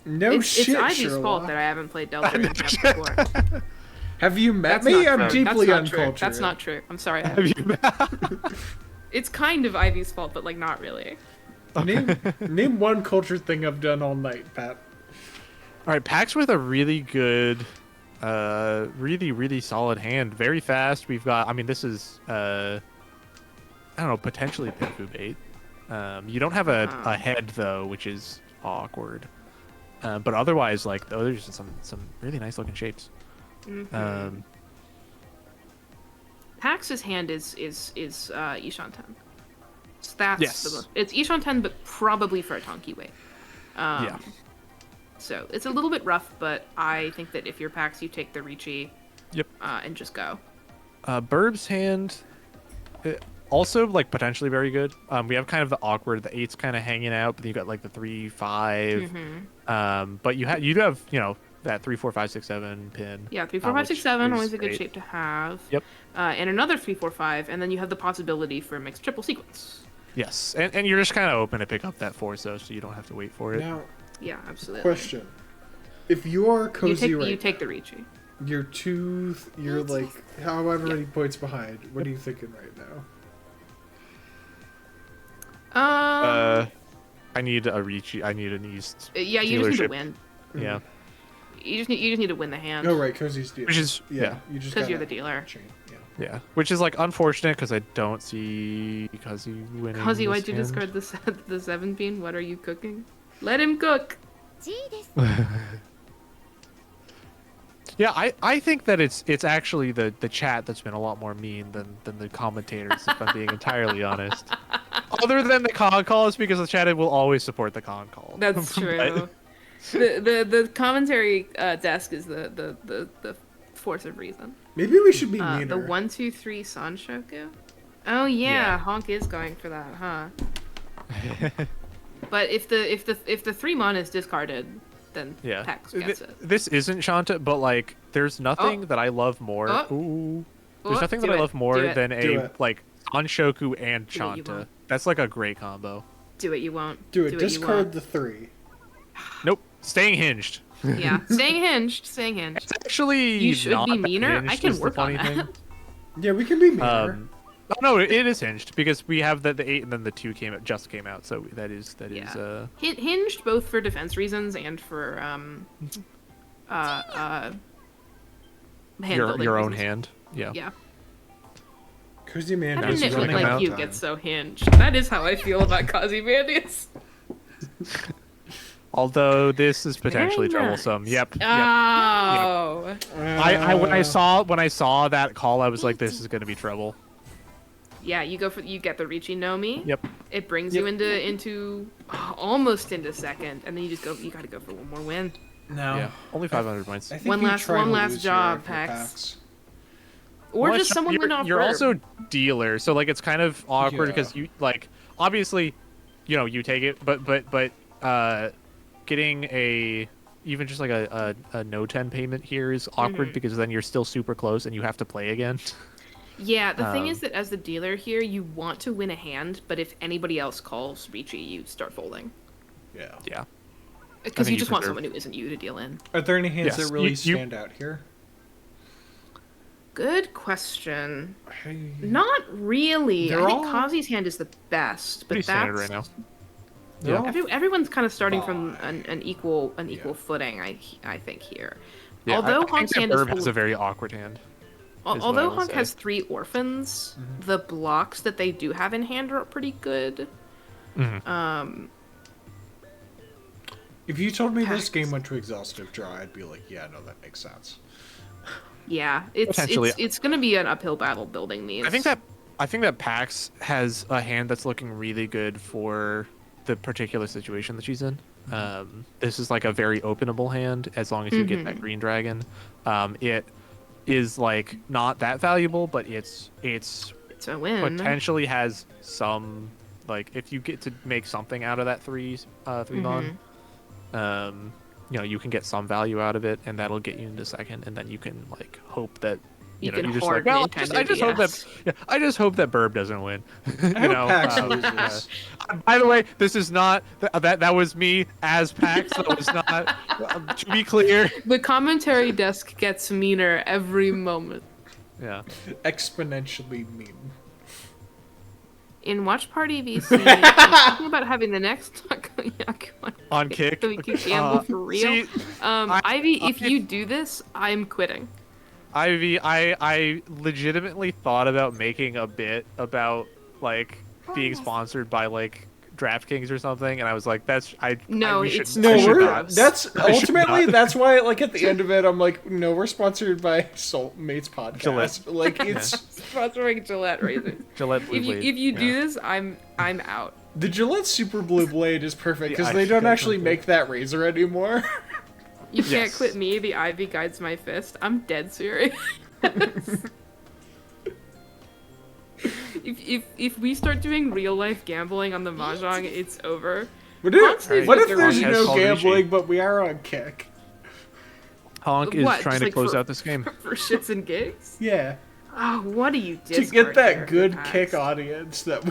No it's shit, Ivy's Sherlock. fault that I haven't played Deltarune Chapter 4. Have you met That's me? not I'm true. deeply That's not uncultured. True. That's not true. I'm sorry. I Have haven't. you? It's kind of Ivy's fault, but not really. Name one cultured thing I've done all night, Pat. All right, Pax with a really good, really solid hand. Very fast. We've got. I mean, this is. I don't know. Potentially Pinfu bait. You don't have a head though, which is awkward. But otherwise, those are some really nice looking shapes. Mm-hmm. Pax's hand is Ishan 10. So that's Yes. the most. It's Ishan 10, but probably for a Tonki weight. Yeah. So it's a little bit rough, but I think that if you're Pax, you take the Ricci. Yep. And just go. Birb's hand, also potentially very good. We have kind of the awkward, the 8's kind of hanging out, but then you got the 3, 5. But you do have that 3, 4, 5, 6, 7 pin. Yeah, 3, 4, 5, 6, which 7, is always a good great. shape to have. Yep. And another 3, 4, 5, and then you have the possibility for a mixed triple sequence. Yes, and you're just kind of open to pick up that 4, so you don't have to wait for it. Now, Yeah, absolutely. question: if you are cozy You take the Ricci. you're however many points behind. What are you thinking right now? I need a Ricci. I need an East. Yeah, you just need to dealership. win. Yeah, You just need to win the hand. Oh right, cozy's deal. which is yeah, you just Because you're gotta the dealer. chain, yeah. yeah, which is unfortunate because I don't see Cozzy winning. Kazi, this why'd you hand. discard the 7 bean? What are you cooking? Let him cook. Yeah, I think that it's actually the chat that's been a lot more mean than the commentators, if I'm being entirely honest. Other than the con calls, because the chat will always support the con call. That's But- true. the commentary desk is the force of reason. Maybe we should be meaner. The 1, 2, 3 Sanshoku. Oh yeah, Yeah. Honk is going for that, huh? But if the 3 mon is discarded, then Yeah. Pax gets it. This isn't Shanta, but there's nothing Oh. that I love more. Oh. Ooh. There's Oh, nothing do that I it. love more Do it. than Do a it. Anshoku and Do what you Shanta. want. That's a great combo. Do it, you won't. Do it. what you Discard want. the 3. Nope. Staying hinged. Yeah, staying hinged. Staying hinged. It's actually You should not be that meaner. hinged I can is the work on funny that. thing. Yeah, we can be meaner. Oh no, it is hinged because we have the 8 and then the 2 just came out, so that is Yeah. Hinged both for defense reasons and for hand building your own reasons. hand. Yeah. Yeah. Cozy man How Nice did is an running nitwit like out you time. get so hinged? That is how I feel about Cozzymandias. Although this is potentially Very troublesome. nice. Yep. Oh. I when I saw that call, I was like, this is gonna be trouble. Yeah, you get the Ricci no Mi. Yep. It brings you into almost into second, and then you gotta go for one more win. No. Yeah. Only 500 points. I think One you last try and lose here job, for Pax. Or Well, just someone win off You're Birb. also dealer, so like it's kind of awkward Yeah. because you like obviously, you take it, but getting even just like a no 10 payment here is awkward because then you're still super close and you have to play again. Yeah, the thing is that as the dealer here, you want to win a hand, but if anybody else calls Ricci, you start folding. Yeah. Yeah. Because think you just you want preserve. someone who isn't you to deal in. Are there any hands Yes, that really you- stand out here? Good question. Not really. They're I think all- Kazi's hand is the best, but Pretty standard that's right now. They're Yeah. all everyone's kind of starting from fine. an equal Yeah. footing. I think here. Yeah, Although I think Honk's that hand is Birb full has a very awkward hand. what I although will Honk say. has 3 orphans, the blocks that they do have in hand are pretty good. Mhm. If you told me this Pax. game went to exhaustive draw, I'd be like, yeah, no, that makes sense. Yeah, it's Potentially. it's gonna be an uphill battle building these. I think that Pax has a hand that's looking really good for the particular situation that she's in. This is like a very openable hand as long as you get that green dragon. It is like not that valuable, but it's it's a win. potentially has some like if you get to make something out of that three mon, you can get some value out of it, and that'll get you into second, and then you can like hope that You know can you're just hoard like, well, Nintendo I just hope DS. I just hope that Birb doesn't win. I hope Pax loses. By the way, this is not that was me as Pax. That was not to be clear. The commentary desk gets meaner every moment. Yeah. Exponentially mean. In Watch Party VC, I'm thinking about having the next Takoyaku On kick. so we can gamble for real. See, Ivy, if you do this, I'm quitting. Ivy, I legitimately thought about making a bit about like being sponsored by like DraftKings or something, and I was like, No, we should- it's I No, should we're not. that's I should ultimately not. that's why like at the end of it I'm like, no, we're sponsored by Soulmates podcast. Gillette. Like it's Sponsoring Gillette razors. Gillette Blue If you Blade. do this, I'm out. the Gillette Super Blue Blade is perfect because Yeah, they don't I actually think- make that razor anymore. You can't Yes. quit me. The Ivy guides my fist. I'm dead serious. If we start doing real life gambling on the mahjong, it's over. What Honks if, is what with if the there's wrong no has called gambling Rishi. but we are on kick? Honk is What, trying just, to like, close for- out this game. For shits and gigs? Yeah. Oh, what do you To discard get that there, good Pax? kick audience that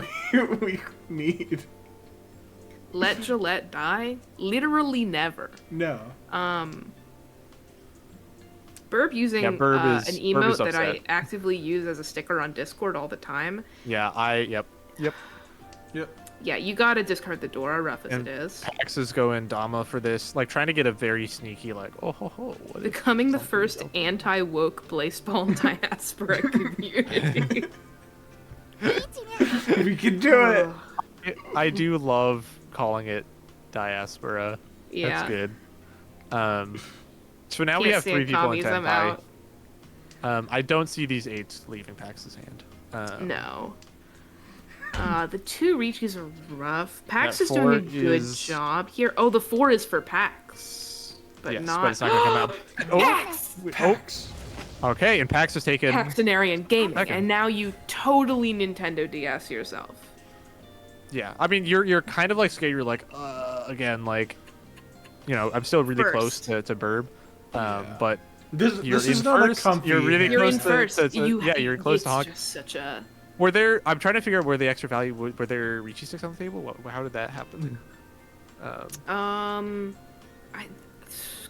we need. Let Gillette die? Literally never. No. Birb using Yeah, Birb is- an Birb is emote that I upset. actively use as a sticker on Discord all the time. Yeah, yep. Yep. Yeah, you gotta discard the Dora, rough as And it is. Pax is going Dama for this, like trying to get a very sneaky, like, oh ho ho. What is Becoming the something first else? anti-woke baseball diaspora community. We can do it. I do love calling it diaspora. Yeah. That's good. So now we Can't have stand 3 people in commies, 10 I'm pie. out. I don't see these 8s leaving Pax's hand. No. The 2 Riches are rough. Pax That is doing a 4 good is- job here. Oh, the 4 is for Pax. But yes, not... but it's not gonna come out. Oh, Pax! Pax. okay, and Pax has taken. Paxtonarian Gaming, Second. and now you totally Nintendo DS yourself. Yeah, I mean, you're kind of like scared. You're like, again, like, I'm still really close First. to Birb, but This you're is in not first. a comfy. You're really You're close in first. yeah, you're close to Honk. It's just such a... Were there? I'm trying to figure out where the extra value. Were there Ricci sticks on the table? How did that happen?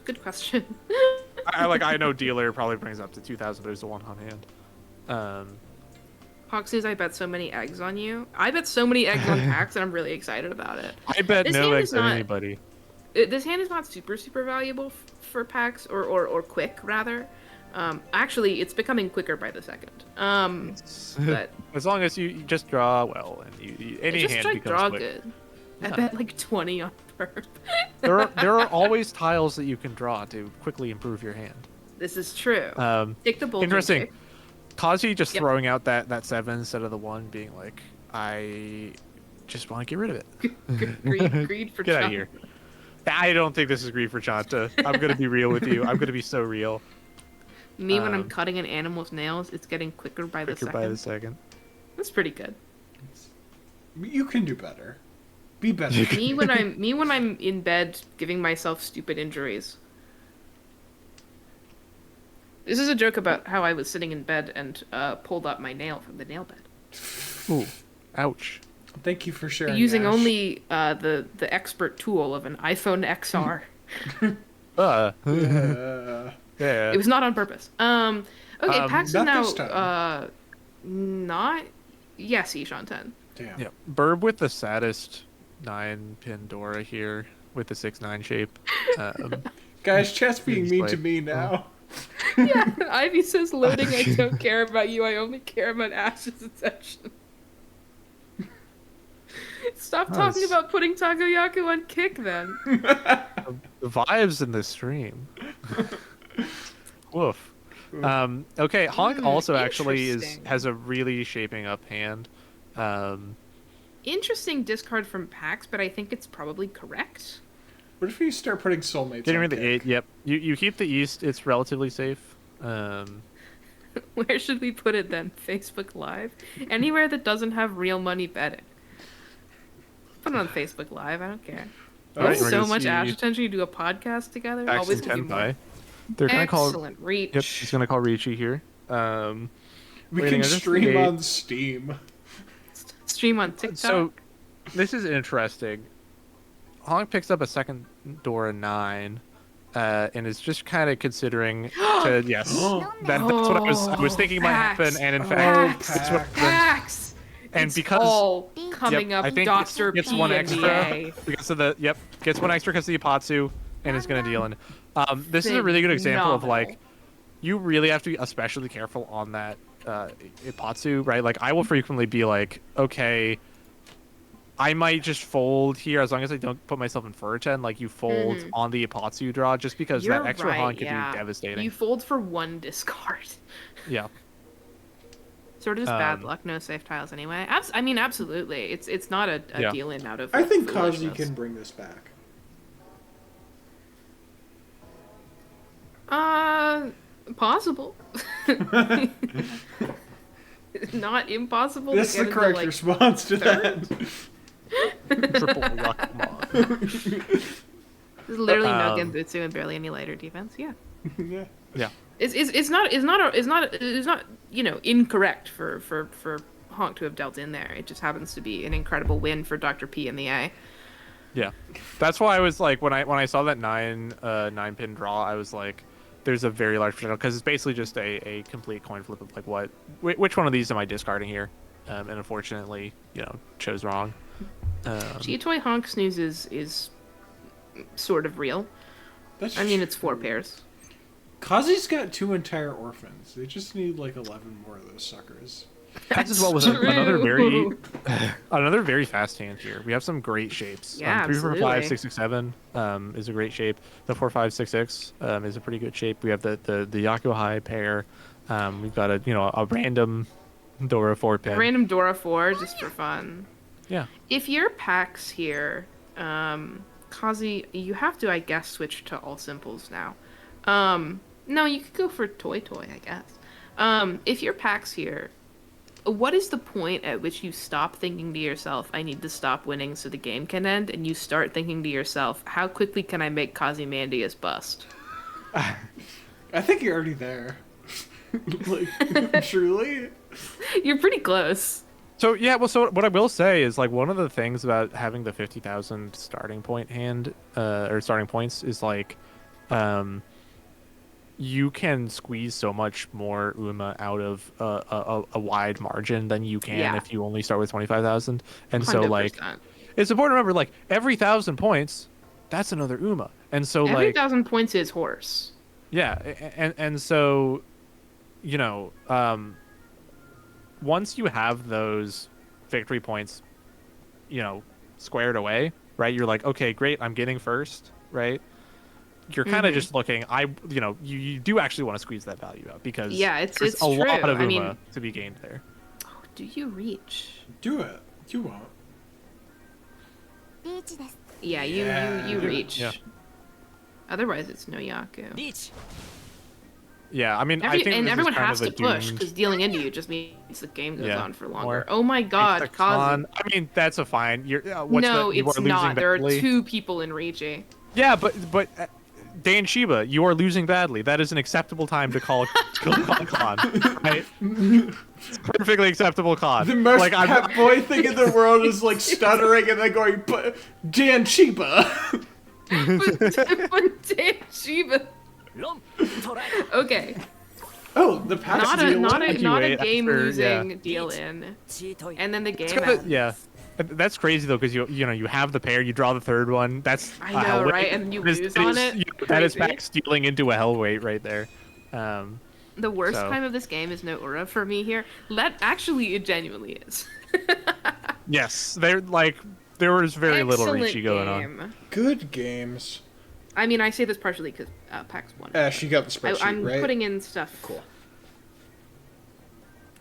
Good question. I know dealer probably brings up to 2,000, but there's the one on hand. Hoxes, I bet so many eggs on you. I bet so many eggs on Pax, and I'm really excited about it. I bet This no hand eggs is on not- anybody. This hand is not super valuable for Pax, or quick, rather. Actually, it's becoming quicker by the second. But As long as you just draw well and you any just hand try becomes draw quick. good. I Yeah. bet like 20 on Birb. There are always tiles that you can draw to quickly improve your hand. This is true. Take the bull. Interesting. Kazi just Yep. throwing out that 7 instead of the 1, being like, I just want to get rid of it. Greed for Get out of Chant. here. I don't think this is greed for Chanta. I'm gonna be real with you. I'm gonna be so real. Me when I'm cutting an animal's nails, it's getting quicker by the second. That's pretty good. You can do better. Be better. Me when I'm in bed giving myself stupid injuries. This is a joke about how I was sitting in bed and pulled up my nail from the nail bed. Ooh, ouch. Thank you for sharing. Using Ash. only the expert tool of an iPhone XR. Yeah. It was not on purpose. Okay, Paks is not now this time. not. Yes, Ishan 10. Damn. Yeah. Birb with the saddest 9-pin Dora here with the 6-9 shape. Guys, chat's being He's mean like, to me now. Yeah, Ivy says loading. I don't care about you. I only care about Ash's attention. Stop talking Nice. about putting Takoyaku on kick then. The vibes in this stream. Woof. Okay, Honk also actually Interesting. has a really shaping up hand. Interesting discard from Paks, but I think it's probably correct. What if you start putting soulmates Getting on rid of the kick? 8, yep. You keep the East, it's relatively safe. Where should we put it then? Facebook Live? Anywhere that doesn't have real money betting. Put it on Facebook Live, I don't care. Alright, we're so gonna much see Ash attention, you do a podcast together? Pax Always and gonna be more. Tenpai. They're gonna call. Excellent reach. Yep, he's gonna call Ricci here. We Waiting, can I just stream ate- on Steam. Stream on TikTok. So, this is interesting. Honk picks up a second Dora 9, and is just kind of considering to yes. That's what I was thinking might happen, Paks. and in fact, Paks. that's what happened. Paks! And It's because all coming Yep, up, I think Dr. gets P one and extra the A. because of the gets one extra because of the Ipatsu, and is gonna deal in. This is a really good example of like, Phenomenal. you really have to be especially careful on that Ipatsu, right? Like I will frequently be like, okay, I might just fold here as long as I don't put myself in Furten. Like you fold on the Ipatsu draw just because You're that extra right, haunt could yeah. be devastating. You fold for one discard. Yeah. Sort of just bad Um, luck, no safe tiles anyway. I mean, absolutely. It's not a Yeah. deal in out of. I think Kazi foolishness. can bring this back. Possible. Not impossible. That's to the get correct into, like, response to that. Triple luck mod. There's literally no Um, Genbutsu and barely any lighter defense. Yeah. Yeah. Yeah. It's not incorrect for Honk to have dealt in there. It just happens to be an incredible win for Dr. P and the A. Yeah, that's why I was like, when I saw that 9-pin draw, I was like, there's a very large potential because it's basically just a complete coin flip of like which one of these am I discarding here, and unfortunately, chose wrong. G-Toy honksnooze is sort of real. That's I mean, it's 4 pairs. Kazi's got 2 entire orphans. They just need like 11 more of those suckers. That's as well with true. another very fast hand here. We have some great shapes. Yeah, 3 4 5 absolutely. 6 6 7 is a great shape. The 4 5 6 6 is a pretty good shape. We have the Yaku High pair. We've got a random Dora 4 pin. Random Dora 4 just for fun. Yeah. If your Paks here, Kazi, you have to, I guess, switch to all simples now. No, you could go for Toy, I guess. If your Paks here, what is the point at which you stop thinking to yourself, I need to stop winning so the game can end, and you start thinking to yourself, how quickly can I make Cozzymandias bust? I think you're already there. Like, truly. You're pretty close. So so what I will say is like one of the things about having the 50,000 starting point hand or starting points is like you can squeeze so much more UMA out of a wide margin than you can if you only start with 25,000. And so like 100%. it's important to remember like every 1,000 points, that's another UMA. And so Every like 1,000 points is horse. yeah, and so once you have those victory points, squared away, right? You're like, okay, great, I'm getting first, right? You're kind of just looking. You do actually want to squeeze that value out because Yeah, it's there's a true. lot of I UMA mean, to be gained there. do you reach? Do it. You won't. Yeah, you Yeah. reach. Yeah. Otherwise, it's no Yaku. Yeah, I mean, I think and this everyone is kind has of a to push doomed- because dealing into you just means the game goes Yeah, on for longer. more- Oh my God, Take the Kazu. con. I mean, that's a fine. You are No, it's losing not. There are badly. 2 people in Ricci. Yeah, but Dan Shiba, you are losing badly. That is an acceptable time to call con. Right? It's perfectly acceptable con. The most like, pet boy thing in the world is like stuttering and then going, Dan Chiba. But damn, Shiba. Okay, Oh, the past not deal. a After- game losing yeah. deal in, and then the game Kinda- ends. yeah. That's crazy though, because you have the pair, you draw the third one. That's I know, right? And you lose on it. That is Crazy. back stealing into a hellweight right there. The worst So- time of this game is no Ura for me here. Actually, it genuinely is. Yes, there was very little Excellent Ricci going on. game. Good games. I mean, I say this partially because Paks won. She got the spreadsheet, I'm right? putting in stuff. Cool.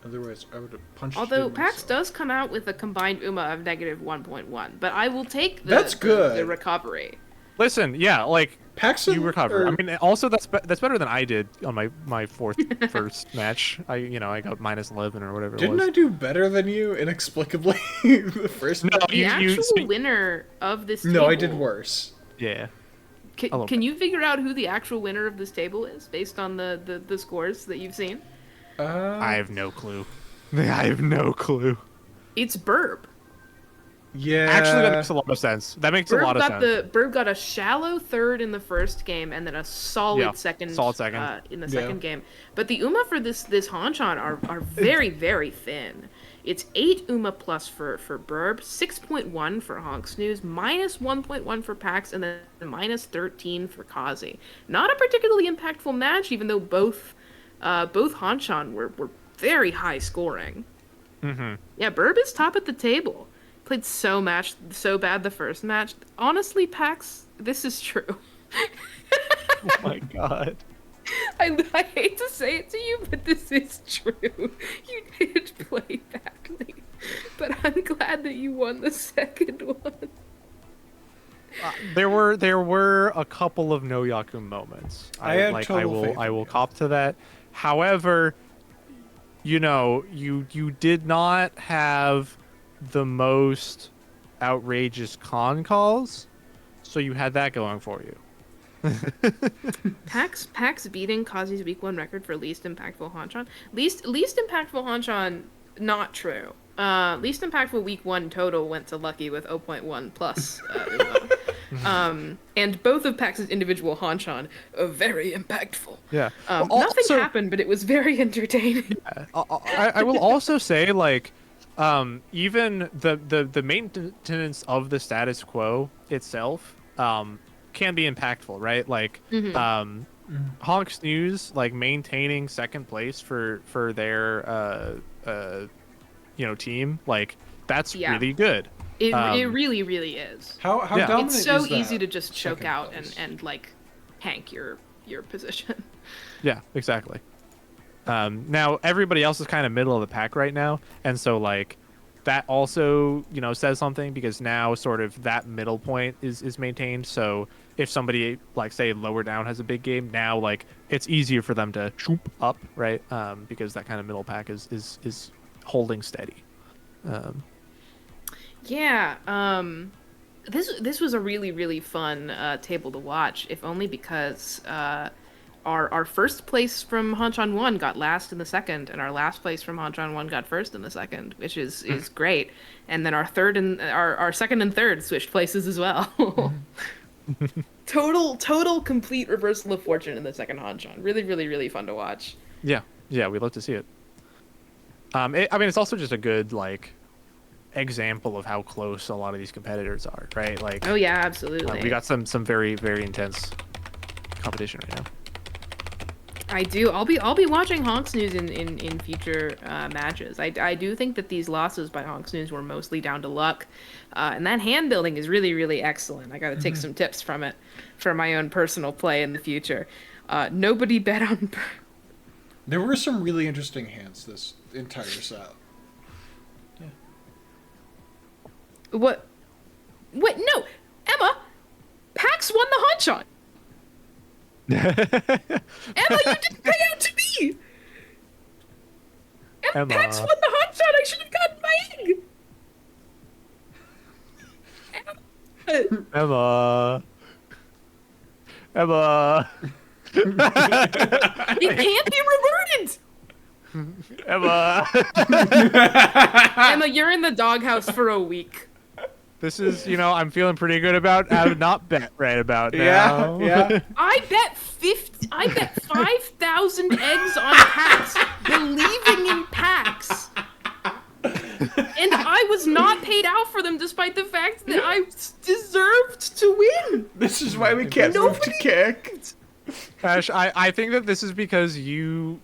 Otherwise, I would have punched Although you Paks myself. does come out with a combined UMA of -1.1, but I will take That's good. the recovery. Listen, yeah, like Paxson, you recover. or- I mean, also that's better than I did on my first match. I got -11 or whatever Didn't it I was. do better than you inexplicably the first? No, The you actual winner of this No, I table- did worse. Yeah. a little Can you figure out who the actual winner of this table is based on the scores that you've seen? I have no clue. I have no clue. It's Birb. Yeah. Actually, that makes a lot of sense. That makes a lot of sense. Birb got a shallow third in the first game and then a solid second. Solid second. In the Yeah. second game. But the UMA for this Hanchan are very very thin. It's 8 UMA plus for Birb, 6.1 for honksnooze, -1.1 for Paks, and then -13 for Cozzy. Not a particularly impactful match, even though both Hanchan were very high scoring. Mm-hmm. Yeah, Birb is top at the table. Played so bad the first match. Honestly, Paks, this is true. Oh my god. I hate to say it to you, but this is true. You did play badly, but I'm glad that you won the second one. There were a couple of no Yaku moments. I had total faith I in will you. cop to that. However, you did not have the most outrageous con calls, so you had that going for you. Paks beating Kazi's week 1 record for least impactful Hanchan. Least impactful Hanchan, not true. Least impactful week 1 total went to Lucky with 0.1 plus. And both of Paks' individual Hanchan are very impactful. Yeah. Nothing happened, but it was very entertaining. I will also say, like, even the maintenance of the status quo itself can be impactful, right? Like, honksnooze, like, maintaining second place for their team, like, that's really good. It really, really is. How Yeah. dominant It's so is that easy to just choke second out place? and like hank your position. Yeah, exactly. Now everybody else is kind of middle of the pack right now, and so like that also says something, because now sort of that middle point is maintained. So if somebody, like, say lower down has a big game, now like it's easier for them to shoop up, right? Because that kind of middle pack is holding steady. Yeah. This was a really, really fun table to watch, if only because our first place from Hanchan 1 got last in the second, and our last place from Hanchan 1 got first in the second, which is great. And then our third and our second and third switched places as well. Total complete reversal of fortune in the second Hanchan. Really, really, really fun to watch. Yeah, we love to see it. I mean, it's also just a good, like, example of how close a lot of these competitors are, right? Like, Oh yeah, absolutely. we got some very, very intense competition right now. I do. I'll be watching honksnooze in future matches. I do think that these losses by honksnooze were mostly down to luck, and that hand building is really excellent. I got to take some tips from it for my own personal play in the future. Nobody bet on. There were some really interesting hands this entire set. What? Wait, no, Emma. Paks won the hot shot. Emma, you didn't pay out to me! Emma. Paks won the hot shot! I should have gotten my egg! Emma. Emma. It can't be reverted! Emma. Emma, you're in the doghouse for a week. This is, I'm feeling pretty good about having not bet right about now. Yeah. I bet 5,000 eggs on Paks, believing in Paks. And I was not paid out for them despite the fact that I deserved to win. This is why we can't move to kick. Ash, I think that this is because you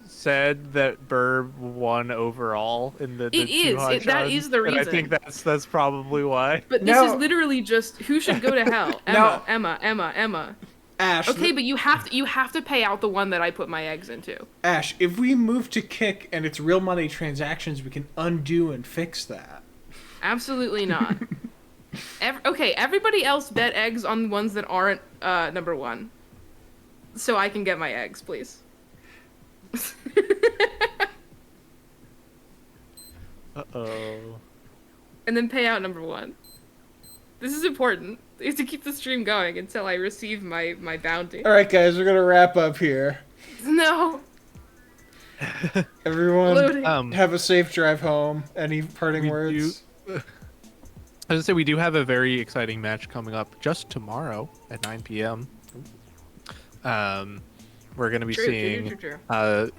said that Birb won overall in the It is. That is the reason. And I think that's probably why. But this is literally just who should go to hell. Emma. Ash. Okay, but you have to pay out the one that I put my eggs into. Ash, if we move to kick and it's real money transactions, we can undo and fix that. Absolutely not. Okay, everybody else bet eggs on ones that aren't number one. So I can get my eggs, please. Uh-oh. And then pay out number one. This is important. I have to keep the stream going until I receive my bounty. Alright guys, we're gonna wrap up here. No! Everyone, Loading. have a safe drive home. Any parting words? I was gonna say, we do have a very exciting match coming up just tomorrow at 9 p.m. We're going to be seeing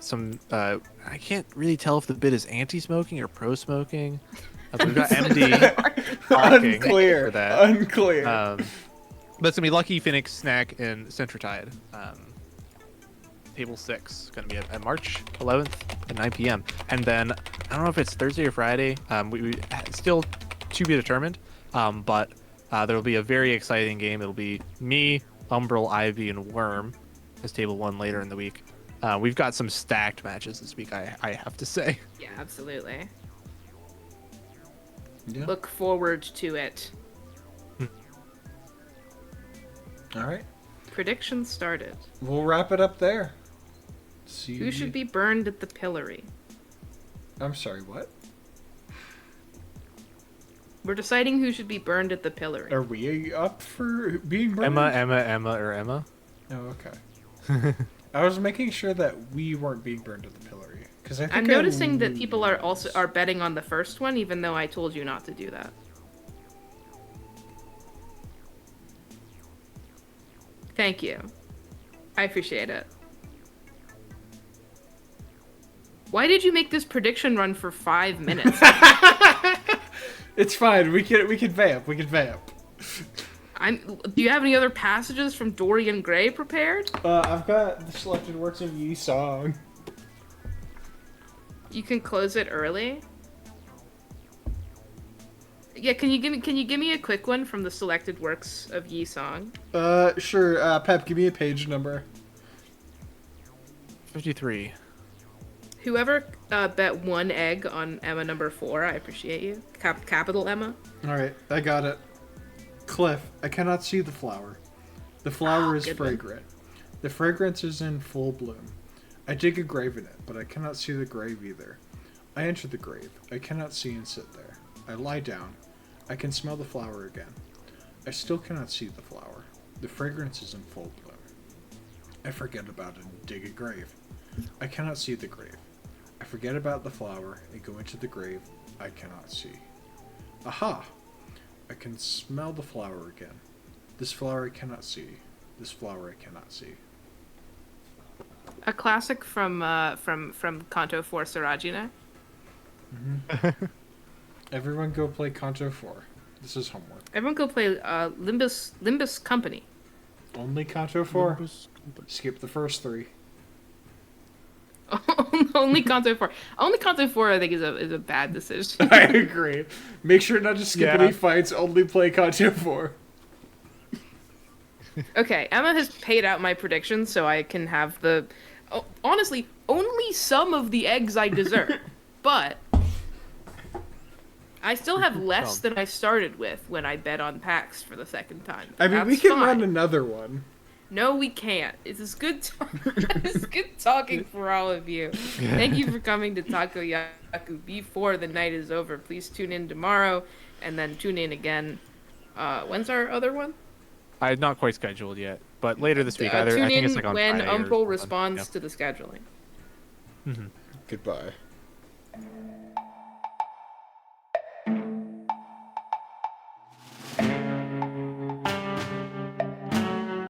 some, I can't really tell if the bid is anti-smoking or pro-smoking. We've got MD talking for that. Unclear. But it's going to be Lucky, Phoenix, Snack, and Centratide. Table 6, going to be at March 11th at 9 p.m. And then, I don't know if it's Thursday or Friday. We still to be determined. But there will be a very exciting game. It'll be me, Umbral, Ivy, and Worm as table 1 later in the week. We've got some stacked matches this week, I have to say. Yeah, absolutely. Yeah. Look forward to it. Alright. Predictions started. We'll wrap it up there. See Who should be burned at the pillory? I'm sorry, what? We're deciding who should be burned at the pillory. Are we up for being burned? Emma. Oh, okay. I was making sure that we weren't being burned at the pillory. Because I'm noticing that people are betting on the first one, even though I told you not to do that. Thank you. I appreciate it. Why did you make this prediction run for 5 minutes? It's fine. We can vamp. Do you have any other passages from Dorian Gray prepared? I've got the selected works of Yi Song. You can close it early. Yeah, can you give me a quick one from the selected works of Yi Song? Sure. Pep, give me a page number. 53. Whoever bet 1 egg on Emma number 4, I appreciate you. Capital Emma. Alright, I got it. Cliff, I cannot see the flower. The flower is fragrant. The fragrance is in full bloom. I dig a grave in it, but I cannot see the grave either. I enter the grave. I cannot see and sit there. I lie down. I can smell the flower again. I still cannot see the flower. The fragrance is in full bloom. I forget about it and dig a grave. I cannot see the grave. I forget about the flower and go into the grave I cannot see. Aha! I can smell the flower again. This flower I cannot see. This flower I cannot see. A classic from Kanto 4 Sarajina. Mm-hmm. Everyone go play Kanto 4. This is homework. Everyone go play Limbus Company. Only Kanto 4? Skip the first 3. Only console 4. Only console 4, I think, is a bad decision. I agree. Make sure not to skip Yeah. any fights. Only play Content 4. Okay, Emma has paid out my predictions, so I can have the... Oh, honestly, only some of the eggs I deserve. But I still have less than I started with when I bet on Paks for the second time. I mean, we That's can fine. run another one. No, we can't. It's good. It's good talking for all of you. Thank you for coming to Takoyaku before the night is over. Please tune in tomorrow, and then tune in again. When's our other one? I'm not quite scheduled yet, but later this week. Either Tune I think in it's like on when Friday or Umpro something. responds to the scheduling. Yeah. Goodbye.